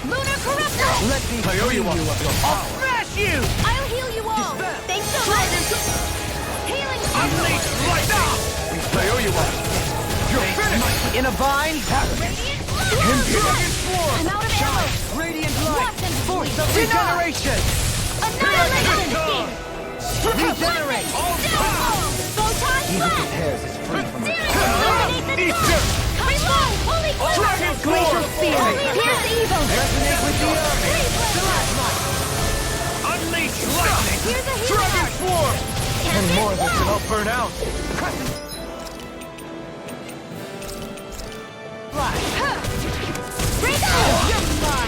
Lunar corruptor! Let me I owe you one. of your power. Smash you! I'll heal you all. Dispel. Thanks so much. Healing Unleash lightning! I owe you one. You're finished! In a vine. Radiant blood! Dragon form! I'm out of ammo. Radiant light. Watch and Force of bleed. regeneration. Annihilation! Regenerate. Photon He who blast! prepares is free from it. Illuminate the Eat dark! dirt! Reload! Holy Dragon Glacial form! Spear! Pierce evil! Resonate with the earth. Unleash lightning! Here's a healer! Dragon form! And more that can all burn out. Break out!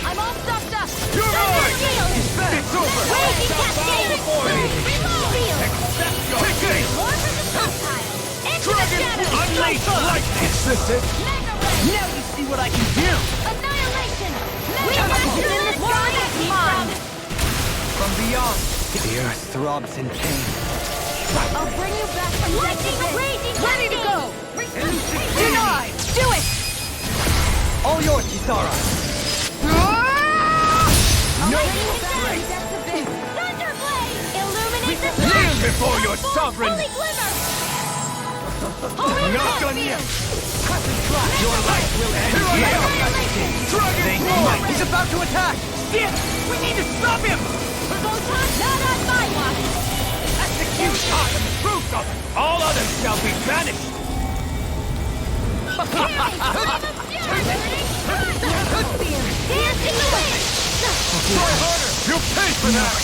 I'm all stocked up! You're mine! Shield! It's over! Raging cascade! Shield! Take aim! More from the stockpile! Into the Dragon shadows! Unleash lightning! Is this it? Mega Now you see what I can do! Annihilation! We got you in this warrior's mind! From beyond, the earth throbs in pain. I'll bring you back from lightning raging. Ready to go! Deny! Do it! All yours, Kisara! No strength! Thunderblade! Illuminate the sky! Kneel before your sovereign! Holy glimmer! Holy Not done yet! Your life will end here! Dragon He's about to attack! Shit! We need to stop him! Photon, not on my watch! Execute time! Proof of it! All others shall be banished! Dance in the wind! Try harder! You pay for that!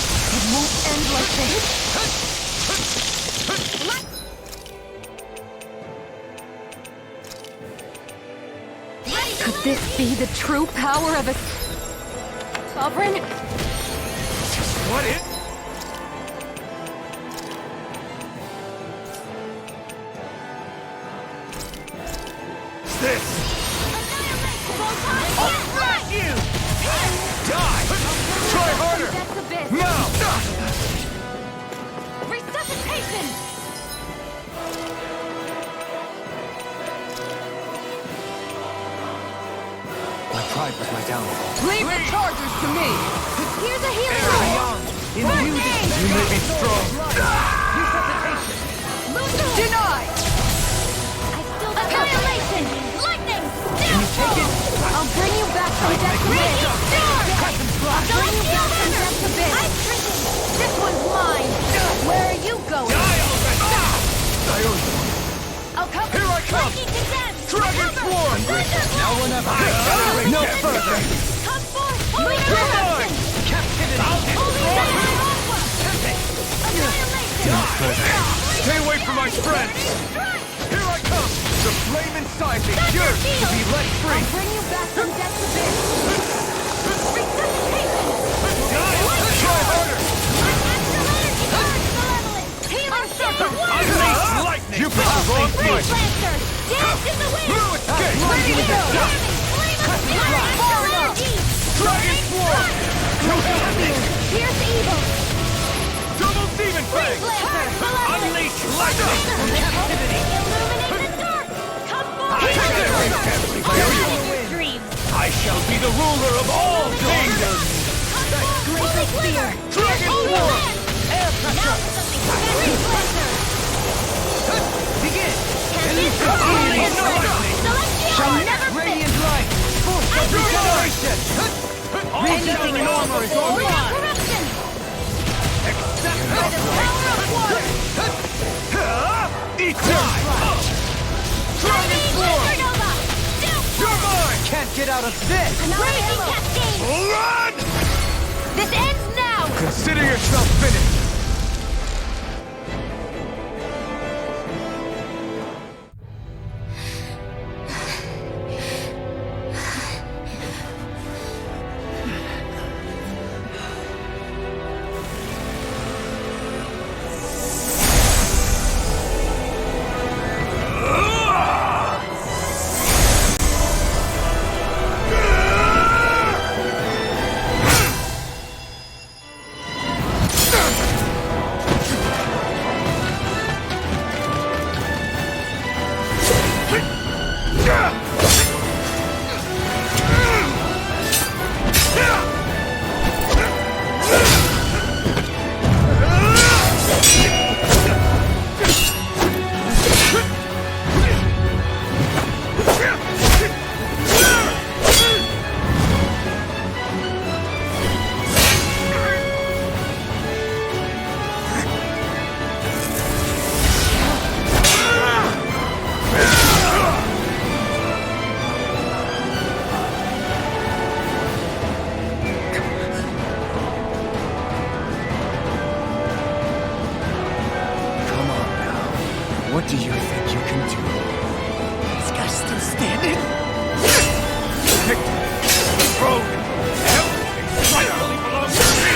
Move endlessly! Could this be the true power of a sovereign? What is? This! I'll crush you! Die! Try harder! That's a bit. Now! Resuscitation! My pride was my downfall. Leave the chargers to me! Here's a healing roll! You may be strong. Deny! Annihilation! Lightning! Can you take it? I'll bring you back from death to Raging Storm! Celestial Runner! Ice Prison! This one's mine! Where are you going? I'll cover Here I come! Lightning Condemned! Dragon Cover! Swarm! Thunderbolt! Now we're never... No further! Come forth! Holy Resurrection! Holy Resurrection! Annihilation! Stay away from my friends! Here I come! The flame inside me yearns to be let free! I'll bring you back from death to bid! Resuscitation! Try harder! Healing Circle! Unleash lightning! You picked the wrong Freeze place! Lancer! Dance in the wind! Blue escape! Ready to go! Flame of Fury! Dragon Swarm! To help me! Pierce evil! Double demon Freeze fang! Lancer! Unleash lightning! Illuminate the dark! Come forth! Your dreams! I shall be the ruler of all kingdoms! Holy Glimmer! Dragon Swarm! Air pressure! Freeze Lancer! Begin! Unleash lightning! Celestial! Shall never Radiant light! Force of regeneration! Anything in armor is all mine! Corruption! By the power of water! Eat die! Dragon Swarm! Supernova! You're mine! Can't get out of this! Raging Cascade! Run! This ends now! Consider yourself finished! What do you think you can do? This guy's still standing? Victory! Throne! Everything rightfully belongs to me!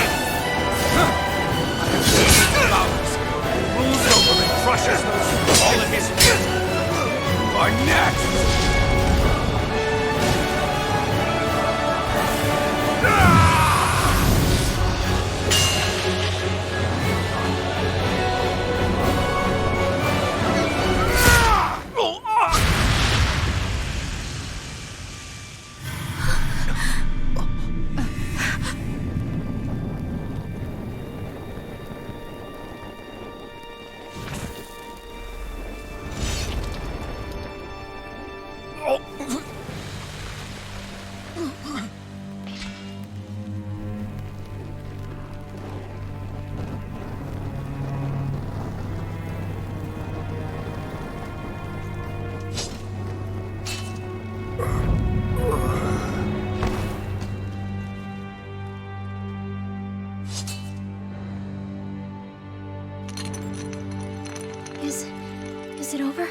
Powers! Rules over and crushes those who fall at his feet! Are next! Is it over?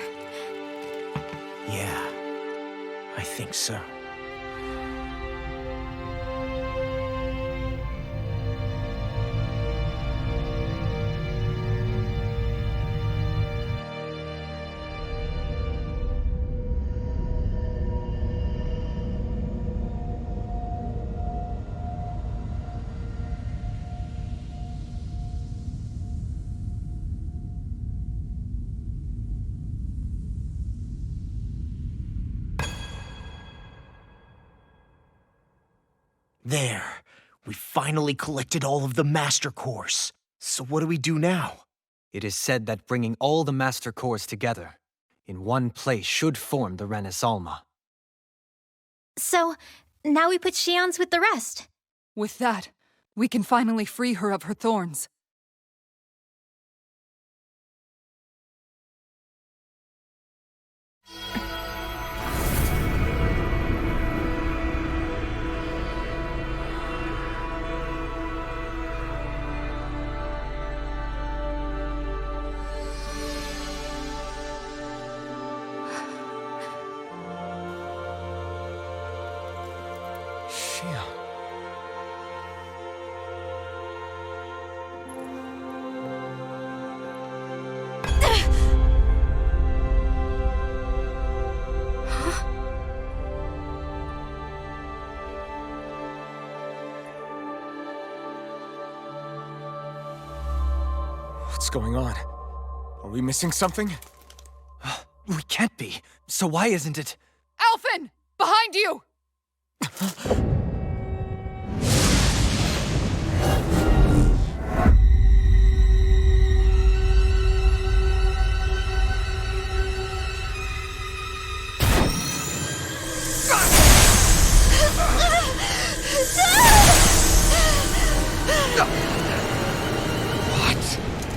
Yeah, I think so. There. We finally collected all of the Master Cores. So what do we do now? It is said that bringing all the Master Cores together in one place should form the Renis Alma. So, now we put Shion's with the rest. With that, we can finally free her of her thorns. Shion. What's going on? Are we missing something? We can't be. So why isn't it? Alphen! Behind you!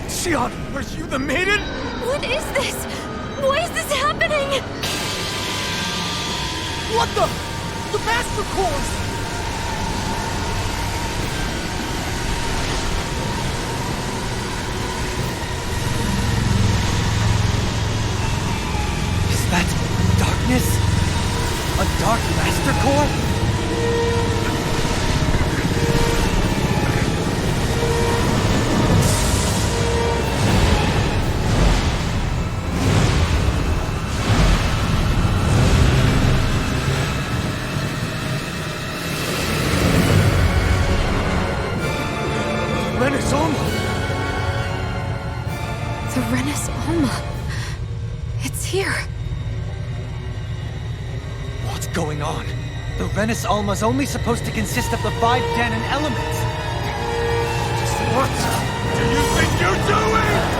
Shion, are you the maiden? What is this? Why is this happening? What the? The Master Cores! Is that darkness? A Dark Master Core? Renis Alma! The Renis Alma. It's here. What's going on? The Renis Alma's only supposed to consist of the 5 Danon elements. What do you think you're doing?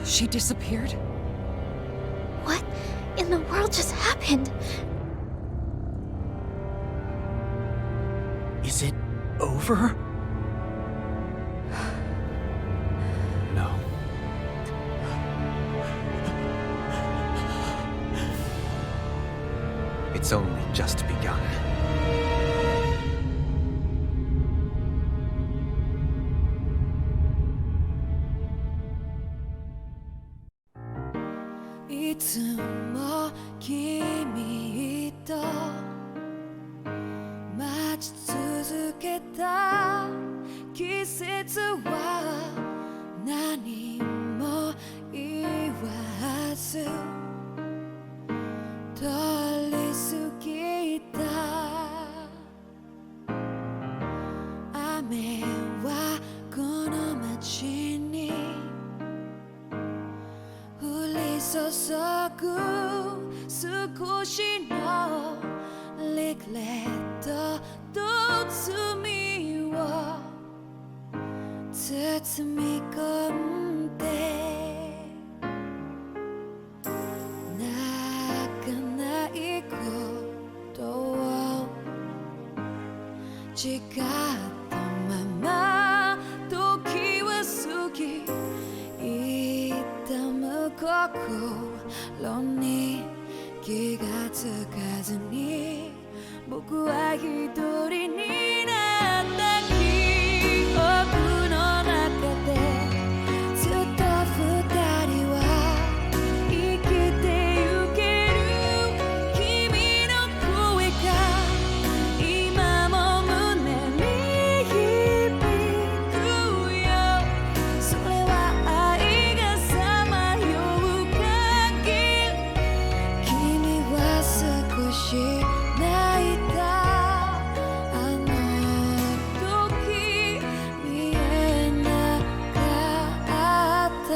She disappeared? What in the world just happened? Is it over? No. It's only just begun. 雨はこの街に降り注ぐ少しのリグレットと罪を包み込んで泣かないことを誓ったまま時は過ぎ痛む心に気がつかずに僕は一人になった記憶の中でずっと二人は生きてゆける君の声が今も胸に響くよそれは愛がさまよう限り君は少し泣いたあの時見えなかった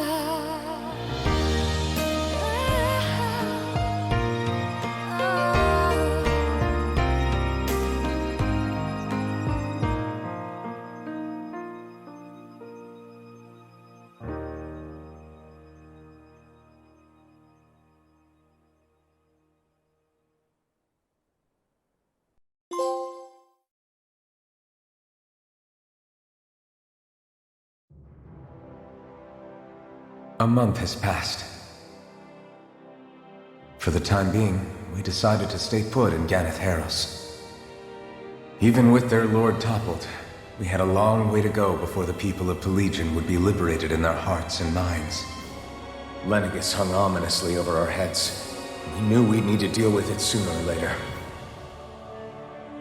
A month has passed. For the time being, we decided to stay put in Ganeth Harros. Even with their lord toppled, we had a long way to go before the people of Pelegion would be liberated in their hearts and minds. Lenegis hung ominously over our heads. We knew we'd need to deal with it sooner or later.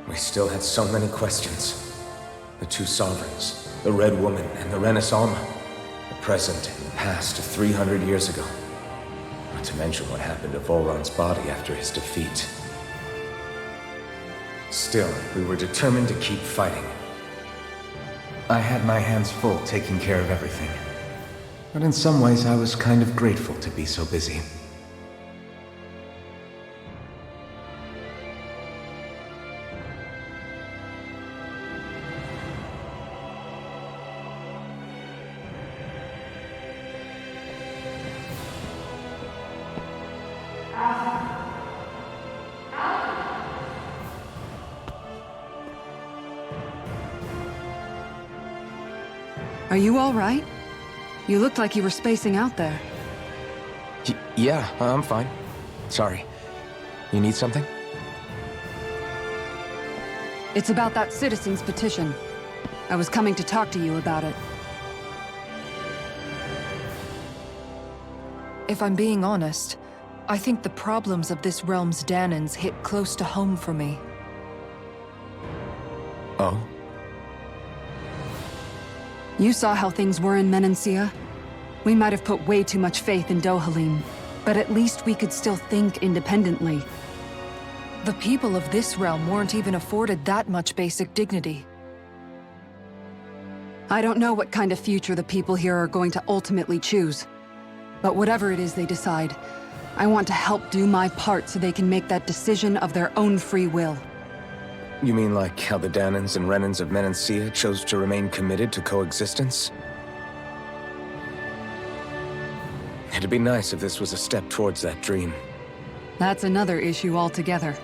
We still had so many questions. The two sovereigns, the Red Woman and the Renis Alma. The present and the past of 300 years ago. Not to mention what happened to Volron's body after his defeat. Still, we were determined to keep fighting. I had my hands full taking care of everything. But in some ways, I was kind of grateful to be so busy. Are you all right? You looked like you were spacing out there. Yeah, I'm fine. Sorry. You need something? It's about that citizen's petition. I was coming to talk to you about it. If I'm being honest, I think the problems of this realm's Danans hit close to home for me. Oh? You saw how things were in Menancia. We might have put way too much faith in Dohalim, but at least we could still think independently. The people of this realm weren't even afforded that much basic dignity. I don't know what kind of future the people here are going to ultimately choose. But whatever it is they decide, I want to help do my part so they can make that decision of their own free will. You mean like how the Danans and Renans of Menancia chose to remain committed to coexistence? It'd be nice if this was a step towards that dream. That's another issue altogether.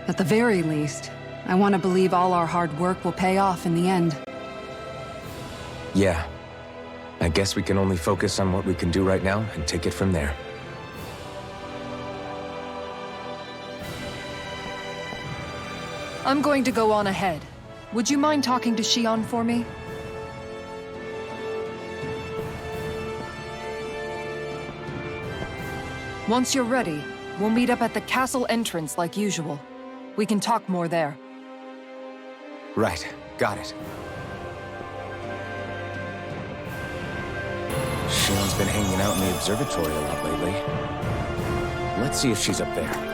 At the very least, I want to believe all our hard work will pay off in the end. Yeah. I guess we can only focus on what we can do right now and take it from there. I'm going to go on ahead. Would you mind talking to Shion for me? Once you're ready, we'll meet up at the castle entrance like usual. We can talk more there. Right. Got it. Shion's been hanging out in the observatory a lot lately. Let's see if she's up there.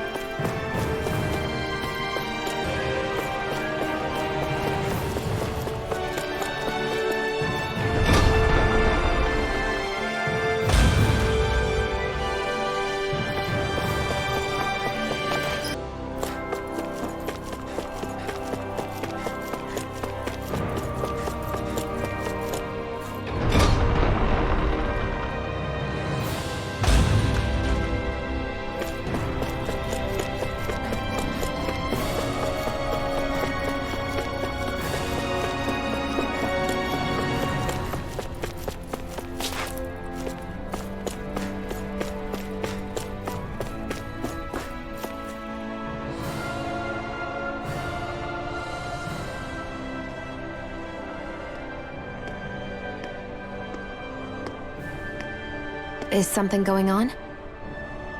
Is something going on?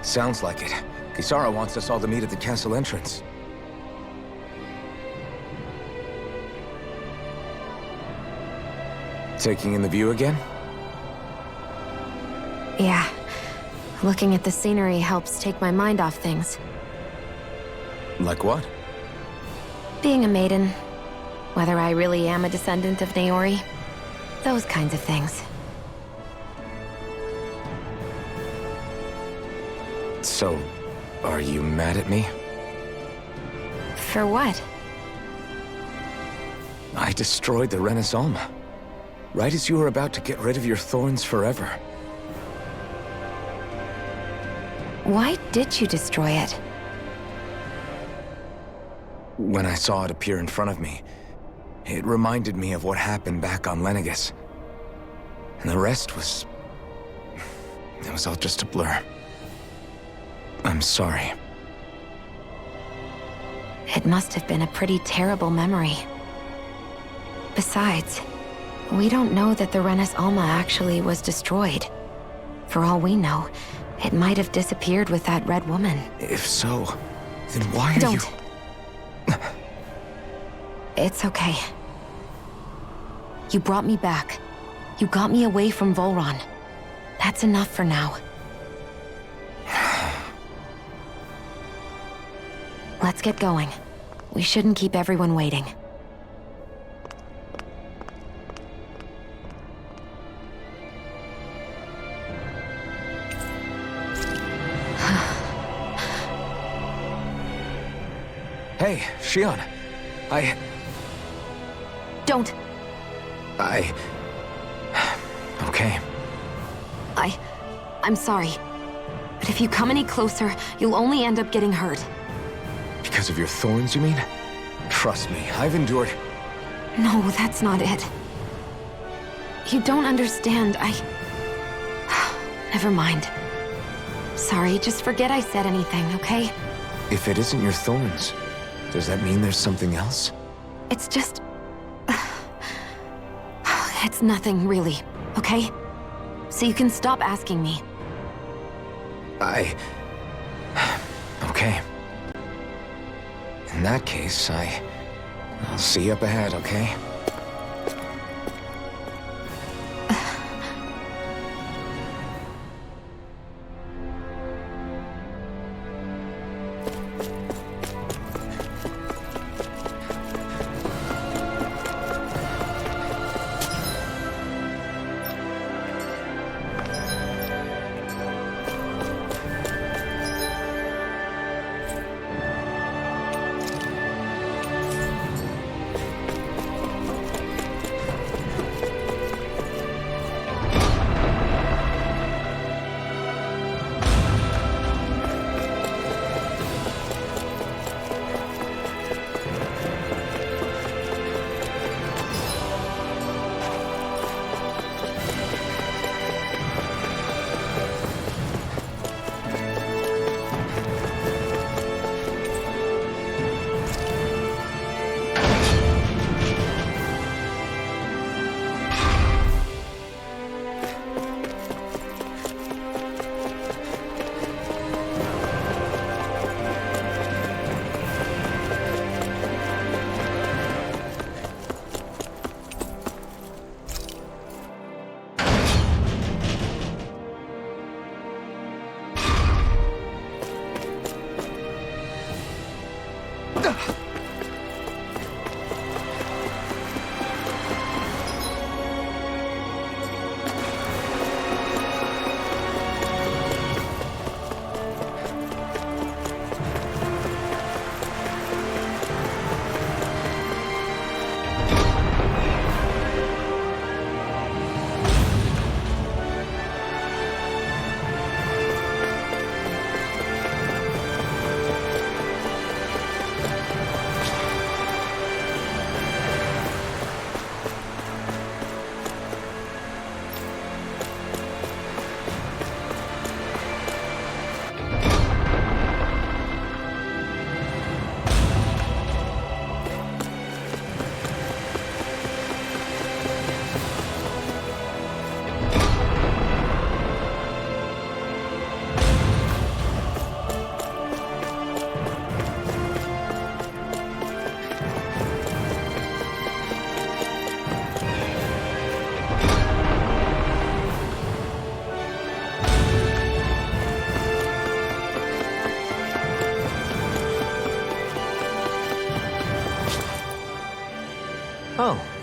Sounds like it. Kisara wants us all to meet at the castle entrance. Taking in the view again? Yeah. Looking at the scenery helps take my mind off things. Like what? Being a maiden. Whether I really am a descendant of Naori. Those kinds of things. So, are you mad at me? For what? I destroyed the Renaissance. Right as you were about to get rid of your thorns forever. Why did you destroy it? When I saw it appear in front of me, it reminded me of what happened back on Lenegus. And the rest was... it was all just a blur. I'm sorry. It must have been a pretty terrible memory. Besides, we don't know that the Renis Alma actually was destroyed. For all we know, it might have disappeared with that red woman. If so, then why are Don't. you... It's okay. You brought me back. You got me away from Volron. That's enough for now. Let's get going. We shouldn't keep everyone waiting. Hey, Shion. Don't. Okay. I'm sorry. But if you come any closer, you'll only end up getting hurt. Because of your thorns, you mean? Trust me, I've endured... No, that's not it. You don't understand, Never mind. Sorry, just forget I said anything, okay? If it isn't your thorns, does that mean there's something else? It's just... It's nothing, really, okay? So you can stop asking me. Okay. In that case, I'll see you up ahead, okay?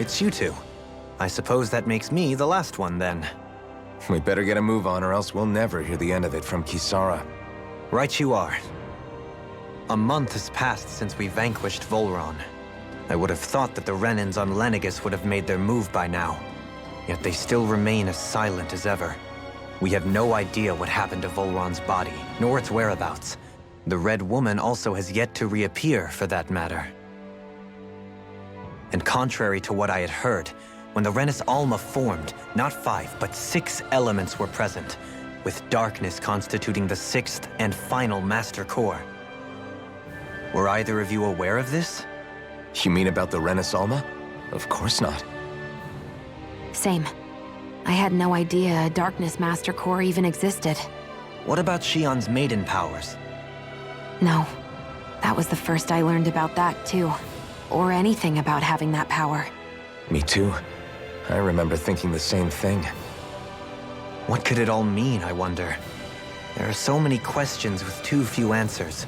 it's you two. I suppose that makes me the last one, then. We better get a move on, or else we'll never hear the end of it from Kisara. Right you are. A month has passed since we vanquished Volron. I would have thought that the Renans on Lenegis would have made their move by now. Yet they still remain as silent as ever. We have no idea what happened to Volron's body, nor its whereabouts. The Red Woman also has yet to reappear, for that matter. And contrary to what I had heard, when the Renis Alma formed, not 5, but 6 elements were present, with darkness constituting the 6th and final Master Core. Were either of you aware of this? You mean about the Renis Alma? Of course not. Same. I had no idea a Darkness Master Core even existed. What about Shion's maiden powers? No. That was the first I learned about that, too. Or anything about having that power. Me too. I remember thinking the same thing. What could it all mean, I wonder? There are so many questions with too few answers,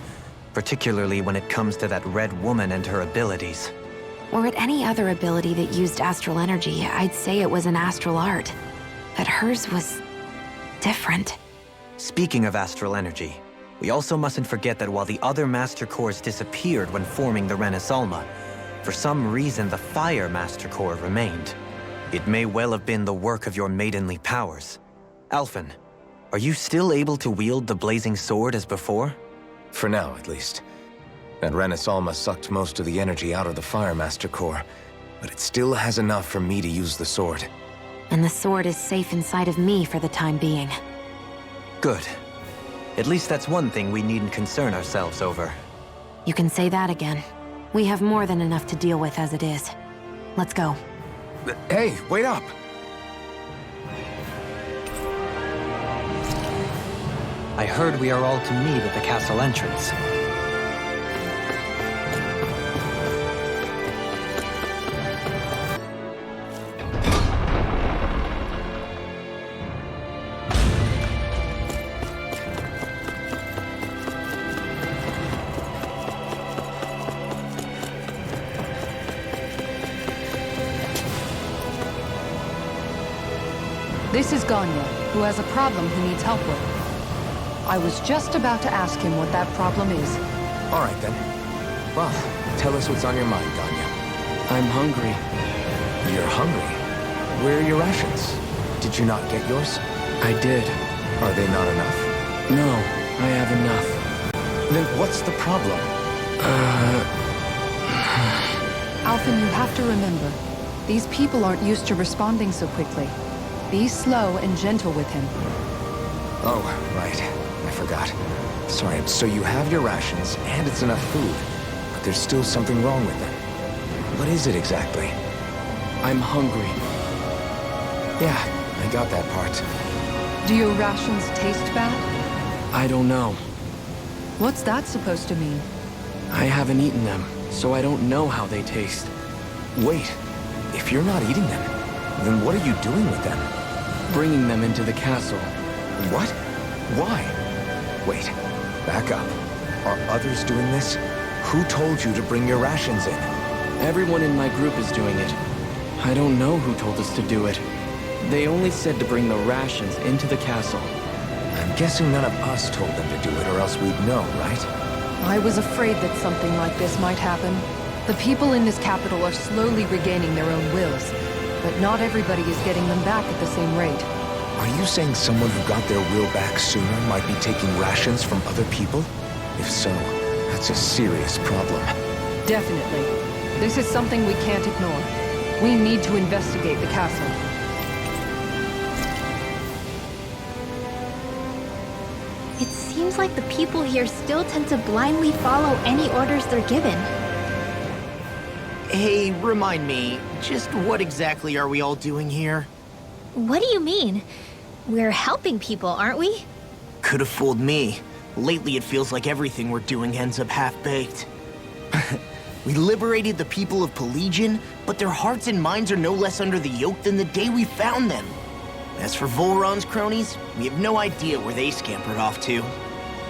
particularly when it comes to that Red Woman and her abilities. Were it any other ability that used astral energy, I'd say it was an astral art. But hers was different. Speaking of astral energy, we also mustn't forget that while the other Master Cores disappeared when forming the Renis Alma, for some reason the Fire Master Core remained. It may well have been the work of your maidenly powers. Alphen, are you still able to wield the blazing sword as before? For now, at least. That Renis Alma sucked most of the energy out of the Fire Master Core, but it still has enough for me to use the sword. And the sword is safe inside of me for the time being. Good. At least that's one thing we needn't concern ourselves over. You can say that again. We have more than enough to deal with as it is. Let's go. Hey, wait up! I heard we are all to meet at the castle entrance. This is Ganya, who has a problem he needs help with. I was just about to ask him what that problem is. All right, then. Well, tell us what's on your mind, Ganya. I'm hungry. You're hungry? Where are your rations? Did you not get yours? I did. Are they not enough? No, I have enough. Then what's the problem? Alphen, you have to remember, these people aren't used to responding so quickly. Be slow and gentle with him. Oh, right. I forgot. Sorry, so you have your rations, and it's enough food, but there's still something wrong with them. What is it exactly? I'm hungry. Yeah, I got that part. Do your rations taste bad? I don't know. What's that supposed to mean? I haven't eaten them, so I don't know how they taste. Wait, if you're not eating them, then what are you doing with them? Bringing them into the castle. What? Why? Wait, back up. Are others doing this? Who told you to bring your rations in? Everyone in my group is doing it. I don't know who told us to do it. They only said to bring the rations into the castle. I'm guessing none of us told them to do it, or else we'd know, right? I was afraid that something like this might happen. The people in this capital are slowly regaining their own wills, but not everybody is getting them back at the same rate. Are you saying someone who got their will back sooner might be taking rations from other people? If so, that's a serious problem. Definitely. This is something we can't ignore. We need to investigate the castle. It seems like the people here still tend to blindly follow any orders they're given. Hey, remind me, just what exactly are we all doing here? What do you mean? We're helping people, aren't we? Could have fooled me. Lately it feels like everything we're doing ends up half-baked. We liberated the people of Pelagian, but their hearts and minds are no less under the yoke than the day we found them. As for Volron's cronies, we have no idea where they scampered off to.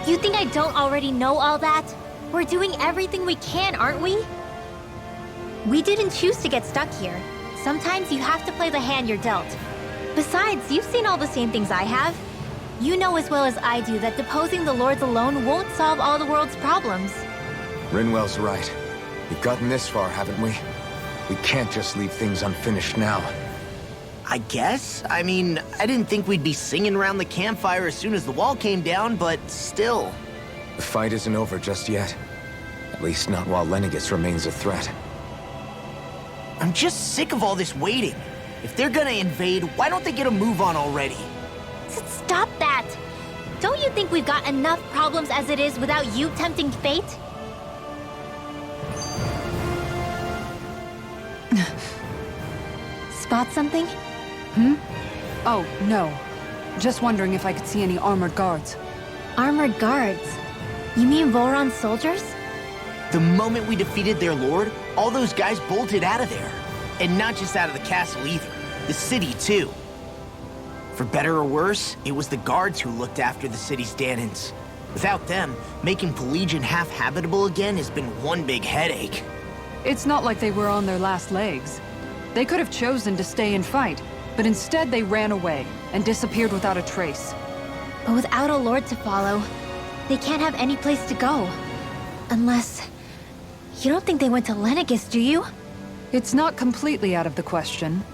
You think I don't already know all that? We're doing everything we can, aren't we? We didn't choose to get stuck here. Sometimes you have to play the hand you're dealt. Besides, you've seen all the same things I have. You know as well as I do that deposing the lords alone won't solve all the world's problems. Rinwell's right. We've gotten this far, haven't we? We can't just leave things unfinished now. I guess? I mean, I didn't think we'd be singing around the campfire as soon as the wall came down, but still. The fight isn't over just yet. At least not while Lenegis remains a threat. I'm just sick of all this waiting. If they're gonna invade, why don't they get a move on already? Stop that! Don't you think we've got enough problems as it is without you tempting fate? Spot something? Oh, no. Just wondering if I could see any armored guards. Armored guards? You mean Volron's soldiers? The moment we defeated their lord, all those guys bolted out of there. And not just out of the castle either. The city, too. For better or worse, it was the guards who looked after the city's Danans. Without them, making Pelegion half-habitable again has been one big headache. It's not like they were on their last legs. They could have chosen to stay and fight, but instead they ran away and disappeared without a trace. But without a lord to follow, they can't have any place to go. Unless... You don't think they went to Lenegis, do you? It's not completely out of the question.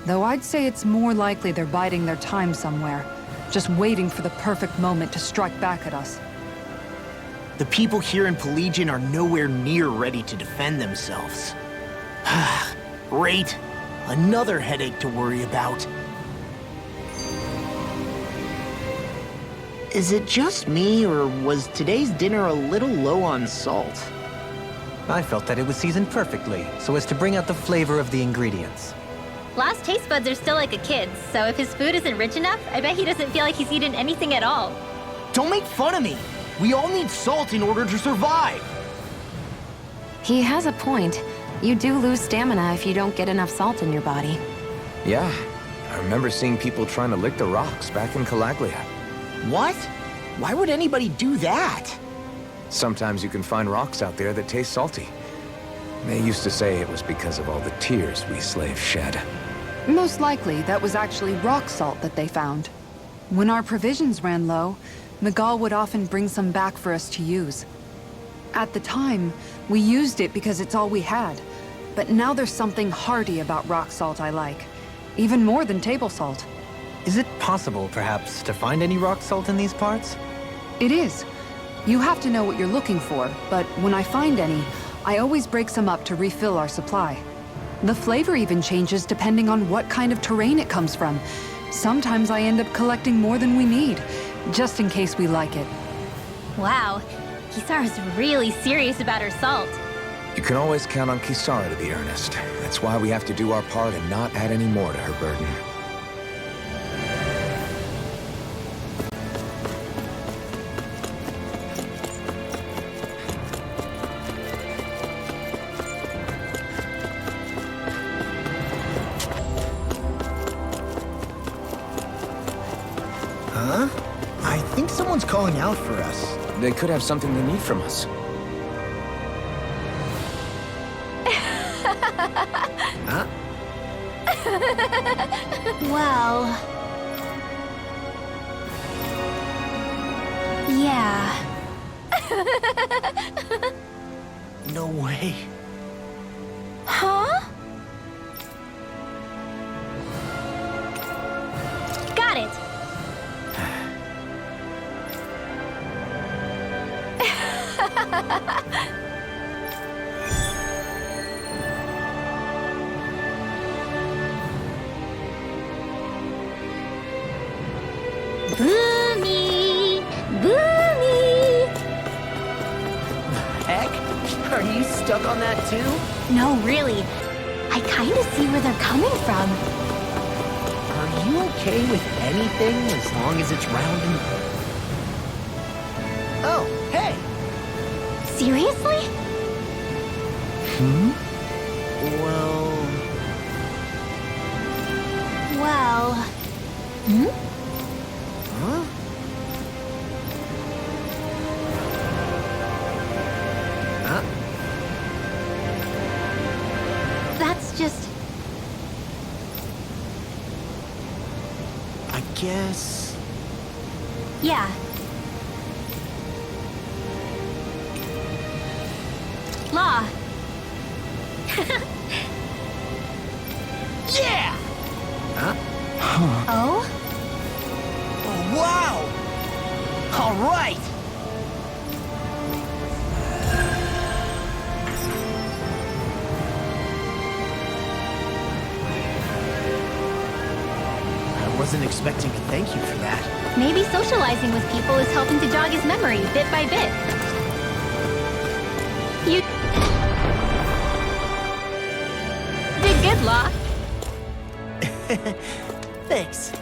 Though I'd say it's more likely they're biding their time somewhere, just waiting for the perfect moment to strike back at us. The people here in Pelegion are nowhere near ready to defend themselves. Great. Another headache to worry about. Is it just me, or was today's dinner a little low on salt? I felt that it was seasoned perfectly, so as to bring out the flavor of the ingredients. Last taste buds are still like a kid's, so if his food isn't rich enough, I bet he doesn't feel like he's eaten anything at all. Don't make fun of me! We all need salt in order to survive! He has a point. You do lose stamina if you don't get enough salt in your body. Yeah, I remember seeing people trying to lick the rocks back in Calaglia. What? Why would anybody do that? Sometimes you can find rocks out there that taste salty. They used to say it was because of all the tears we slaves shed. Most likely, that was actually rock salt that they found. When our provisions ran low, Miguel would often bring some back for us to use. At the time, we used it because it's all we had. But now there's something hearty about rock salt I like. Even more than table salt. Is it possible, perhaps, to find any rock salt in these parts? It is. You have to know what you're looking for, but when I find any, I always break some up to refill our supply. The flavor even changes depending on what kind of terrain it comes from. Sometimes I end up collecting more than we need, just in case we like it. Wow, Kisara's really serious about her salt. You can always count on Kisara to be earnest. That's why we have to do our part and not add any more to her burden. Huh? I think someone's calling out for us. They could have something they need from us. Huh? Well... Yeah. No way. Huh? Got it. Boomy! Boomy! Heck? Are you stuck on that too? No, really. I kinda see where they're coming from. Are you okay with anything as long as it's round and... Oh, hey! Seriously? Well... Huh? That's just... I guess... Yeah. Law. Yeah! Oh? Oh, wow! All right! I wasn't expecting a thank you for that. Maybe socializing with people is helping to jog his memory bit by bit. You did good, Law. Thanks.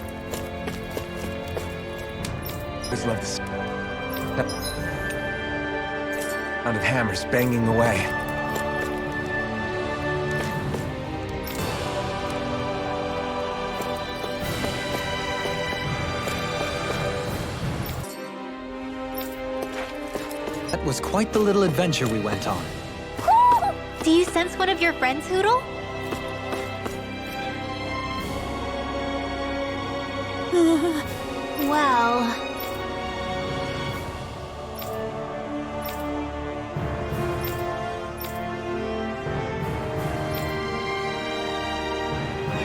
Always love this. Sound of hammers banging away. That was quite the little adventure we went on. Do you sense one of your friends, Hootle? Well...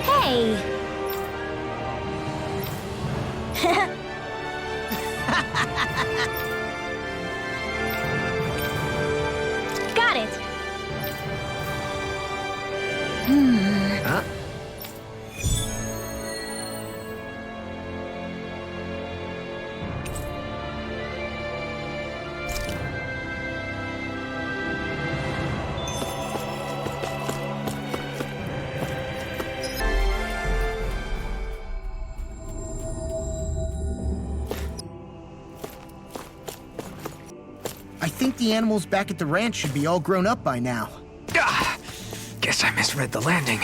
Hey! Got it! Huh? I think the animals back at the ranch should be all grown up by now. Guess I misread the landing.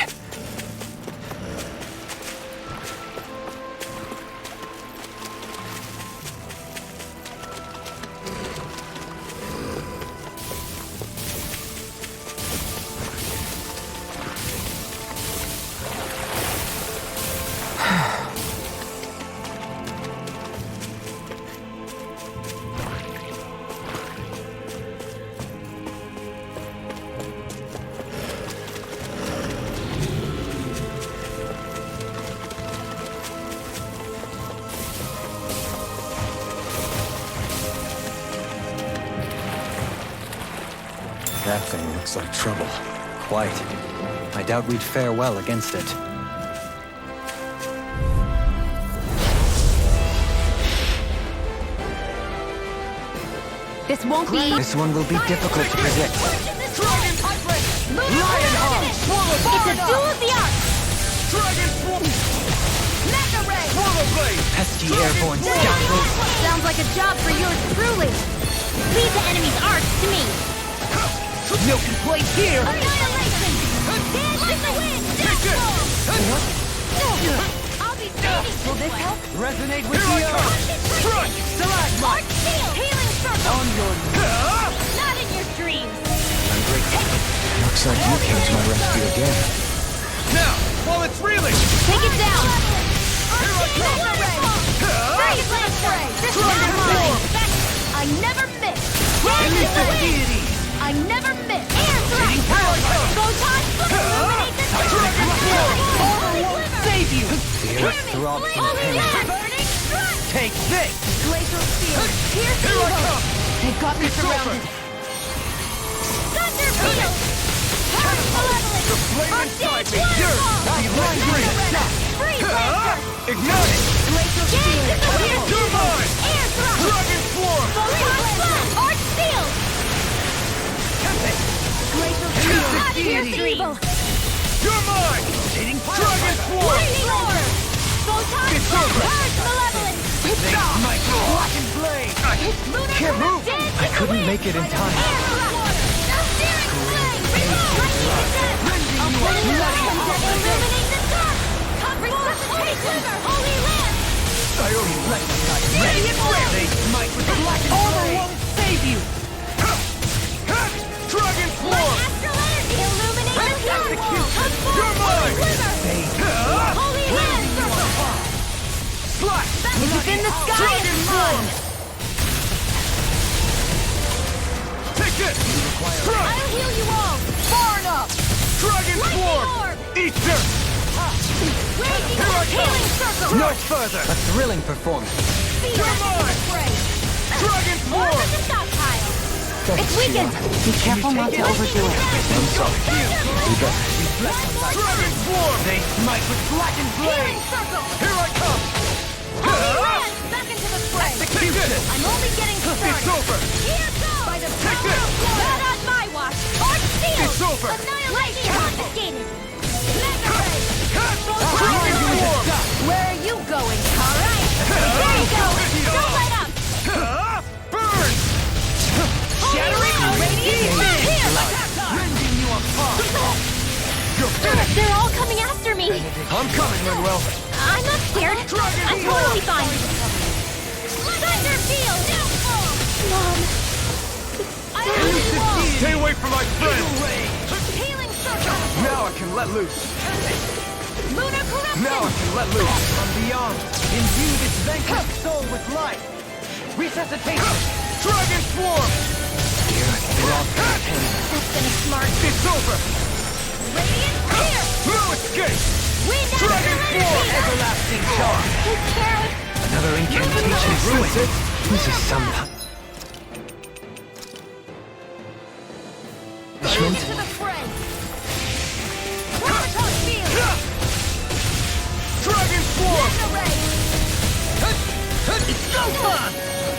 That thing looks like trouble. Quite. I doubt we'd fare well against it. This won't be... This one will be difficult to predict. It's a duel of the arts! Pesky airborne scoundrels! Sounds like a job for yours truly. Leave the enemy's arts to me. No complaints here! Annihilation! Dance in the wind! I'll be standing. Will this help? Resonate with the Strike! Arch shield! Healing circle! On your... Not in your dreams! Looks like you came to my rescue again. Now, while it's reeling! Take it down! Here I come! Dragon Blade Spray! This one's mine! I never miss! Dragon Blade! I never miss! Air Thrust! Photon! Illuminate the Dragon Blade! Holy Glimmer! Save you! The earth throbs in pain. Burning Strike! Take this! Glacial Steel! Pierce Here I Evil! come! They've got me surrounded! Thunder Beetle! Harsh Malevolence! The flame inside me! Yours! Be like Freeze Lancer! Ignite it! Glacial Steel! You're mine! Air Thrust! Dragon Swarm! Photon Blast! Arch Steel! Glacial Steel! Out of your evil! You're mine! Dragon Swarm! Lightning Roar! Photon It's Blast! over. Harsh Malevolence! My blackened blade! Can't move! I couldn't make it in time. Air Thrust! Searing Flame! Lightning Attack! I'll pull you out and illuminate the dark! Resuscitate Glimmer! Holy Lance! I only let the guys Radiant Flare! They smite with the blackened Armor blade! won't save you! Dragon My Swarm! astral energy! Illuminate the dark wall! Come You're forth! mine! Holy Glimmer! Holy Lance! Eat dirt! Healing circle! No further! A thrilling performance. You're mine! Dragon More Form! than the stockpile! It's weakened! Be careful not to overdo it. I'm sorry. We better. Dragon Form! They smite with blackened Healing blade! circle! Here I come! Back into the fray! Take this! I'm only getting started! It's over! Here goes! By the Take power this! of blood! Not on my watch! Art sealed! It's over! Annihilation confiscated! Mega ray! Dragon Form! Where are you going? Alright! There you go! Don't let up! Burn! Shattering radiant! Here! Rending you apart! You're finished! They're all coming after me! I'm coming, Manuel! I'm not scared! I'm totally fine! Thunder field! Mom! I don't Stay away from my friend! Healing circle! Now I can let loose! Lunar corruption! Now I can let loose! From beyond, imbue this vanquished soul with life. Resuscitation. Dragon Swarm! That's been smart. It's over! Radiant clear! No escape! We Dragon Form! Everlasting charge. Who cares? Another incantation ruined. This is some punishment. To the fray! Prototype field! Dragon Swarm! Mega ray! It's so fun!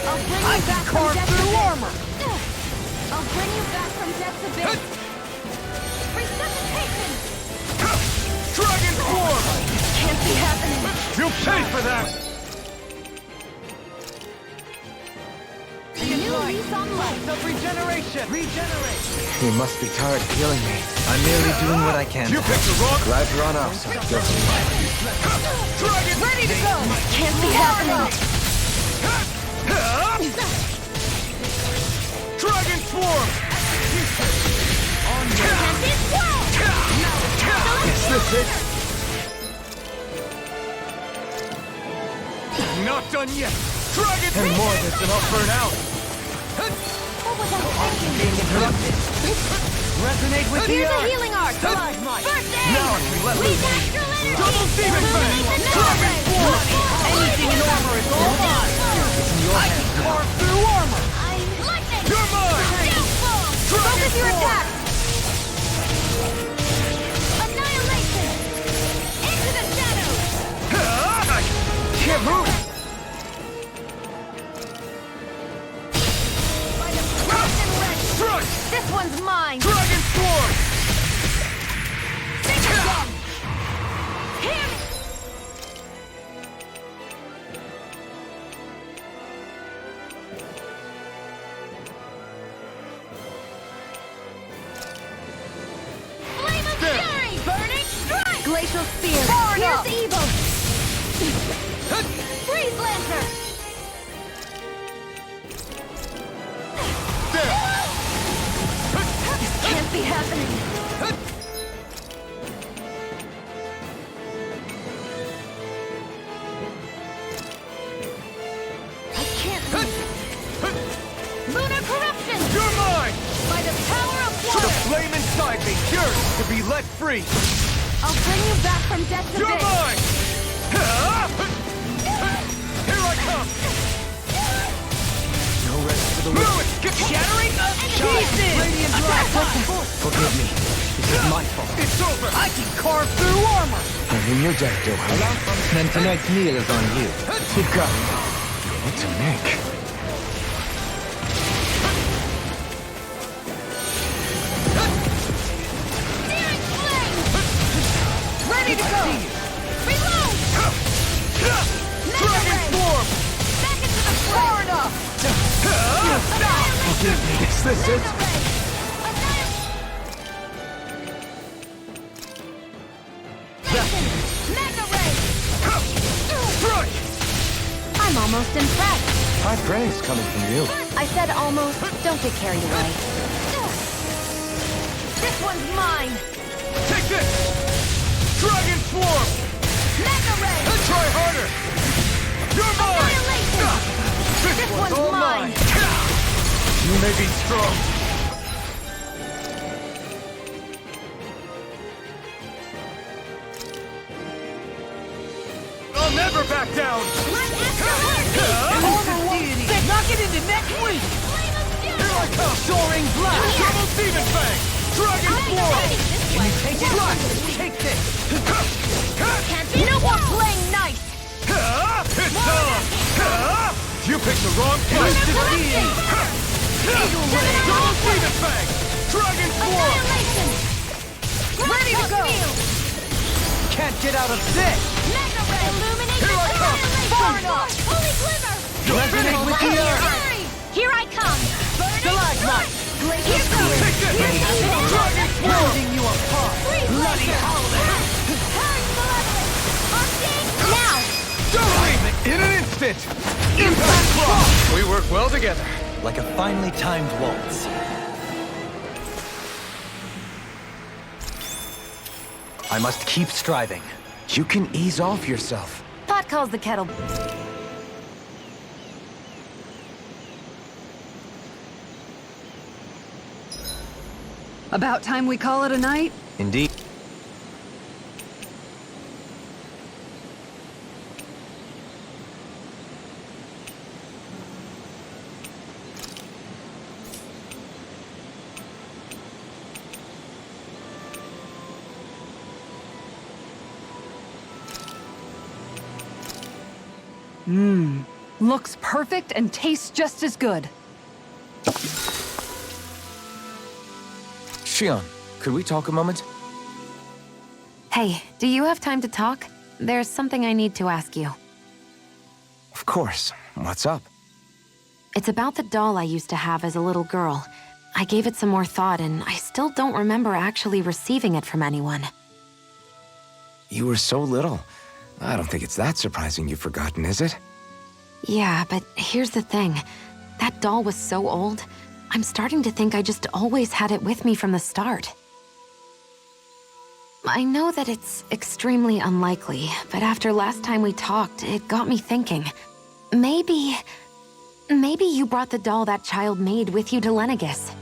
I'll bring you back from death to armor! I'll bring you back from death to base! Resuscitation! Dragon Form! Can't be happening! You'll pay for that! New lease on life! Of regeneration. Regenerate. You must be tired of healing me. I'm merely doing what I can. You picked the wrong... Glad you're on our side. Dragon! Ready to go! Can't be happening! Dragon Swarm! Is this it? Not done yet! Dragon And more that's enough burn out. What was I thinking? Being interrupted. Resonate with the Here's a earth. healing art! Blood might. First aid! Now I can let We loose! natural energy! Double Demon Fang! Illuminate the Dragon network! Form! Anything in armor is all mine. It's in your hands. Carve through armor! I'm lightning! You're mine! Downfall! Focus your Form! attack! Annihilation! Into the shadows! Can't move! By the frost and red! Strike! This one's mine! Dragon Swarm! Think again! Here! Flame of fury! Burning strike! Glacial spear! Here's evil! Freeze lancer! This can't be happening! I can't lose. Lunar corruption! You're mine! By the power of The water! flame inside me yearns to be let free! I'll bring you back from death to You're base! mine! Here I come! No rest for the No escape! Shattering of pieces! Radiant light. Forgive me. This is my fault. It's over! I can carve through armor! I'm in your debt, Johan. Then tonight's meal is on you. You've got what to make. Searing flame! Ready to go! Reload! Dragon Form! Back into the far enough! Forgive me. Is this it? Mega ray! Strike! I'm almost impressed. High praise coming from you. I said almost. Don't get carried away. This one's mine! Take this! Dragon Swarm! Mega ray! Try harder! You're mine! Annihilation! This one's all mine! You may be strong, I'll never back down! Knock it into next week! Here I come! Soaring blast! Double demon fang! Dragon swirl! Can you take it? Take this! No more playing nice! It's on! You picked the wrong place! Double demon fang! Dragon swirl! Ready to go! Can't get out of this! Mega Ray! Illuminate Here I come! Far enough! Holy Glimmer! Resonate with the earth! Here I come! Stalagmite! Here goes! Take this! Dragon swirl! Pounding you apart! Bloody howling! Now! In an instant! Impact block! We work well together. Like a finely timed waltz. I must keep striving. You can ease off yourself. Pot calls the kettle. About time we call it a night? Indeed. Looks perfect and tastes just as good. Shion, could we talk a moment? Hey, do you have time to talk? There's something I need to ask you. Of course. What's up? It's about the doll I used to have as a little girl. I gave it some more thought, and I still don't remember actually receiving it from anyone. You were so little. I don't think it's that surprising you've forgotten, is it? Yeah, but here's the thing. That doll was so old, I'm starting to think I just always had it with me from the start. I know that it's extremely unlikely, but after last time we talked, it got me thinking. Maybe you brought the doll that child made with you to Lenegis.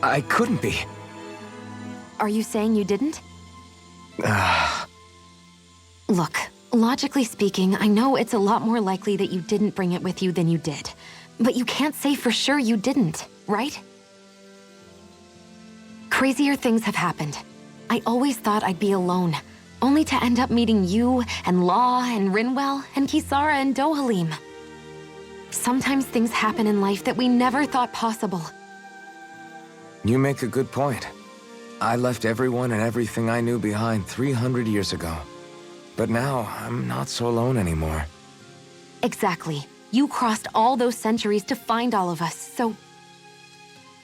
I couldn't be. Are you saying you didn't? Look, logically speaking, I know it's a lot more likely that you didn't bring it with you than you did. But you can't say for sure you didn't, right? Crazier things have happened. I always thought I'd be alone, only to end up meeting you, and Law, and Rinwell, and Kisara, and Dohalim. Sometimes things happen in life that we never thought possible. You make a good point. I left everyone and everything I knew behind 300 years ago. But now, I'm not so alone anymore. Exactly. You crossed all those centuries to find all of us, so...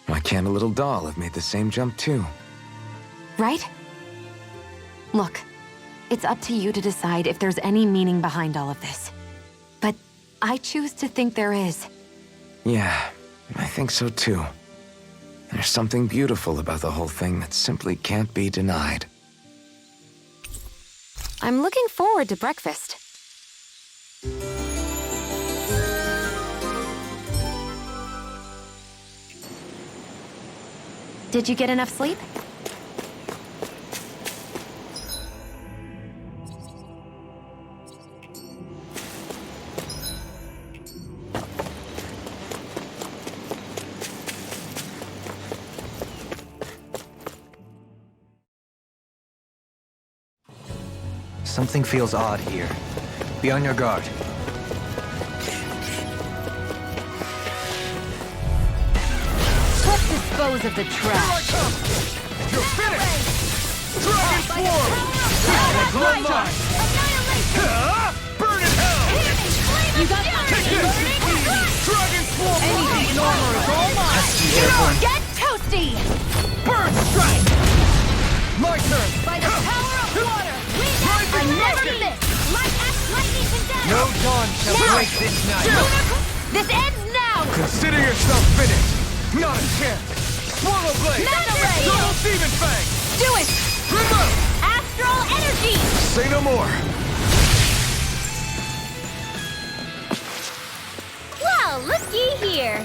Why can't a little doll have made the same jump too? Right? Look, it's up to you to decide if there's any meaning behind all of this. But I choose to think there is. Yeah, I think so too. There's something beautiful about the whole thing that simply can't be denied. I'm looking forward to breakfast. Did you get enough sleep? Something feels odd here. Be on your guard. Let's dispose of the trash. You're finished! Dragon Swarm! Blood mine! Burn in hell! You got Take this! Dragon Swarm! anything in armor is all mine. Get toasty! Burn strike! My turn! By the power of water! I Never miss! Lightning condemned! No dawn shall break this night. This ends now! Consider yourself finished! Not a chance! Swallow Blade! Mega Ray! Double Demon Fang! Do it! Remote! Astral energy! Say no more! Well, looky here!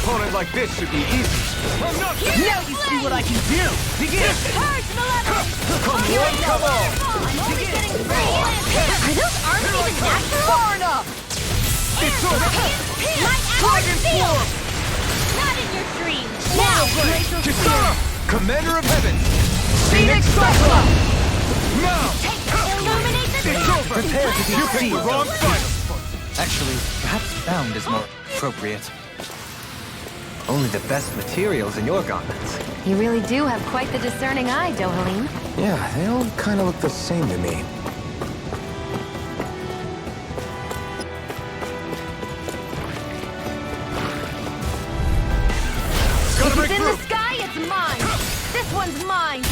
opponent like this should be easy. I'm not... Now you see what I can do! Begin! Charge the level! Come on, come on! I'm only getting Are those arms even natural? Far enough! It's over! Dragon form! Not in your dreams! Now! Kisara! Commander of Heaven! Phoenix Cyclops! Now! Illuminate the It's over! Prepare to be You picked the sealed. wrong side! Actually, perhaps bound is more appropriate. Only the best materials in your garments. You really do have quite the discerning eye, Dohalim. Yeah, they all kind of look the same to me. If it's in the sky, it's mine! This one's mine!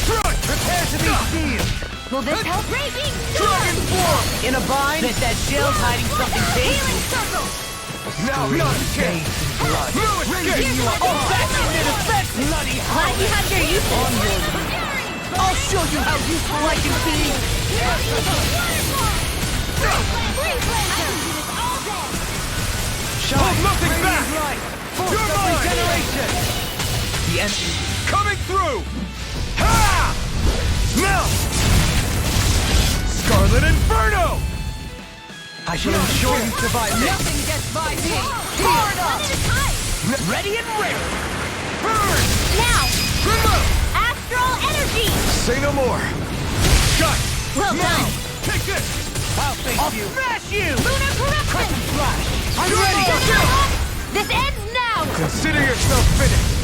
Prepare to be sealed! Will this help? Raging Dragon form! In a bind? That shell's hiding something big. Healing circle! Now, not again! No escape! Oh, back into defense, bloody Glad you had your uses. I'll show you how useful I can be! Hold nothing back! You're mine! Regeneration! The enemy coming through! Ha! Now! Scarlet Inferno! I shall ensure you survive this. Nothing gets by me! Far enough! Ready and ready! Burn! Now! Remote! Astral energy! Say no more! Shut! Well done! Take this! I'll smash you! Lunar corruption! Flash! I'm ready! This ends now! Consider yourself finished!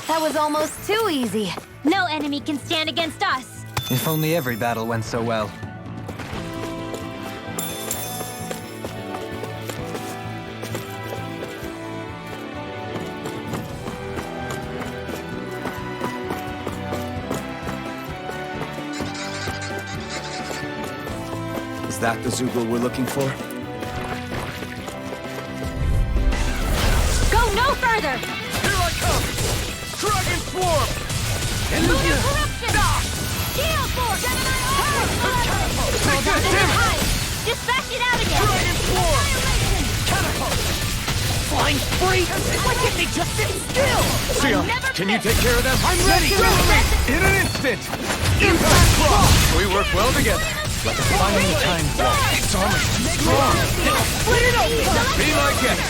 That was almost too easy. No enemy can stand against us! If only every battle went so well. Is that the Zoogle we're looking for? Go no further! Here I come! Dragon Swarm! Lunar corruption! Shield force! Take this, damn it! Dispatch it out again! Dragon Swarm! Catapult! Flying free? Why can't they just sit still? Sion, never can you miss. take care of them? I'm ready! Go! In an instant! Impact Claw! We work well together. Like a finely timed walk. It's armor strong! Split it open! Be my guest!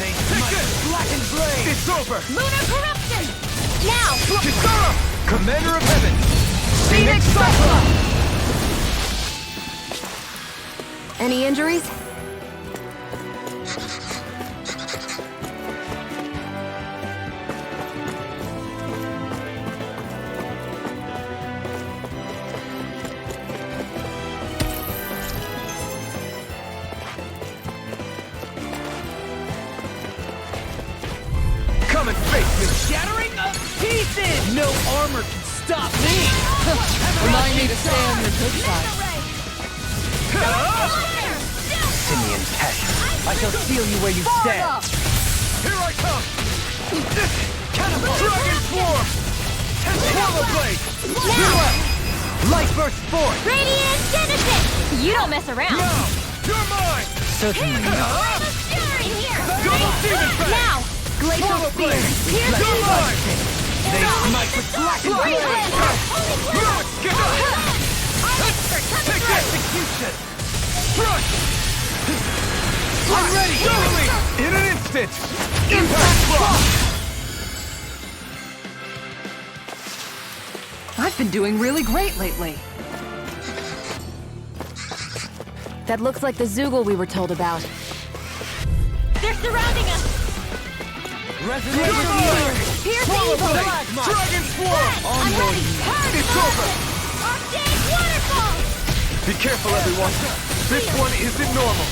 Take this! Blackened blade! It's over! Lunar corruption! Now! Kisara! Commander of Heaven! Phoenix Cyclops! Any injuries? Come and face me! Shattering of pieces! No armor can stop me! Remind me to stay on your good side. Simian tech. I shall seal you where you stand. Here I come! Dragon Swarm! Lava Blade! Light burst forth! Radiant Genesis! You don't mess around! Now! You're mine! Certainly not. In here! Double Demon Blade! Now! Glacial Lava Spear! Blade! Pierce You're mine! They smite with blackened blade. No escape! Take this! Execution! Crush! I'm ready! Follow me! In an instant! Impact Claw! I've been doing really great lately. That looks like the Zoogle we were told about. They're surrounding us! Pierce evil! Dragon Swarm! I'm ready! It's over! Octave waterfall! Be careful, everyone! This one isn't normal!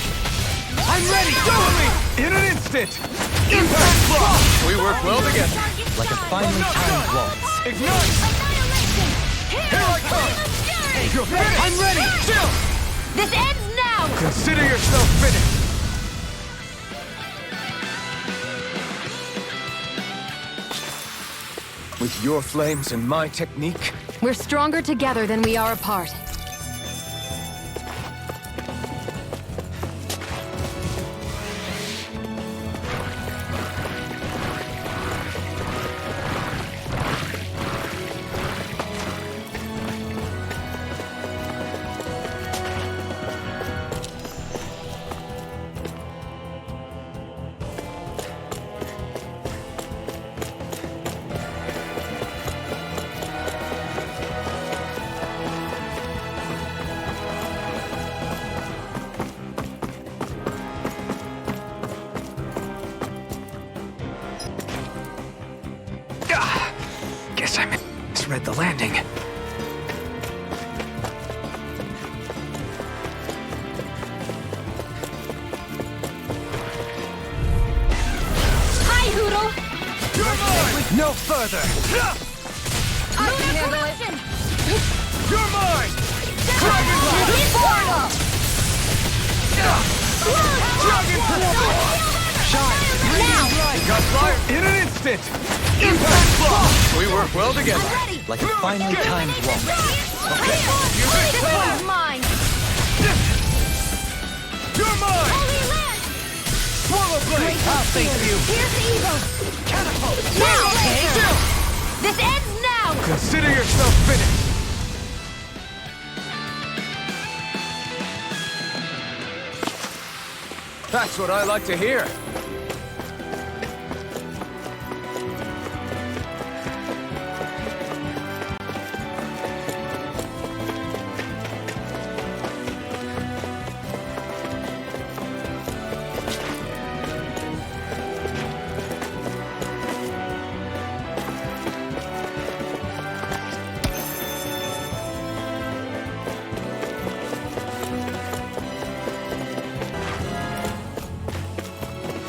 I'm ready! Follow me! In an instant! Impact Claw! We work well together. Like a finely timed waltz. Ignite! Here I come! You're finished! I'm ready! Chill! This ends now! Consider yourself finished! With your flames and my technique? We're stronger together than we are apart. spread the landing. Hi, Hoodle! You're mine! No further! I can handle it! You're mine! Dragon Blast! Dragon Shine! Now! Got fire in an instant! Impact Block! We work well together. Like a finely timed walk. Okay, This one's mine! you're mine! Holy Land! Swallow Blade! I'll think of you. Here's the evil! Catapult! Now, Laser! This ends now! Consider yourself finished! That's what I like to hear.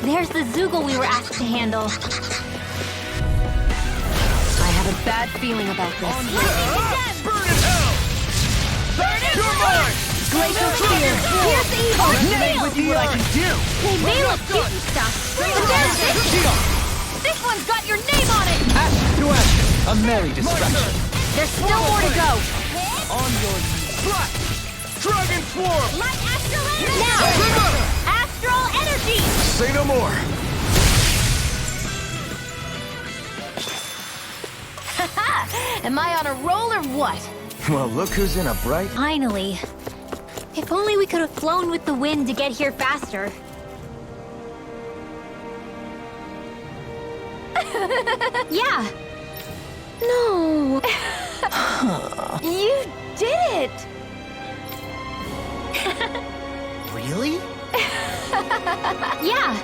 There's the Zoogle we were asked to handle. I have a bad feeling about this. Burn in hell! You're mine! Glacial Spear! Here's the evil! Nailed with what I can do! They may look cute and stuff, but there's this! This one's got your name on it! Ash to ash! A merry distraction. There's still more to go! On your knees. Flash! Dragon Swarm! Light Astral Energy! Now! Astral Energy! Say no more. Am I on a roll or what? Well, look who's in a bright... Finally. If only we could have flown with the wind to get here faster. Yeah. No. You did it! Really? Yeah.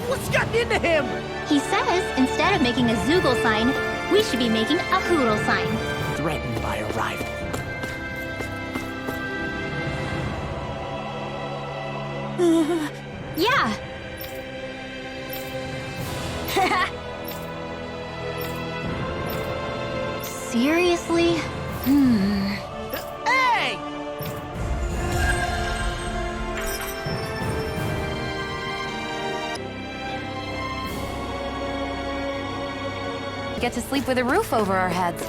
What's gotten into him? He says instead of making a Zoogle sign, we should be making a Hoodle sign. Threatened by a rival. Yeah. Seriously? Hey! Get to sleep with a roof over our heads.